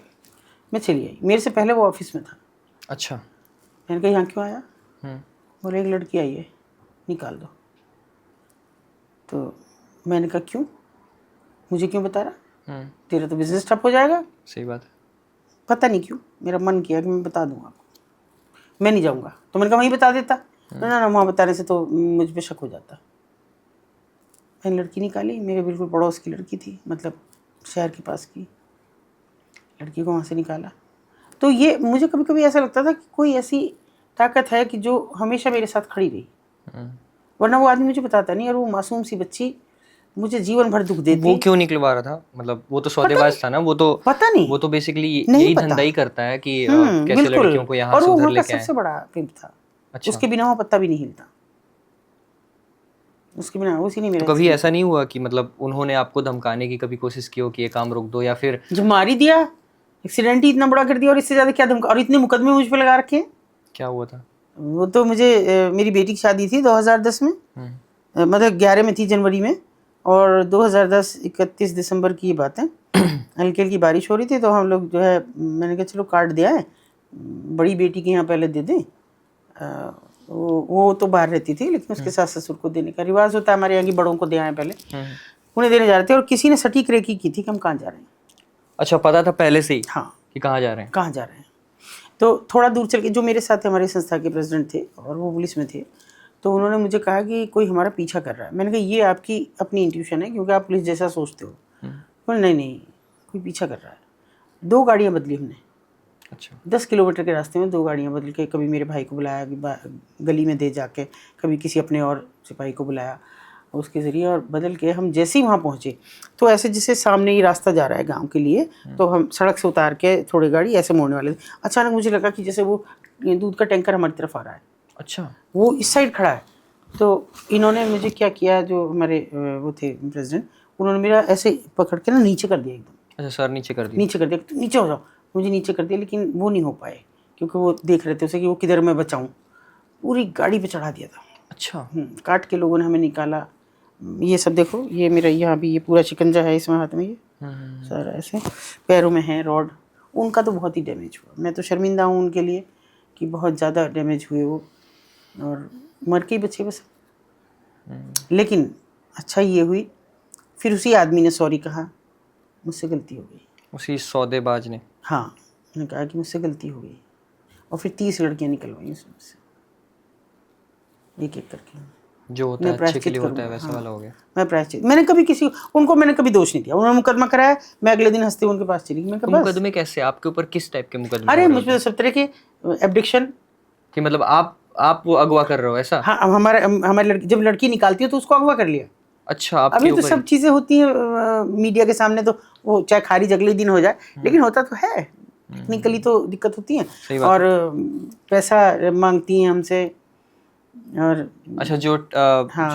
मैं चली आई। मेरे से पहले वो ऑफिस में था। अच्छा। मैंने कहा यहाँ क्यों आया? बोले एक लड़की आई है, निकाल दो। तो मैंने कहा क्यों, मुझे क्यों बता रहा? तेरा तो बिजनेस ठप हो जाएगा। सही बात है। पता नहीं क्यों मेरा मन किया कि मैं बता दूँ आपको, मैं नहीं जाऊँगा। तो मैंने कहा वहीं बता देता। ना वहाँ बताने से तो मुझ पर शक हो जाता। मैंने लड़की निकाली, मेरे बिल्कुल पड़ोस की लड़की थी, मतलब शहर के पास की लड़की को वहाँ से निकाला। तो ये मुझे कभी कभी ऐसा लगता था कि कोई ऐसी ताकत है कि जो हमेशा मेरे साथ खड़ी रही। वरना वो आदमी मुझे बताता नहीं, और वो मासूम सी बच्ची मुझे जीवन भर दुख देती। वो क्यों निकलवा रहा था? मतलब वो तो सौदेबाज था ना, पता नहीं, वो तो बेसिकली नहीं यही पता। धंधा ही करता है कि कैसे बिल्कुल। लड़कियों को यहाँ और से वो उधर वहाँ का लेके आए। सबसे बड़ा पिंप था। अच्छा। उसके बिना वो पत्ता भी नहीं हिलता, उसके बिना उसी ने तो मेरा कभी accident ऐसा नहीं हुआ कि मतलब उन्होंने आपको धमकाने की कभी कोशिश की हो कि ये काम रोक दो, या फिर जो मार ही दिया, एक्सीडेंट ही इतना बड़ा कर दिया, और इससे ज्यादा क्या धमका, और इतने मुकदमे मुझ पे लगा रखे हैं। क्या हुआ था? वो तो मुझे मेरी बेटी की शादी थी 2010 में, मतलब 11 में थी, जनवरी में, और 2010 31 दिसंबर की ये बात है। हल्की हल्की बारिश हो रही थी, तो हम लोग जो है, मैंने कहा चलो कार्ड दिया है, बड़ी बेटी के यहाँ पहले दे दें। वो तो बाहर रहती थी, लेकिन उसके सास ससुर को देने का रिवाज होता है हमारे यहाँ की, बड़ों को दे आए पहले, उन्हें देने जा रहे थे। और किसी ने सटीक रेकी की थी कि हम कहाँ जा रहे हैं। अच्छा, पता था पहले से ही हाँ, कि कहाँ जा रहे हैं? कहाँ जा रहे हैं। तो थोड़ा दूर चल के, जो मेरे साथ हमारे संस्था के प्रेसिडेंट थे और वो पुलिस में थे, तो उन्होंने मुझे कहा कि कोई हमारा पीछा कर रहा है। मैंने कहा ये आपकी अपनी इंट्यूशन है, क्योंकि आप पुलिस जैसा सोचते हो। बोले नहीं नहीं, कोई पीछा कर रहा है। 2 गाड़ियाँ बदली हमने। अच्छा। 10 किलोमीटर के रास्ते में 2 गाड़ियाँ बदल के, कभी मेरे भाई को बुलाया गली में दे जाके, कभी किसी अपने और सिपाही को बुलाया उसके ज़रिए, और बदल के हम जैसे ही वहाँ पहुँचे, तो ऐसे जैसे सामने ही रास्ता जा रहा है गांव के लिए, तो हम सड़क से उतार के थोड़ी गाड़ी ऐसे मोड़ने वाले थे। अचानक मुझे लगा कि जैसे वो दूध का टैंकर हमारी तरफ आ रहा है। अच्छा। वो इस साइड खड़ा है। तो इन्होंने मुझे क्या किया, जो हमारे वो थे प्रेसिडेंट, उन्होंने मेरा ऐसे पकड़ के ना नीचे कर दिया एकदम। अच्छा, सर नीचे कर दिया? नीचे कर दिया, तो नीचे हो जाओ, मुझे नीचे कर दिया, लेकिन वो नहीं हो पाए, क्योंकि वो देख रहे थे उसे कि वो किधर मैं बचाऊं। पूरी गाड़ी पे चढ़ा दिया था। अच्छा। काट के लोगों ने हमें निकाला। ये सब देखो, ये मेरा यहाँ भी ये पूरा शिकंजा है इसमें हाथ में, ये सर ऐसे पैरों में है रॉड। उनका तो बहुत ही डैमेज हुआ। मैं तो शर्मिंदा हूँ उनके लिए कि बहुत ज़्यादा डैमेज हुए वो, और मर के ही बचे बस। लेकिन अच्छा ये हुई, फिर उसी आदमी ने सॉरी कहा, मुझसे गलती हो गई। उसी सौदेबाज ने? हाँ, मैंने कहा कि मुझसे गलती हो गई, और फिर 30 लड़कियाँ निकलवाई उसमें से, एक एक करके। जो होता है अच्छे के लिए होता है, वैसा वाला हो गया। मैं प्रायश्चित, मैंने कभी उनको मैंने कभी दोष नहीं दिया। उन्होंने मुकदमा कराया, मैं अगले दिन हंसते उनके पास चली गई। मैं तो कहा बस। मुकदमे कैसे आपके ऊपर? किस टाइप के मुकदमे? अरे मुझ पे सब तरह के एब्डिक्शन, कि मतलब आप वो अगवा कर रहे हो, ऐसा? हाँ, हमारे लड़की जब लड़की निकालती है तो उसको अगवा कर लिया। अच्छा, आपके अभी तो ऊपर सब चीजें होती हैं मीडिया के सामने, तो वो चाहे खारिज अगले दिन हो जाए, लेकिन होता तो है। टेक्निकली तो दिक्कत होती है, और पैसा मांगती हैं हमसे। और अच्छा, जो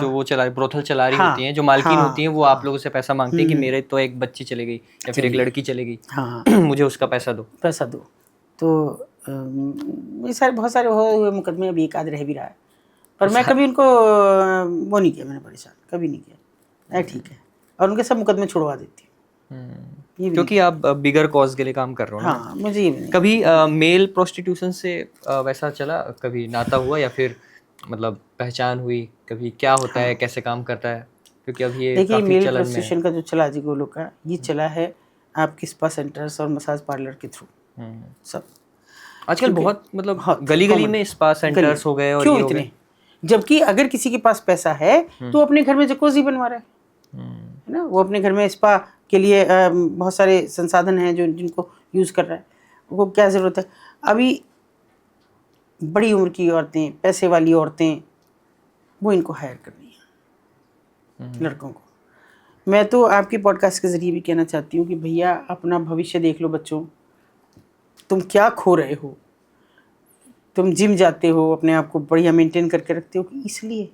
वो ब्रोथल चला रही होती हैं, जो मालकिन होती हैं, वो आप लोगों से पैसा मांगती हैं कि मेरे तो एक बच्ची चली गई या फिर एक लड़की चली गई, हाँ, मुझे उसका पैसा दो। तो ये सारे बहुत सारे हुए मुकदमे, अभी एक आध रह भी रहा है, पर मैं कभी उनको वो नहीं किया, मैंने परेशान कभी नहीं किया। ठीक है, और उनके सब मुकदमे छुड़वा देती हूँ, क्योंकि आप बिगर कॉज के लिए काम कर रहे हो ना। हाँ, मुझे ये भी नहीं। कभी मेल प्रोस्टिट्यूशन से वैसा चला, कभी नाता हुआ या फिर मतलब पहचान हुई कभी? क्या होता है, कैसे काम करता है? क्योंकि अभी ये देखिए, काफी मेल चलन में है। प्रोस्टिट्यूशन का जो चला जी गोलों का, ये चला है आपके स्पा सेंटर्स और मसाज पार्लर के थ्रू। सब आजकल बहुत मतलब गली गली में स्पा सेंटर्स हो गए, और क्यों ये हो इतने? गए। जबकि अगर किसी के पास पैसा है तो अपने घर में जकूज़ी बनवा रहा है ना, वो अपने घर में स्पा के लिए बहुत सारे संसाधन हैं जो जिनको यूज़ कर रहा है, वो क्या ज़रूरत है? अभी बड़ी उम्र की औरतें, पैसे वाली औरतें, वो इनको हायर कर रही हैं, लड़कों को। मैं तो आपकी पॉडकास्ट के ज़रिए भी कहना चाहती हूँ कि भैया, अपना भविष्य देख लो बच्चों। तुम क्या खो रहे हो? तुम जिम जाते हो, अपने आप को बढ़िया मेंटेन करके रखते हो, कि इसलिए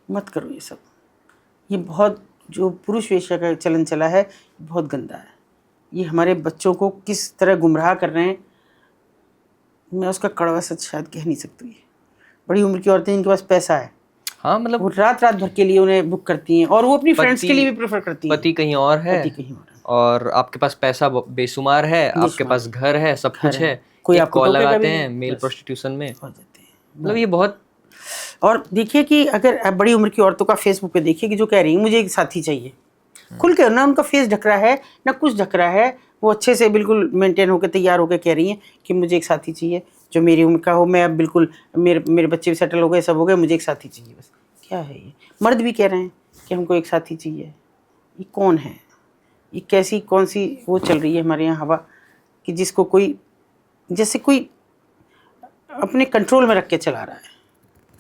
मत करो ये सब। ये बहुत जो पुरुष वेश्या का चलन चला है, बहुत गंदा है। ये हमारे बच्चों को किस तरह गुमराह कर रहे हैं, मैं उसका कड़वा सच शायद कह नहीं सकती। बड़ी उम्र की औरतें जिनके पास पैसा है, हाँ, मतलब वो रात रात भर के लिए उन्हें बुक करती हैं, और वो अपनी फ्रेंड्स के लिए भी प्रेफर करती हैं। पति कहीं और है, पति कहीं और है, और आपके पास पैसा बेशुमार है, आपके पास घर है, सब कुछ है, कोई एक आपको कॉल टोकेगा लगाते भी हैं नहीं, मेल बस। प्रोस्टिट्यूशन में। हो जाते हैं। मतलब ये बहुत। और देखिए कि अगर आप बड़ी उम्र की औरतों का फेसबुक पे देखिए कि जो कह रही है मुझे एक साथी चाहिए, खुल के, ना उनका फेस ढक रहा है ना कुछ ढक रहा है, वो अच्छे से बिल्कुल मेंटेन होकर तैयार होकर कह रही हैं कि मुझे एक साथी चाहिए जो मेरी उम्र का हो, मैं अब बिल्कुल मेरे बच्चे भी सेटल हो गए, सब हो गए, मुझे एक साथी चाहिए बस। क्या है ये? मर्द भी कह रहे हैं कि हमको एक साथी चाहिए। ये कौन है? ये कैसी कौन सी वो चल रही है हमारे यहाँ हवा, कि जिसको कोई जैसे कोई अपने कंट्रोल में रख के चला रहा है।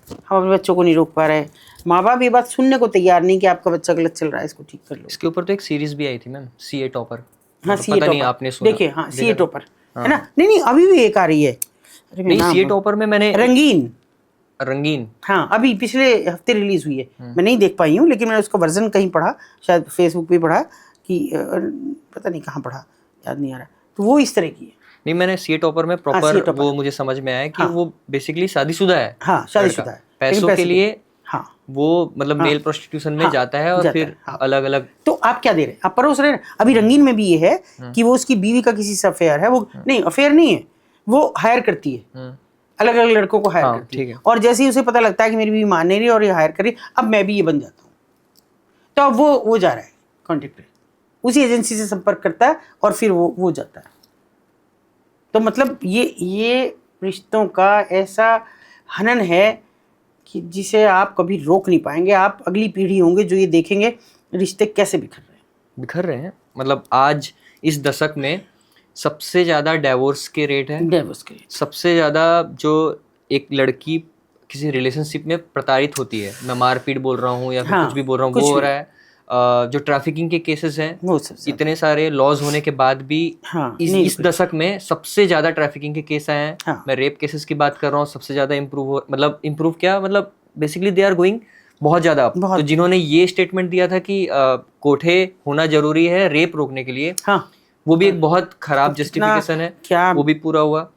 हम अपने बच्चों को नहीं रोक पा रहे, माँ बाप ये बात सुनने को तैयार नहीं कि आपका बच्चा गलत चल रहा है, इसको ठीक कर लो। इसके ऊपर तो एक सीरीज भी आई थी मैम, सीए टॉपर। हाँ सीए पता नहीं टॉपर, आपने सुना? देखिए हाँ सीए देखा था? टॉपर है ना, नहीं अभी भी एक आ रही है, अरे मैं नहीं, नाम सीए टॉपर में मैंने रंगीन, रंगीन, हाँ अभी पिछले हफ्ते रिलीज हुई है, मैं नहीं देख पाई हूँ, लेकिन मैंने उसका वर्जन कहीं पढ़ा, शायद फेसबुक पे पढ़ा कि पता नहीं कहाँ पढ़ा, याद नहीं आ रहा, तो वो इस तरह की है। नहीं मैंने सीए टॉपर में हाँ, प्रॉपर CA टॉपर। वो मुझे समझ में आया कि हाँ। वो बेसिकली शादीशुदा है, हाँ शादीशुदा है, लेकिन पैसों के पैसे लिए हाँ वो मतलब हाँ। मेल प्रोस्टिट्यूशन में हाँ, जाता है और जाता फिर है, हाँ। अलग अलग। तो आप क्या दे रहे हैं, आप परोस रहे हैं। अभी रंगीन में भी ये है कि वो उसकी बीवी का किसी से अफेयर है, वो नहीं अफेयर नहीं है, वो हायर करती है, अलग अलग लड़कों को हायर हाँ, करती ठीक है, है। और जैसे ही उसे पता लगता है कि मेरी बीवी मान नहीं रही और ये हायर कर रही, अब मैं भी ये बन जाता हूँ, तो अब वो जा रहा है कॉन्टेक्ट पे, उसी एजेंसी से संपर्क करता है और फिर वो जाता है। तो मतलब ये रिश्तों का ऐसा हनन है कि जिसे आप कभी रोक नहीं पाएंगे। आप अगली पीढ़ी होंगे जो ये देखेंगे रिश्ते कैसे बिखर रहे हैं। मतलब आज इस दशक में सबसे ज़्यादा डाइवोर्स के रेट है, डाइवोर्स के। सबसे ज़्यादा जो एक लड़की किसी रिलेशनशिप में प्रताड़ित होती है, मैं मारपीट बोल रहा हूँ या फिर हाँ, कुछ भी बोल रहा हूँ, कुछ वो हो भी। रहा है। जो ट्रैफिकिंग के केसेस हैं, वो सबसे इतने सारे लॉज होने के बाद भी हाँ, नहीं इस दशक में सबसे ज़्यादा ट्रैफिकिंग के केस आए हैं। हाँ। मैं रेप केसेस की बात कर रहा हूँ, सबसे ज़्यादा इम्प्रूव क्या मतलब बेसिकली दे आर गोइंग बहुत ज़्यादा। बहुत। तो जिन्होंने ये स्टेटमेंट दिया था कि कोठे होना जरूरी है रेप रोकने के लिए, हाँ वो भी एक बहुत खराब तो कितना जस्टिफिकेशन है, क्या वो भी पूरा हुआ।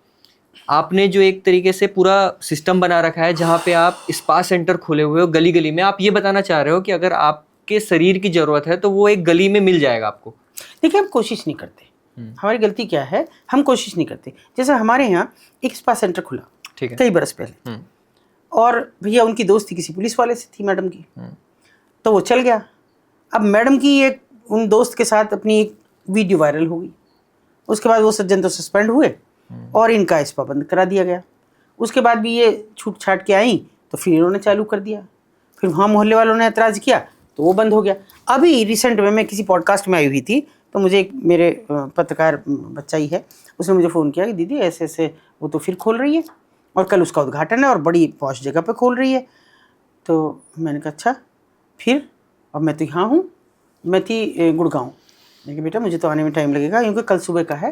आपने जो एक तरीके से पूरा सिस्टम बना रखा है जहाँ पे आप स्पा सेंटर खोले हुए हो गली गली में, आप ये बताना चाह रहे हो कि अगर आपके शरीर की जरूरत है तो वो एक गली में मिल जाएगा आपको। देखिए हम कोशिश नहीं करते, हमारी गलती क्या है, हम कोशिश नहीं करते। जैसे हमारे यहाँ एक स्पा सेंटर खुला, ठीक है, कई बरस पहले, और भैया उनकी दोस्ती किसी पुलिस वाले से थी मैडम की, तो वो चल गया। अब मैडम की एक उन दोस्त के साथ अपनी एक वीडियो वायरल हो गई, उसके बाद वो सज्जन तो सस्पेंड हुए और इनका स्पा बंद करा दिया गया। उसके बाद भी ये छूट छाट के आई तो फिर इन्होंने चालू कर दिया, फिर वहाँ मोहल्ले वालों ने ऐतराज़ किया तो वो बंद हो गया। अभी रिसेंट में मैं किसी पॉडकास्ट में आई हुई थी, तो मुझे एक मेरे पत्रकार बच्चा ही है, उसने मुझे फ़ोन किया कि दीदी ऐसे ऐसे वो तो फिर खोल रही है और कल उसका उद्घाटन है और बड़ी पॉश जगह पे खोल रही है। तो मैंने कहा अच्छा फिर, अब मैं तो यहाँ हूँ, मैं थी गुड़गांव। मैंने कहा बेटा मुझे तो आने में टाइम लगेगा क्योंकि कल सुबह का है,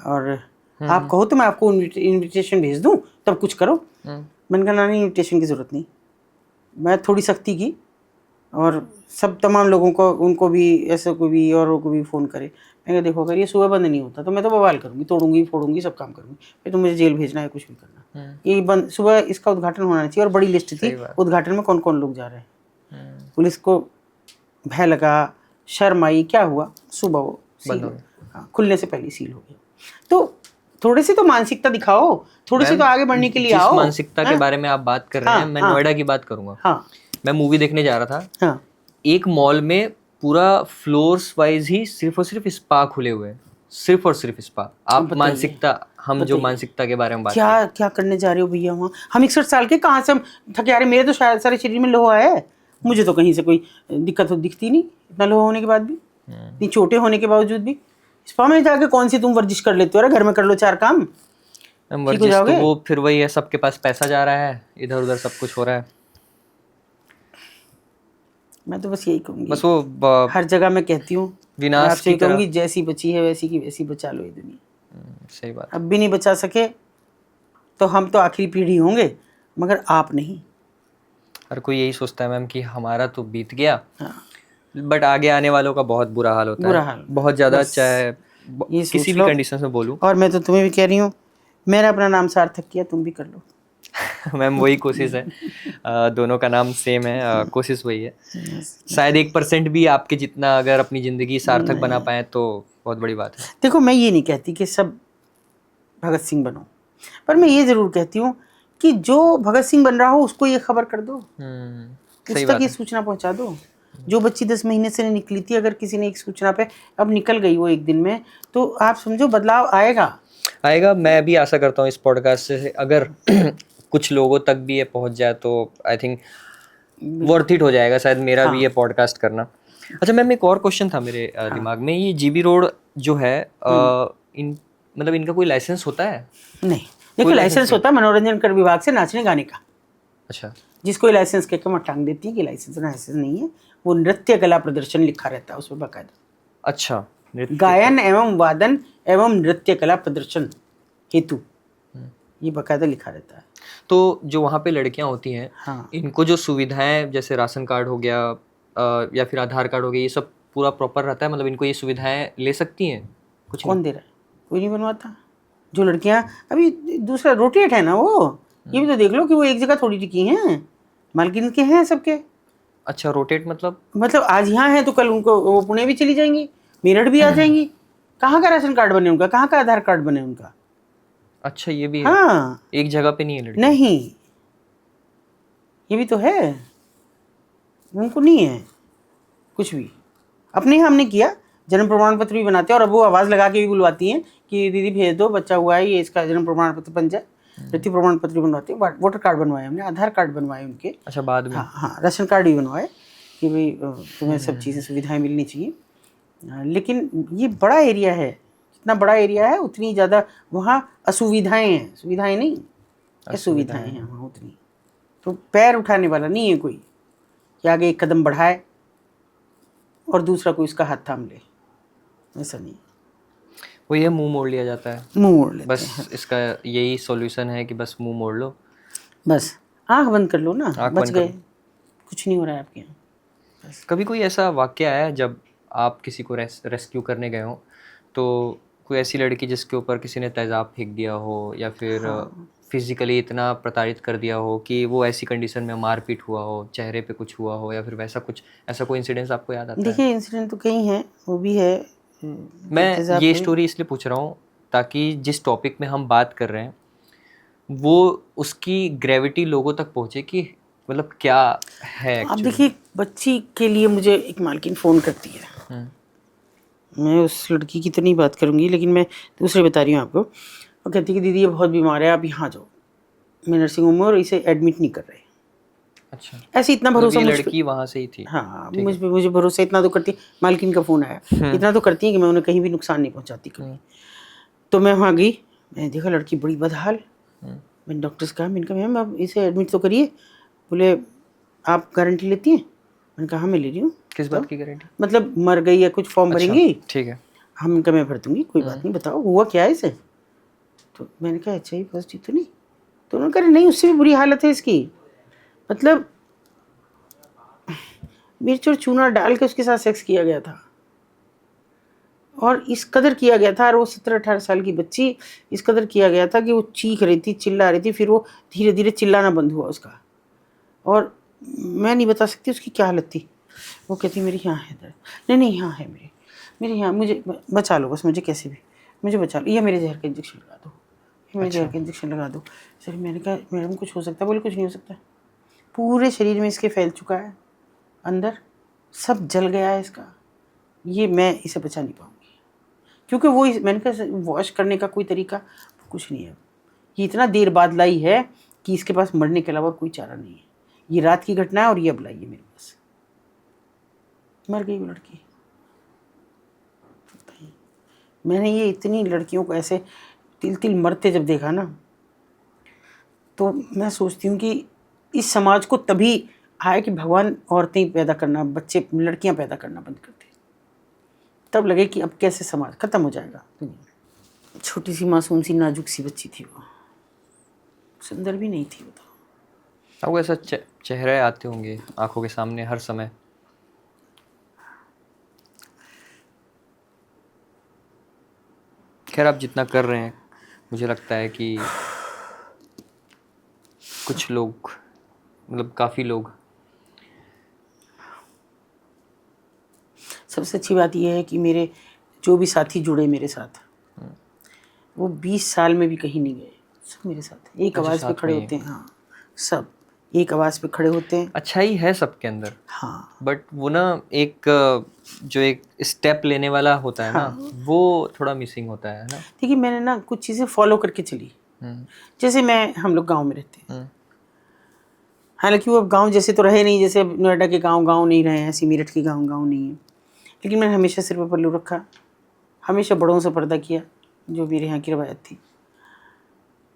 और आप कहो तो मैं आपको इनविटेशन भेज दूँ तब कुछ करो। मैंने कहा नहीं इनविटेशन की ज़रूरत नहीं। मैं थोड़ी सख्ती की और सब तमाम लोगों को, उनको भी ऐसे को भी औरों को भी फ़ोन करे। मैं कहा देखो अगर ये सुबह बंद नहीं होता तो मैं तो बवाल करूँगी, तोड़ूंगी फोड़ूंगी सब काम करूँगी, फिर तो मुझे जेल भेजना है कुछ भी करना। ये बंद सुबह इसका उद्घाटन होना चाहिए और बड़ी लिस्ट थी उद्घाटन में कौन कौन लोग जा रहे हैं। पुलिस को भय लगा, शर्म आई, क्या हुआ सुबह वो सील हो, हाँ खुलने से पहले सील हो गया। तो थोड़ी सी तो मानसिकता दिखाओ, थोड़ी सी तो आगे बढ़ने के लिए आओ। जिस मानसिकता के बारे में आप बात कर रहे हैं, मैं नोएडा की बात करूंगा। हाँ मैं मूवी देखने जा रहा था, हाँ एक मॉल में पूरा फ्लोर्स वाइज ही सिर्फ और सिर्फ स्पा खुले हुए हैं, सिर्फ और सिर्फ स्पा। आप मानसिकता, हम जो मानसिकता के बारे में बात क्या क्या करने जा रहे हो भैया वहाँ? हम 61 साल के, कहाँ से हम थके आ रहे? मेरे तो शायद सारे शरीर में लोहा है, मुझे तो कहीं से कोई दिक्कत दिखती नहीं, इतना लोहा होने के बाद भी, इतनी चोटें होने के बावजूद भी। स्पा में जाके कौन सी तुम वर्जिश कर लेते हो? अरे घर में कर लो 4 काम, वर्जिश तो वो फिर वही है, सबके पास पैसा जा रहा है, इधर उधर सब कुछ हो रहा है। मैं तो बस यही कहूँगी, बस वो हर जगह मैं कहती हूँ, विनाश आपसे कहूँगी जैसी बची है वैसी की वैसी बचा लो ये दुनिया। सही बात। अब भी नहीं बचा सके तो हम तो आखिरी पीढ़ी होंगे, मगर आप नहीं। हर कोई यही सोचता है मैम कि हमारा तो बीत गया, बट आगे आने वालों का बहुत बुरा हाल होता बुरा है, हाल। बहुत ज़्यादा, चाहे ये किसी भी कंडीशन में बोलूँ। और मैं तो तुम्हें भी कह रही हूँ, मैंने अपना नाम सार्थक किया, तुम भी कर लो। मैम वही कोशिश है, दोनों का नाम सेम है, कोशिश वही है। शायद 1% भी आपके जितना अगर अपनी ज़िंदगी सार्थक बना पाए तो बहुत बड़ी बात है। देखो मैं ये नहीं कहती कि सब भगत सिंह बनो, पर मैं ये ज़रूर कहती हूँ कि जो भगत सिंह बन रहा हो उसको ये खबर कर दो, उस तक ये सूचना पहुँचा दो। जो बच्ची 10 महीने से नहीं निकली थी, अगर किसी ने एक सूचना पे अब निकल गई वो एक दिन में, तो आप समझो बदलाव आएगा। मैं भी आशा करता हूँ इस पॉडकास्ट से अगर कुछ लोगों तक भी ये पहुंच जाए तो आई थिंक वर्थ इट हो जाएगा शायद मेरा भी ये पॉडकास्ट करना। अच्छा मैम, एक और क्वेश्चन था मेरे दिमाग में, ये जीबी रोड जो है मतलब इनका कोई लाइसेंस होता है? नहीं, देखो लाइसेंस होता है मनोरंजन कर विभाग से नाचने गाने का। अच्छा जिसको ये लाइसेंस कहकर वहाँ टांग देती है कि लाइसेंस नहीं है। वो नृत्य कला प्रदर्शन लिखा रहता है उसमें बाकायदा, अच्छा नृत्य गायन एवं वादन एवं नृत्य कला प्रदर्शन हेतु, ये बाकायदा लिखा रहता है। तो जो वहाँ पे लड़कियाँ होती हैं, हाँ, इनको जो सुविधाएं जैसे राशन कार्ड हो गया या फिर आधार कार्ड हो गया, ये सब पूरा प्रॉपर रहता है, मतलब इनको ये सुविधाएं ले सकती हैं? कुछ नहीं? कौन दे रहा है? कोई नहीं बनवाता। जो लड़कियां अभी दूसरा रोटेट है ना, वो ये भी तो देख लो कि वो एक जगह थोड़ी टिकी हैं, मालकिन के हैं सबके। अच्छा रोटेट मतलब? मतलब आज यहाँ है तो कल उनको वो पुणे भी चली जाएंगी, मेरठ भी आ जाएंगी। कहाँ का राशन कार्ड बने उनका, कहाँ का आधार कार्ड बने उनका? अच्छा ये भी है, हाँ, एक जगह पे नहीं है लड़की? नहीं, ये भी तो है, उनको नहीं है कुछ भी। अपने यहाँ हमने किया, जन्म प्रमाण पत्र भी बनाते हैं और अब वो आवाज़ लगा के भी बुलवाती हैं कि दीदी भेज दो, बच्चा हुआ है, ये इसका जन्म प्रमाण पत्र बन जाए। मृत्यु प्रमाण पत्र भी बनवाते हैं, वोटर कार्ड बनवाए हमने, आधार कार्ड बनवाए उनके। अच्छा बाद में? हाँ हाँ, राशन कार्ड भी बनवाए कि भाई तुम्हें सब चीज़ें सुविधाएं मिलनी चाहिए। लेकिन ये बड़ा एरिया है, जितना बड़ा एरिया है उतनी ज़्यादा वहाँ असुविधाएं हैं, सुविधाएं नहीं, असुविधाएं हैं वहाँ उतनी। तो पैर उठाने वाला नहीं है कोई कि आगे एक कदम बढ़ाए और दूसरा कोई उसका हाथ थाम ले, ऐसा नहीं। वो ये मुंह मोड़ लिया जाता है, मुंह मोड़ लेते बस हैं, इसका यही सॉल्यूशन है कि बस मुंह मोड़ लो, बस आंख बंद कर लो ना, आँख बच बंद कर गए, लो। कुछ नहीं हो रहा है आपके यहाँ। कभी कोई ऐसा वाक्य आया है जब आप किसी को रेस्क्यू करने गए हो, तो कोई ऐसी लड़की जिसके ऊपर किसी ने तेजाब फेंक दिया हो या फिर फिजिकली इतना प्रताड़ित कर दिया हो कि वो ऐसी कंडीशन में मारपीट हुआ हो, चेहरे पे कुछ हुआ हो या फिर वैसा कुछ, ऐसा कोई इंसिडेंस आपको याद आता है? देखिए इंसिडेंट तो कई हैं, वो भी है। मैं तेजाब ये पे- स्टोरी इसलिए पूछ रहा हूँ ताकि जिस टॉपिक में हम बात कर रहे हैं वो उसकी ग्रेविटी लोगों तक पहुँचे कि मतलब क्या है अब एक्चुअली। देखिए बच्ची के लिए मुझे एक मालकिन फ़ोन करती है, मैं उस लड़की की तो नहीं बात करूँगी लेकिन मैं दूसरे बता रही हूँ आपको। वो कहती है कि दीदी ये बहुत बीमार है, आप यहाँ आ जाओ, मैं नर्सिंग होम में और इसे एडमिट नहीं कर रहे। अच्छा ऐसे इतना मतलब भरोसा ये मुझ पे, लड़की वहाँ से ही थी? हाँ ठीक मुझ है। पे मुझे भरोसा इतना तो करती, मालकिन का फ़ोन आया, इतना तो करती है कि मैं उन्हें कहीं भी नुकसान नहीं पहुँचाती कभी। तो मैं वहाँ गई, मैंने देखा लड़की बड़ी बदहाल। मैंने डॉक्टर से कहा, मैंने कहा मैम आप इसे एडमिट तो करिए। बोले आप गारंटी लेती हैं? मैंने कहा हाँ मैं ले रही हूँ। किस बात की गारंटी? मतलब मर गई या कुछ फॉर्म अच्छा भरेंगी? ठीक है। हम कहा मैं भर दूंगी, कोई बात नहीं, बताओ हुआ क्या है इसे? तो मैंने कहा अच्छा ही पॉजिटिव तो नहीं? तो उन्होंने कहा नहीं उससे भी बुरी हालत है इसकी, मतलब मिर्च और चूना डाल के उसके साथ सेक्स किया गया था और इस कदर किया गया था, और वो 17-18 साल की बच्ची, इस कदर किया गया था कि वो चीख रही थी, चिल्ला रही थी, फिर वो धीरे धीरे चिल्लाना बंद हुआ उसका, और मैं नहीं बता सकती उसकी क्या हालत थी। वो कहती मेरी यहाँ है दर्द, नहीं नहीं यहाँ है मेरे यहाँ, मुझे बचा लो बस, मुझे कैसे भी मुझे बचा लो, या मेरे जहर का इंजेक्शन लगा दो, या मेरे जहर का इंजेक्शन लगा दो। सर मैंने कहा मैडम कुछ हो सकता है? बोले कुछ नहीं हो सकता, पूरे शरीर में इसके फैल चुका है, अंदर सब जल गया है इसका, ये मैं इसे बचा नहीं पाऊँगी। क्योंकि वो मैंने कहा वॉश करने का कोई तरीका कुछ नहीं है, ये इतना देर बाद लाई है कि इसके पास मरने के अलावा कोई चारा नहीं है, ये रात की घटना है और ये अब लाई है मेरे पास। मर गई वो लड़की। मैंने ये इतनी लड़कियों को ऐसे तिल तिल मरते जब देखा ना, तो मैं सोचती हूँ कि इस समाज को तभी आए कि भगवान औरतें पैदा करना, बच्चे लड़कियां पैदा करना बंद कर दे, तब लगे कि अब कैसे समाज खत्म हो जाएगा दुनिया। छोटी सी मासूम सी नाजुक सी बच्ची थी वो, सुंदर भी नहीं थी, बताओ। आपको ऐसा चेहरे आते होंगे आंखों के सामने हर समय? खैर आप जितना कर रहे हैं मुझे लगता है कि कुछ लोग, मतलब काफ़ी लोग। सबसे अच्छी बात यह है कि मेरे जो भी साथी जुड़े मेरे साथ, वो 20 साल में भी कहीं नहीं गए, सब मेरे साथ एक आवाज़ पे खड़े होते हैं। हाँ सब एक आवाज़ पे खड़े होते हैं। अच्छाई है सबके अंदर, हाँ बट वो ना एक जो एक स्टेप लेने वाला होता है ना, वो थोड़ा मिसिंग होता है ना। देखिए मैंने ना कुछ चीज़ें फॉलो करके चली, जैसे हम लोग गांव में रहते हैं, हालांकि वो अब गांव जैसे तो रहे नहीं, जैसे नोएडा के गांव नहीं रहे हैं, ऐसी मेरठ के गांव नहीं है, लेकिन मैंने हमेशा सिर पर पल्लू रखा, हमेशा बड़ों से पर्दा किया, जो मेरे यहाँ की रवायत थी।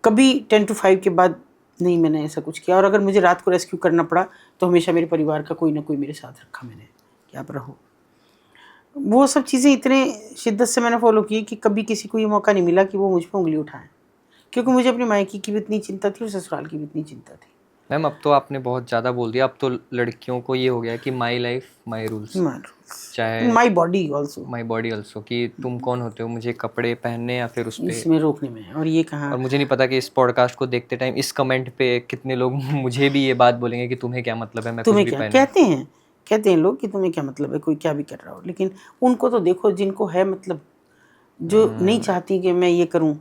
कभी 10 to 5 के बाद नहीं मैंने ऐसा कुछ किया। और अगर मुझे रात को रेस्क्यू करना पड़ा तो हमेशा मेरे परिवार का कोई ना कोई मेरे साथ रखा मैंने कि आप रहो। वो सब चीज़ें इतने शिद्दत से मैंने फॉलो की कि कभी किसी को ये मौका नहीं मिला कि वो मुझ पर उंगली उठाएं, क्योंकि मुझे अपने मायके की भी इतनी चिंता थी और ससुराल की भी इतनी चिंता थी। मैम अब तो आपने बहुत ज़्यादा बोल दिया, अब तो लड़कियों को ये हो गया कि माई लाइफ माई रूल्स, चाहे my body also, my body also, कि तुम कौन होते हो मुझे कपड़े पहनने या फिर उस पे। इसमें रोकने में। और ये कहाँ, और मुझे नहीं पता कि इस पॉडकास्ट को देखते टाइम इस कमेंट पे कितने लोग मुझे भी ये बात बोलेंगे कि तुम्हें क्या मतलब है मैं कुछ तुम्हें भी क्या पहनूं। कहते हैं लोग कि तुम्हें क्या मतलब है कोई क्या भी कर रहा हो, लेकिन उनको तो देखो जिनको है मतलब, जो नहीं चाहती कि मैं ये करूं।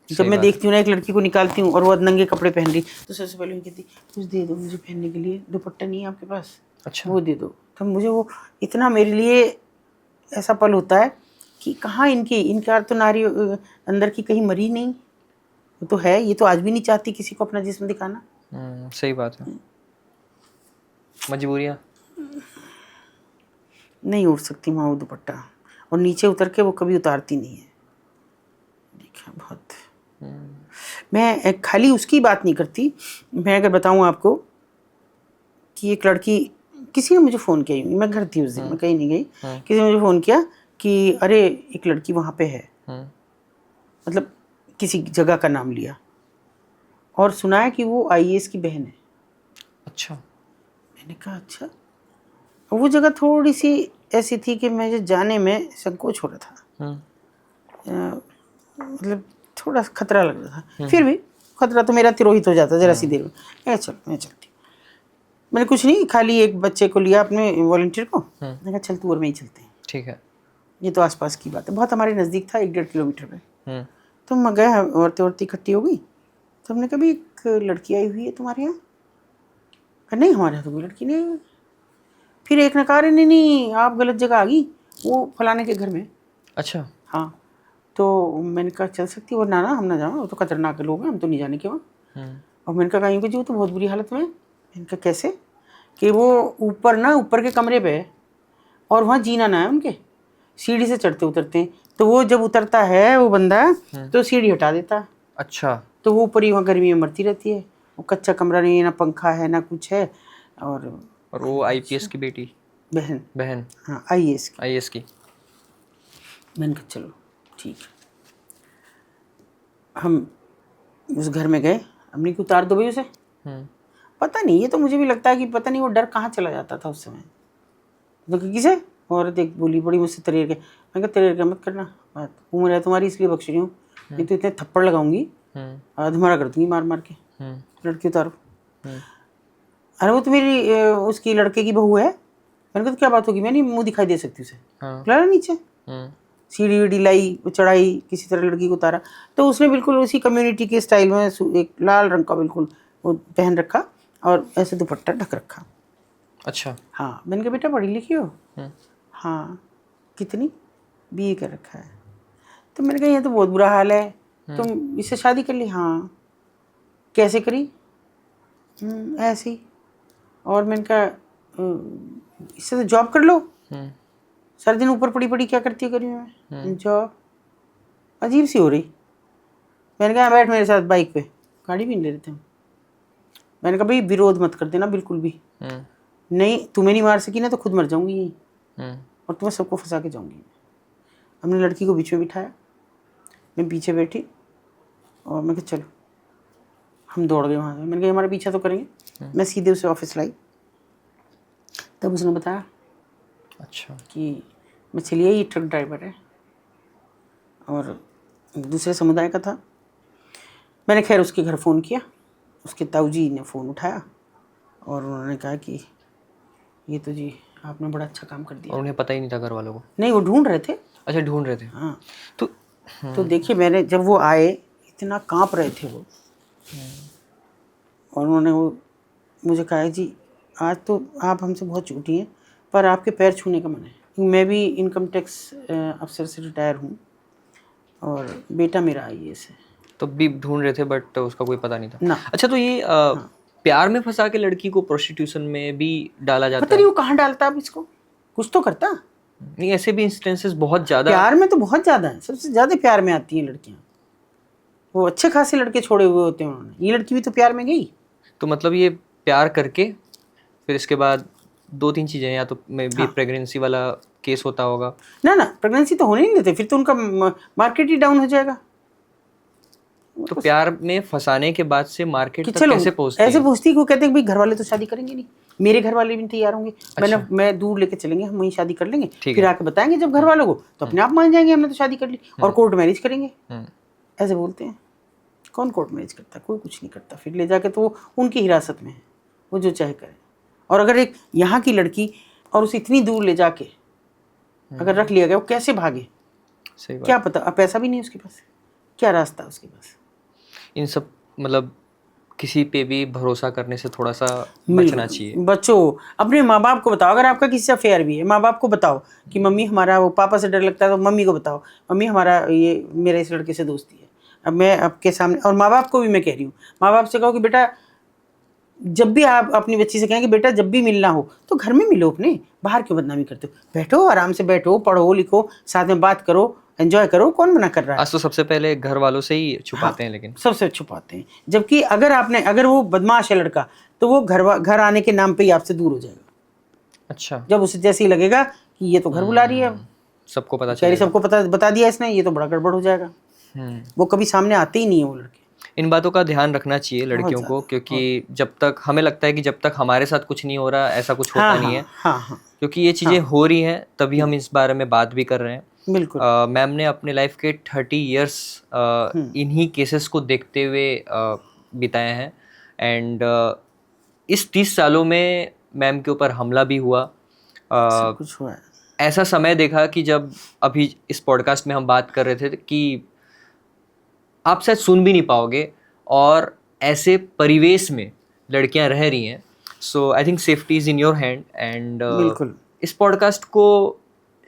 जब मैं देखती हूँ ना एक लड़की को निकालती हूँ और वो नंगे कपड़े पहन रही, तो सबसे पहले मैं कहती कुछ दे दो मुझे पहनने के लिए, दुपट्टा नहीं है आपके पास, अच्छा। वो दे दो। तो मुझे वो इतना मेरे लिए ऐसा पल होता है कि कहाँ इनका तो नारी अंदर की कहीं मरी नहीं, वो तो है। ये तो आज भी नहीं चाहती किसी को अपना जिस्म दिखाना। सही बात है, मजबूरियाँ। नहीं उठ सकती वहाँ वो दुपट्टा, और नीचे उतर के वो कभी उतारती नहीं है। देखा बहुत। मैं खाली उसकी बात नहीं करती। मैं अगर बताऊँ आपको कि एक लड़की, किसी ने मुझे फ़ोन किया, मैं घर थी उस दिन, मैं कहीं नहीं गई, किसी ने मुझे फ़ोन किया कि अरे एक लड़की वहाँ पे है, मतलब किसी जगह का नाम लिया और सुना है कि वो IAS की बहन है। अच्छा। मैंने कहा अच्छा। वो जगह थोड़ी सी ऐसी थी कि मुझे जाने में संकोच हो रहा था, मतलब थोड़ा खतरा लग रहा था। फिर भी खतरा तो मेरा तिरोहित हो जाता जरा सी देर में। चल मैं चलती, मैंने कुछ नहीं, खाली एक बच्चे को लिया अपने वॉलंटियर को, मैंने कहा चल तू और मैं ही चलते हैं, ठीक है। ये तो आसपास की बात है, बहुत हमारे नज़दीक था, 1-1.5 किलोमीटर पे। तो मैं गए, औरतें इकट्ठी हो गई, तो हमने कभी एक लड़की आई हुई है तुम्हारे यहाँ? कहा नहीं हमारे यहाँ तो कोई लड़की नहीं आई हुई। फिर एक ने कहा नहीं नहीं आप गलत जगह आ गई, वो फलाने के घर में। अच्छा। हाँ, तो मैंने कहा चल सकती है, और ना हम ना जाओ, वो तो खतरनाक लोग हैं, हम तो नहीं जाने के वहाँ। और मैंने कहा कहीं पे जी वो तो बहुत बुरी हालत में है। मैंने कहा कैसे? कि वो ऊपर के कमरे पे है और वहाँ जीना ना है उनके, सीढ़ी से चढ़ते उतरते हैं, तो वो जब उतरता है वो बंदा तो सीढ़ी हटा देता है। अच्छा। तो वो ऊपर ही वहाँ गर्मी में मरती रहती है, वो कच्चा कमरा नहीं है, ना पंखा है ना कुछ है। और वो IPS की बेटी बहन हाँ IAS की। मैंने कहा चलो ठीक है। हम उस घर में गए, हमने कि उतार दो भाई उसे। पता नहीं, ये तो मुझे भी लगता है कि पता नहीं वो डर कहाँ चला जाता था उस समय। तो किसे औरत एक बोली बड़ी मुझसे तरेर के, मैं कहा तरेर के मत करना, बात उम्र है तुम्हारी इसलिए बख्श रही हूँ, नहीं तो इतने थप्पड़ लगाऊंगी तुम्हारा कर दूंगी मार मार के। लड़की उतारो। अरे वो तो मेरी उसकी लड़के की बहू है। मैंने कहा तो क्या बात होगी, मैं नहीं मुँह दिखाई दे सकती उसे। ला नीचे सीढ़ी वीढ़ी लाई, चढ़ाई, किसी तरह लड़की को उतारा। तो उसने बिल्कुल उसी कम्युनिटी के स्टाइल में एक लाल रंग का बिल्कुल वो पहन रखा और ऐसे दुपट्टा ढक रखा। अच्छा। हाँ, मैंने कहा बेटा पढ़ी लिखी हो? हाँ। कितनी? BA कर रखा है। तो मैंने कहा ये तो बहुत बुरा हाल है, तुम इससे शादी कर ली? हाँ। कैसे करी? ऐसे ही। और मैंने कहा इससे तो जॉब कर लो, सारे दिन ऊपर पड़ी पड़ी क्या करती हो गर्मी में? जॉब अजीब सी हो रही। मैंने कहा बैठ मेरे साथ बाइक पे, गाड़ी भी नहीं ले रहे थे हम। मैंने कहा भाई विरोध मत कर देना बिल्कुल भी, नहीं तुम्हें नहीं मार सकी ना तो खुद मर जाऊंगी यहीं, और तुम्हें सबको फंसा के जाऊंगी। हमने लड़की को बीच में बिठाया, मैं पीछे बैठी और मैं कहा चलो। हम दौड़ गए वहाँ से। मैंने कहा हमारा पीछा तो करेंगे। मैं सीधे उसे ऑफिस लाई, तब उसने बताया अच्छा कि मैं चलिए ये ट्रक ड्राइवर है और दूसरे समुदाय का था। मैंने खैर उसके घर फ़ोन किया, उसके ताऊजी ने फ़ोन उठाया और उन्होंने कहा कि ये तो जी आपने बड़ा अच्छा काम कर दिया। और उन्हें पता ही नहीं था घर वालों को? नहीं, वो ढूंढ रहे थे। अच्छा, ढूंढ रहे थे। हाँ। तो देखिए मैंने जब वो आए इतना कांप रहे थे वो, और उन्होंने वो मुझे कहा जी आज तो आप हमसे बहुत झूठी हैं पर आपके पैर छूने का मन है। मैं भी इनकम टैक्स अफसर से रिटायर हूँ और बेटा मेरा IAS है। तो भी ढूंढ रहे थे बट उसका कोई पता नहीं था ना। अच्छा, तो ये प्यार में फंसा के लड़की को प्रोस्टिट्यूशन में भी डाला जाता है? पता नहीं वो कहाँ डालता अब इसको, कुछ तो करता नहीं। ऐसे भी इंस्टेंसेस बहुत ज़्यादा प्यार में तो बहुत ज़्यादा है, सबसे ज़्यादा प्यार में आती हैं लड़कियाँ। वो अच्छे खासे लड़के छोड़े हुए होते हैं उन्होंने, ये लड़की भी तो प्यार में गई। तो मतलब ये प्यार करके फिर इसके बाद 2-3 चीज़ें, या तो मे बी प्रेगनेंसी वाला केस होता होगा। ना प्रेगनेंसी तो होने नहीं देते, फिर तो उनका मार्केट ही डाउन हो जाएगा। तो प्यार में फंसाने के बाद से मार्केट कि तक चलो कैसे पहुंचती ऐसे है? पूछती को कहते हैं भाई घर वाले तो शादी करेंगे नहीं, मेरे घर वाले भी नहीं तैयार होंगे, मैं दूर लेके चलेंगे, हम वहीं शादी कर लेंगे, फिर आके बताएंगे जब घर वालों को तो अपने आप मान जाएंगे हमने तो शादी कर ली, और कोर्ट मैरिज करेंगे। ऐसे बोलते हैं। कौन कोर्ट मैरिज करता? कोई कुछ नहीं करता। फिर ले जाके तो वो उनकी हिरासत में है, वो जो चाहे करे। और अगर एक यहाँ की लड़की और उसे इतनी दूर ले जाके अगर रख लिया गया, वो कैसे भागे? सही बात। क्या पता, अब पैसा भी नहीं उसके पास, क्या रास्ता है उसके पास? इन सब मतलब किसी पे भी भरोसा करने से थोड़ा सा बचना चाहिए। बच्चों, अपने माँ बाप को बताओ। अगर आपका किसी से अफेयर भी है, माँ बाप को बताओ कि मम्मी हमारा, वो पापा से डर लगता है तो मम्मी को बताओ, मम्मी हमारा ये मेरे इस लड़के से दोस्ती है। अब मैं आपके सामने, और माँ बाप को भी मैं कह रही हूँ, माँ बाप से कहो कि बेटा जब भी आप अपनी बच्ची से कहें कि बेटा जब भी मिलना हो तो घर में मिलो, अपने बाहर क्यों बदनामी करते हो? बैठो आराम से, बैठो, पढ़ो लिखो, साथ में बात करो, एंजॉय करो, कौन मना कर रहा है? आज तो सबसे पहले घर वालों से ही छुपाते हैं, लेकिन सबसे छुपाते हैं। जबकि अगर वो बदमाश है लड़का, तो वो घर आने के नाम पे ही आपसे दूर हो जाएगा। अच्छा, जब उसे जैसे ही लगेगा कि ये तो घर बुला रही है, सबको पता कह रही चलेगा। सबको बता दिया इसने, ये तो बड़ा गड़बड़ हो जाएगा। वो कभी सामने आते ही नहीं है वो लड़के। इन बातों का ध्यान रखना चाहिए लड़कियों को, क्योंकि जब तक हमें लगता है कि जब तक हमारे साथ कुछ नहीं हो रहा, ऐसा कुछ होता नहीं है। हाँ, क्योंकि ये चीज़ें हो रही हैं, तभी हम इस बारे में बात भी कर रहे हैं। बिल्कुल। मैम ने अपने लाइफ के 30 इयर्स इन्हीं केसेस को देखते हुए बिताए हैं। एंड इस 30 सालों में मैम के ऊपर हमला भी हुआ। सब कुछ हुआ है। ऐसा समय देखा कि जब अभी इस पॉडकास्ट में हम बात कर रहे थे कि आप शायद सुन भी नहीं पाओगे, और ऐसे परिवेश में लड़कियां रह रही हैं। So I think safety is in your hand. And बिल्कुल। इस पॉडकास्ट को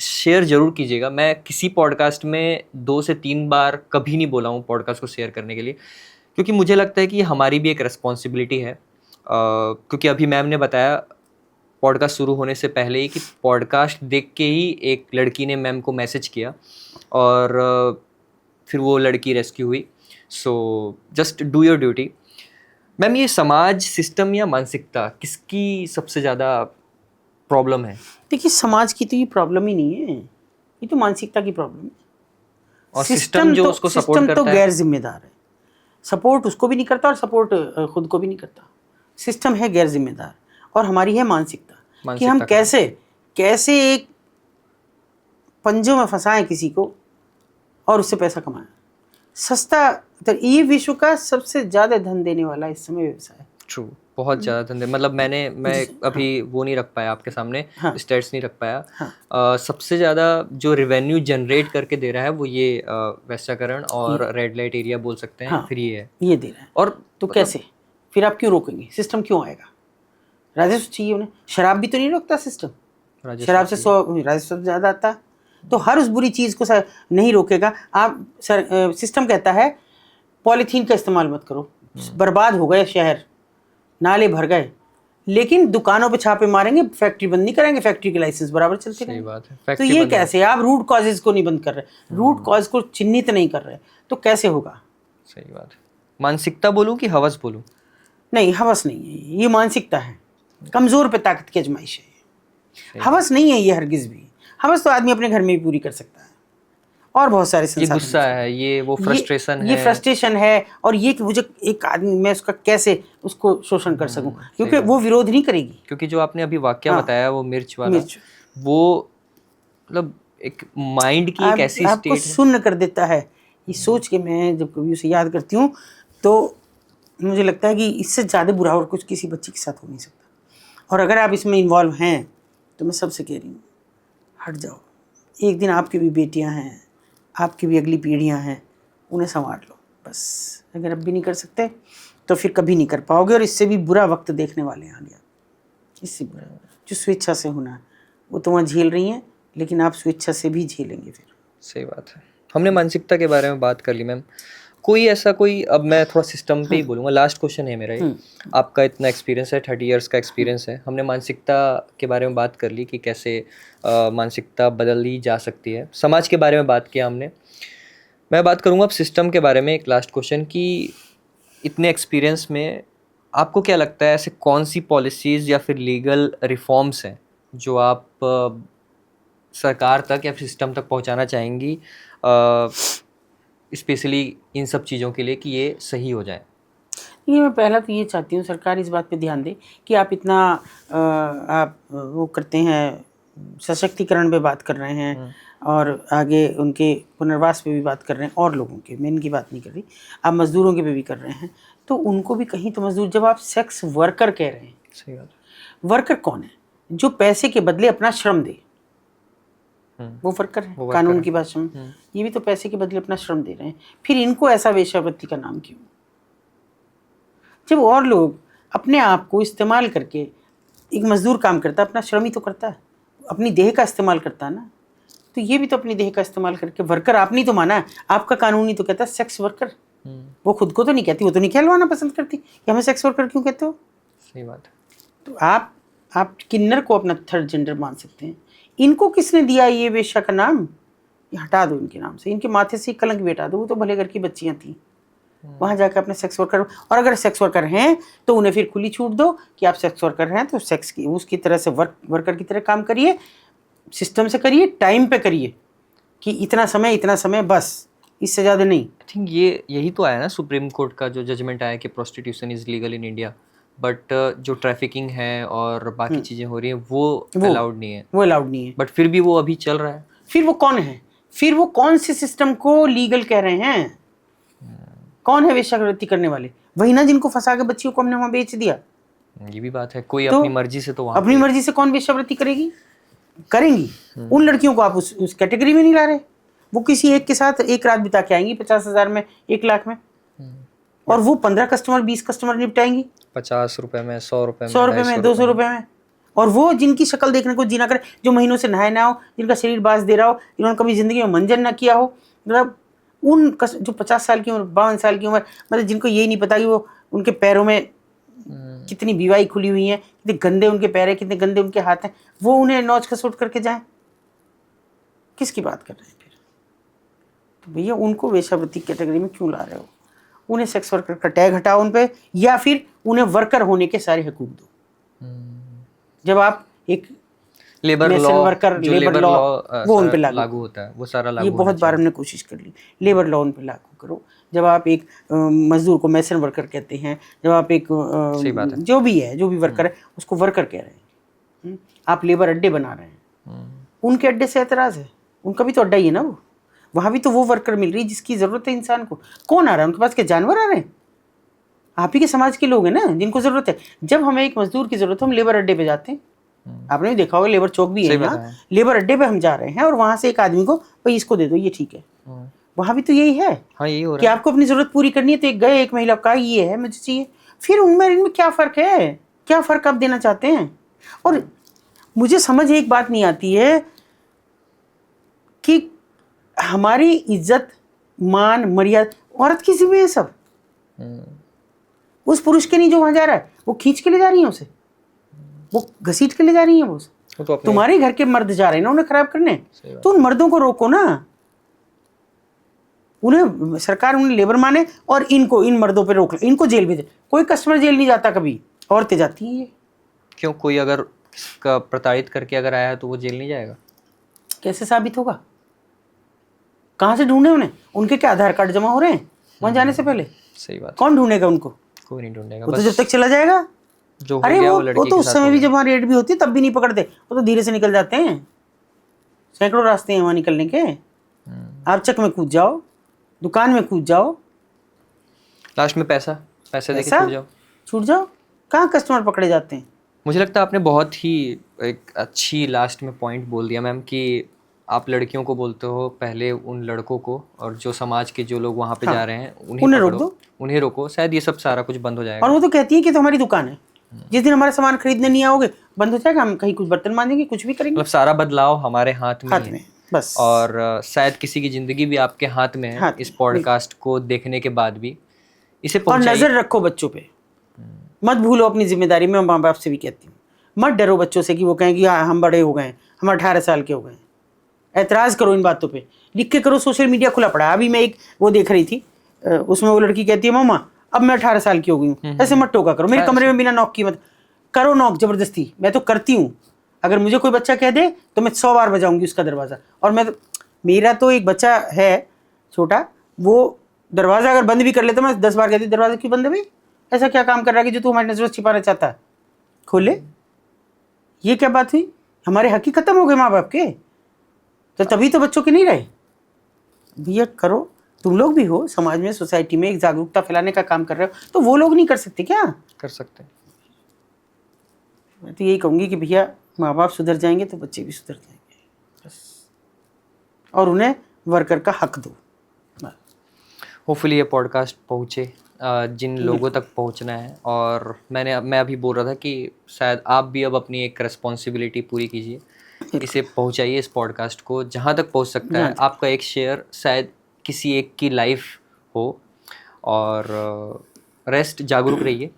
शेयर ज़रूर कीजिएगा। मैं किसी पॉडकास्ट में 2 से 3 बार कभी नहीं बोला हूँ पॉडकास्ट को शेयर करने के लिए, क्योंकि मुझे लगता है कि हमारी भी एक रिस्पॉन्सिबिलिटी है। क्योंकि अभी मैम ने बताया पॉडकास्ट शुरू होने से पहले ही कि पॉडकास्ट देख के ही एक लड़की ने मैम को मैसेज किया, और फिर वो लड़की रेस्क्यू हुई। So just do your duty. Ma'am, ये समाज, सिस्टम या मानसिकता, किसकी सबसे ज़्यादा प्रॉब्लम है? देखिए, समाज की तो ये प्रॉब्लम ही नहीं है, ये तो मानसिकता की प्रॉब्लम है। और सिस्टम जो उसको सपोर्ट करता है, गैर जिम्मेदार है। सपोर्ट उसको भी नहीं करता और सपोर्ट खुद को भी नहीं करता। सिस्टम है गैर जिम्मेदार, और हमारी है मानसिकता कि हम कैसे एक पंजों में फंसाएं किसी को और उससे पैसा कमाएं। सस्ता, तो ये विश्व का सबसे ज्यादा धन देने वाला इस समय व्यवसाय है। ट्रू, बहुत ज़्यादा धंधे। मतलब मैं अभी वो नहीं रख पाया आपके सामने, स्टेट्स नहीं रख पाया। सबसे ज़्यादा जो रेवेन्यू जनरेट करके दे रहा है वो ये वैश्याकरण और रेड लाइट एरिया बोल सकते हैं। फिर ये दे रहा है। और तो कैसे फिर आप क्यों रोकेंगे? सिस्टम क्यों आएगा? राजस्व चाहिए उन्हें। शराब भी तो नहीं रोकता सिस्टम, शराब से राजस्व ज़्यादा आता। तो हर उस बुरी चीज़ को नहीं रोकेगा। आप सिस्टम कहता है पॉलीथीन का इस्तेमाल मत करो, बर्बाद हो गए शहर, नाले भर गए, लेकिन दुकानों पे छापे मारेंगे, फैक्ट्री बंद नहीं करेंगे, फैक्ट्री के लाइसेंस बराबर चलते रहेंगे। सही बात है। तो ये कैसे? आप रूट कॉजेज को नहीं बंद कर रहे, रूट कॉज को चिन्हित नहीं कर रहे, तो कैसे होगा? सही बात है। मानसिकता बोलूं कि हवस बोलूं? नहीं, हवस नहीं है ये, मानसिकता है। कमजोर पे ताकत की आजमाइश है, हवस नहीं है ये हरगिज भी। हवस तो आदमी अपने घर में भी पूरी कर सकता है, और बहुत सारे ये गुस्सा है, ये वो फ्रस्ट्रेशन है, ये फ्रस्ट्रेशन है, और ये कि मुझे एक आदमी, मैं उसका कैसे उसको शोषण कर सकूं, क्योंकि वो विरोध नहीं करेगी। क्योंकि जो आपने अभी वाक्य बताया वो मिर्च वाला, वो मतलब एक माइंड की एक ऐसी आपको शून्य कर देता है। ये सोच के मैं जब कभी उसे याद करती हूँ तो मुझे लगता है कि इससे ज़्यादा बुरा और कुछ किसी बच्चे के साथ हो नहीं सकता। और अगर आप इसमें इन्वॉल्व हैं तो मैं सबसे कह रही हूँ, हट जाओ। एक दिन आपकी भी बेटियाँ हैं, आपकी भी अगली पीढ़ियाँ हैं, उन्हें संवार लो बस। अगर अब भी नहीं कर सकते तो फिर कभी नहीं कर पाओगे, और इससे भी बुरा वक्त देखने वाले हैं आगे। इससे बुरा जो स्वेच्छा से होना है वो तो वहाँ झेल रही हैं, लेकिन आप स्वेच्छा से भी झेलेंगे फिर। सही बात है। हमने मानसिकता के बारे में बात कर ली मैम। कोई ऐसा कोई, अब मैं थोड़ा सिस्टम पे ही बोलूँगा, लास्ट क्वेश्चन है मेरा ये। आपका इतना एक्सपीरियंस है, 30 इयर्स का एक्सपीरियंस है। हमने मानसिकता के बारे में बात कर ली कि कैसे मानसिकता बदली जा सकती है, समाज के बारे में बात किया हमने। मैं बात करूँगा अब सिस्टम के बारे में, एक लास्ट क्वेश्चन, कि इतने एक्सपीरियंस में आपको क्या लगता है ऐसे कौन सी पॉलिसीज या फिर लीगल रिफॉर्म्स हैं जो आप सरकार तक या सिस्टम तक पहुंचाना चाहेंगी, स्पेशली इन सब चीज़ों के लिए कि ये सही हो जाए? ये मैं पहला तो ये चाहती हूँ सरकार इस बात पे ध्यान दे कि आप इतना आप वो करते हैं, सशक्तिकरण पे बात कर रहे हैं और आगे उनके पुनर्वास पे भी बात कर रहे हैं, और लोगों के, मैं इनकी बात नहीं कर रही, आप मजदूरों के पे भी कर रहे हैं, तो उनको भी कहीं तो मजदूर, जब आप सेक्स वर्कर कह रहे हैं, सही बात। वर्कर कौन है? जो पैसे के बदले अपना श्रम दे, वो वर्कर है कानून की भाषा में। ये भी तो पैसे के बदले अपना श्रम दे रहे हैं, फिर इनको ऐसा वेश्यावृत्ति का नाम क्यों? जब और लोग अपने आप को इस्तेमाल करके, एक मजदूर काम करता है, अपना श्रम ही तो करता है, अपनी देह का इस्तेमाल करता है ना, तो ये भी तो अपनी देह का इस्तेमाल करके वर्कर आपने तो माना है, आपका कानून ही तो कहता है सेक्स वर्कर। वो खुद को तो नहीं कहती, वो तो नहीं कहलवाना पसंद करती कि हमें सेक्स वर्कर क्यों कहते हो? सही बात है। तो आप किन्नर को अपना थर्ड जेंडर मान सकते हैं। इनको किसने दिया ये वेश्या का नाम? ये हटा दो इनके नाम से, इनके माथे से कलंक भी हटा दो। वो तो भले घर की बच्चियां थी, वहाँ जाकर अपने सेक्स वर्कर, और अगर सेक्स वर्कर हैं तो उन्हें फिर खुली छूट दो कि आप सेक्स वर्कर हैं तो सेक्स की उसकी तरह से वर्कर की तरह काम करिए, सिस्टम से करिए, टाइम पे करिए, कि इतना समय बस, इससे ज़्यादा नहीं। आई थिंक यही तो आया ना सुप्रीम कोर्ट का जो जजमेंट आया कि prostitution is legal in India, but जो ट्रैफिकिंग है और बाकी चीज़ें हो रही हैं वो अलाउड नहीं है। वो अलाउड नहीं है, बट फिर भी वो अभी चल रहा है। फिर वो कौन है? फिर वो कौन से सिस्टम को लीगल कह रहे हैं? कौन है वेश्यावृत्ति करने वाले? वही ना जिनको फंसा के बच्चियों को हमने वहां बेच दिया। ये भी बात है, कोई तो अपनी मर्जी से तो वहाँ अपनी मर्जी से कौन वेश्यावृत्ति करेंगी? उन लड़कियों को आप उस कैटेगरी में नहीं ला रहे। वो किसी एक के साथ एक रात बिता के आएंगी 50,000 में, 1 लाख में, और वो 15 कस्टमर 20 कस्टमर निपटाएंगी 50 रुपए में, 100 रुपए में, 100 रुपए में, 200 रुपए में। और वो जिनकी शक्ल देखने को जीना करे, जो महीनों से नहाए ना हो, जिनका शरीर बास दे रहा हो, जिन्होंने कभी जिंदगी में मंजन ना किया हो, मतलब जो 50 साल की उम्र, 52 साल की उम्र, मतलब जिनको यही नहीं पता कि वो उनके पैरों में कितनी बीवाई खुली हुई है, कितने गंदे उनके पैर है, कितने गंदे उनके हाथ हैं, वो उन्हें नौच खसोट करके जाए। किसकी बात कर रहे हैं फिर? तो भैया उनको वेश्यावृत्ति कैटेगरी में क्यों ला रहे हो? उन्हें सेक्स वर्कर का टैग हटाओ उन पे, या फिर उन्हें वर्कर होने के सारे हकूक दो। जब आप एक लेबर लॉ वो उन पे लागू होता है, वो सारा लागू ये बहुत बार हमने कोशिश कर ली, लेबर लॉ उन पे लागू करो। जब आप एक मजदूर को मैसन वर्कर कहते हैं, जब आप एक जो भी वर्कर है उसको वर्कर कह रहे हैं, आप लेबर अड्डे बना रहे हैं, उनके अड्डे से एतराज है, उनका भी तो अड्डा ही है ना वो, वहाँ भी तो वो वर्कर मिल रही है जिसकी ज़रूरत है इंसान को। कौन आ रहा है उनके पास? के जानवर आ रहे हैं? आप ही के समाज के लोग हैं ना जिनको ज़रूरत है। जब हमें एक मजदूर की ज़रूरत है हम लेबर अड्डे पे जाते हैं। आपने भी देखा होगा, लेबर चौक भी है यहाँ, लेबर अड्डे पे हम जा रहे हैं और वहाँ से एक आदमी को भाई इसको दे दो, ये ठीक है। वहाँ भी तो यही है। हाँ, यही हो रहा कि आपको अपनी ज़रूरत पूरी करनी है तो एक गए, एक महिला का ये है मुझे चाहिए, फिर उनमें इनमें क्या फ़र्क है? क्या फ़र्क आप देना चाहते हैं? और मुझे समझ एक बात नहीं आती है कि हमारी इज्जत, मान, मर्यादा औरत की जिम्मे है सब। उस पुरुष के नहीं जो वहां जा रहा है, वो खींच के ले जा रही है उसे, वो घसीट के ले जा रही है। वो तो तुम्हारे घर के मर्द जा रहे हैं ना उन्हें खराब करने, तो उन मर्दों को रोको ना। उन्हें सरकार उन्हें लेबर माने और इनको, इन मर्दों पे रोक ले, इनको जेल भेजे। कोई कस्टमर जेल नहीं जाता, कभी औरतें जाती हैं। क्यों? कोई अगर प्रताड़ित करके अगर आया तो वो जेल नहीं जाएगा? कैसे साबित होगा? कहाँ से ढूंढे उन्हें? उनके क्या आधार कार्ड जमा हो रहे हैं वहां जाने से पहले? सही बात। कौन ढूंढेगा उनको? कोई नहीं ढूंढेगा। वो तो जब तक चला जाएगा जो हो अरे गया, वो तो उस समय भी जब वहाँ रेड भी होती है तब भी नहीं पकड़ते, वो तो धीरे से निकल जाते हैं। सैकड़ों रास्ते हैं वहाँ निकलने के। आप चक में कूद जाओ, दुकान में कूद जाओ, लास्ट में पैसे देके छूट जाओ। कहाँ कस्टमर पकड़े जाते हैं? मुझे लगता है आपने बहुत ही एक अच्छी लास्ट में पॉइंट बोल दिया मैम, कि आप लड़कियों को बोलते हो पहले उन लड़कों को, और जो समाज के जो लोग वहाँ पे जा रहे हैं उन्हें रोक दो, उन्हें रोको, शायद ये सब सारा कुछ बंद हो जाएगा। और वो तो कहती है कि तो हमारी दुकान है, जिस दिन हमारा सामान खरीदने नहीं आओगे बंद हो जाएगा, हम कहीं कुछ बर्तन मांजेंगे, कुछ भी करेंगे। मतलब सारा बदलाव हमारे हाथ में है बस। और शायद किसी की जिंदगी भी आपके हाथ में है। इस पॉडकास्ट को देखने के बाद भी इसे और नजर रखो बच्चों पे, मत भूलो अपनी जिम्मेदारी। मैं माँ बाप से भी कहती हूँ, मत डरो बच्चों से कि वो कहें कि हम बड़े हो गए, हम 18 साल के हो गए। ऐतराज़ करो इन बातों पे, लिख के करो। सोशल मीडिया खुला पड़ा है। अभी मैं एक वो देख रही थी, उसमें वो लड़की कहती है, मामा अब मैं 18 साल की हो गई हूँ, ऐसे मत टोका करो, मेरे कमरे में बिना नॉक की मत करो, नॉक जबरदस्ती मैं तो करती हूँ। अगर मुझे कोई बच्चा कह दे तो मैं 100 बार बजाऊंगी उसका दरवाजा। और मैं मेरा तो एक बच्चा है छोटा, वो दरवाजा अगर बंद भी कर लेता, मैं 10 बार कहती दरवाजा क्यों बंद है भाई, ऐसा क्या काम कर रहा है कि जो तू हमारी नजरों से छिपाना चाहता है, खोले। ये क्या बात हुई, हमारे हक ही खत्म हो गए माँ बाप के, तो तभी तो बच्चों के नहीं रहे। भैया करो, तुम लोग भी हो समाज में, सोसाइटी में एक जागरूकता फैलाने का काम कर रहे हो, तो वो लोग नहीं कर सकते क्या? कर सकते हैं। मैं तो यही कहूँगी कि भैया माँ बाप सुधर जाएंगे तो बच्चे भी सुधर जाएंगे बस, और उन्हें वर्कर का हक दो। होपफुली ये पॉडकास्ट पहुँचे जिन लोगों तक पहुँचना है। और मैं अभी बोल रहा था कि शायद आप भी अब अपनी एक रिस्पॉन्सिबिलिटी पूरी कीजिए, इसे पहुँचाइए इस पॉडकास्ट को जहाँ तक पहुँच सकता है। आपका एक शेयर शायद किसी एक की लाइफ हो, और रेस्ट जागरूक रहिए।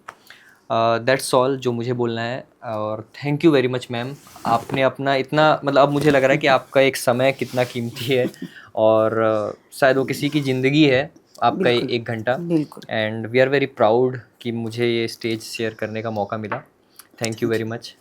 दैट्स ऑल जो मुझे बोलना है। और thank you very much ma'am, आपने अपना इतना मतलब, अब मुझे लग रहा है कि आपका एक समय कितना कीमती है, और शायद वो किसी की ज़िंदगी है आपका एक घंटा। And we are very proud कि मुझे ये स्टेज शेयर करने का मौका मिला। Thank you very much.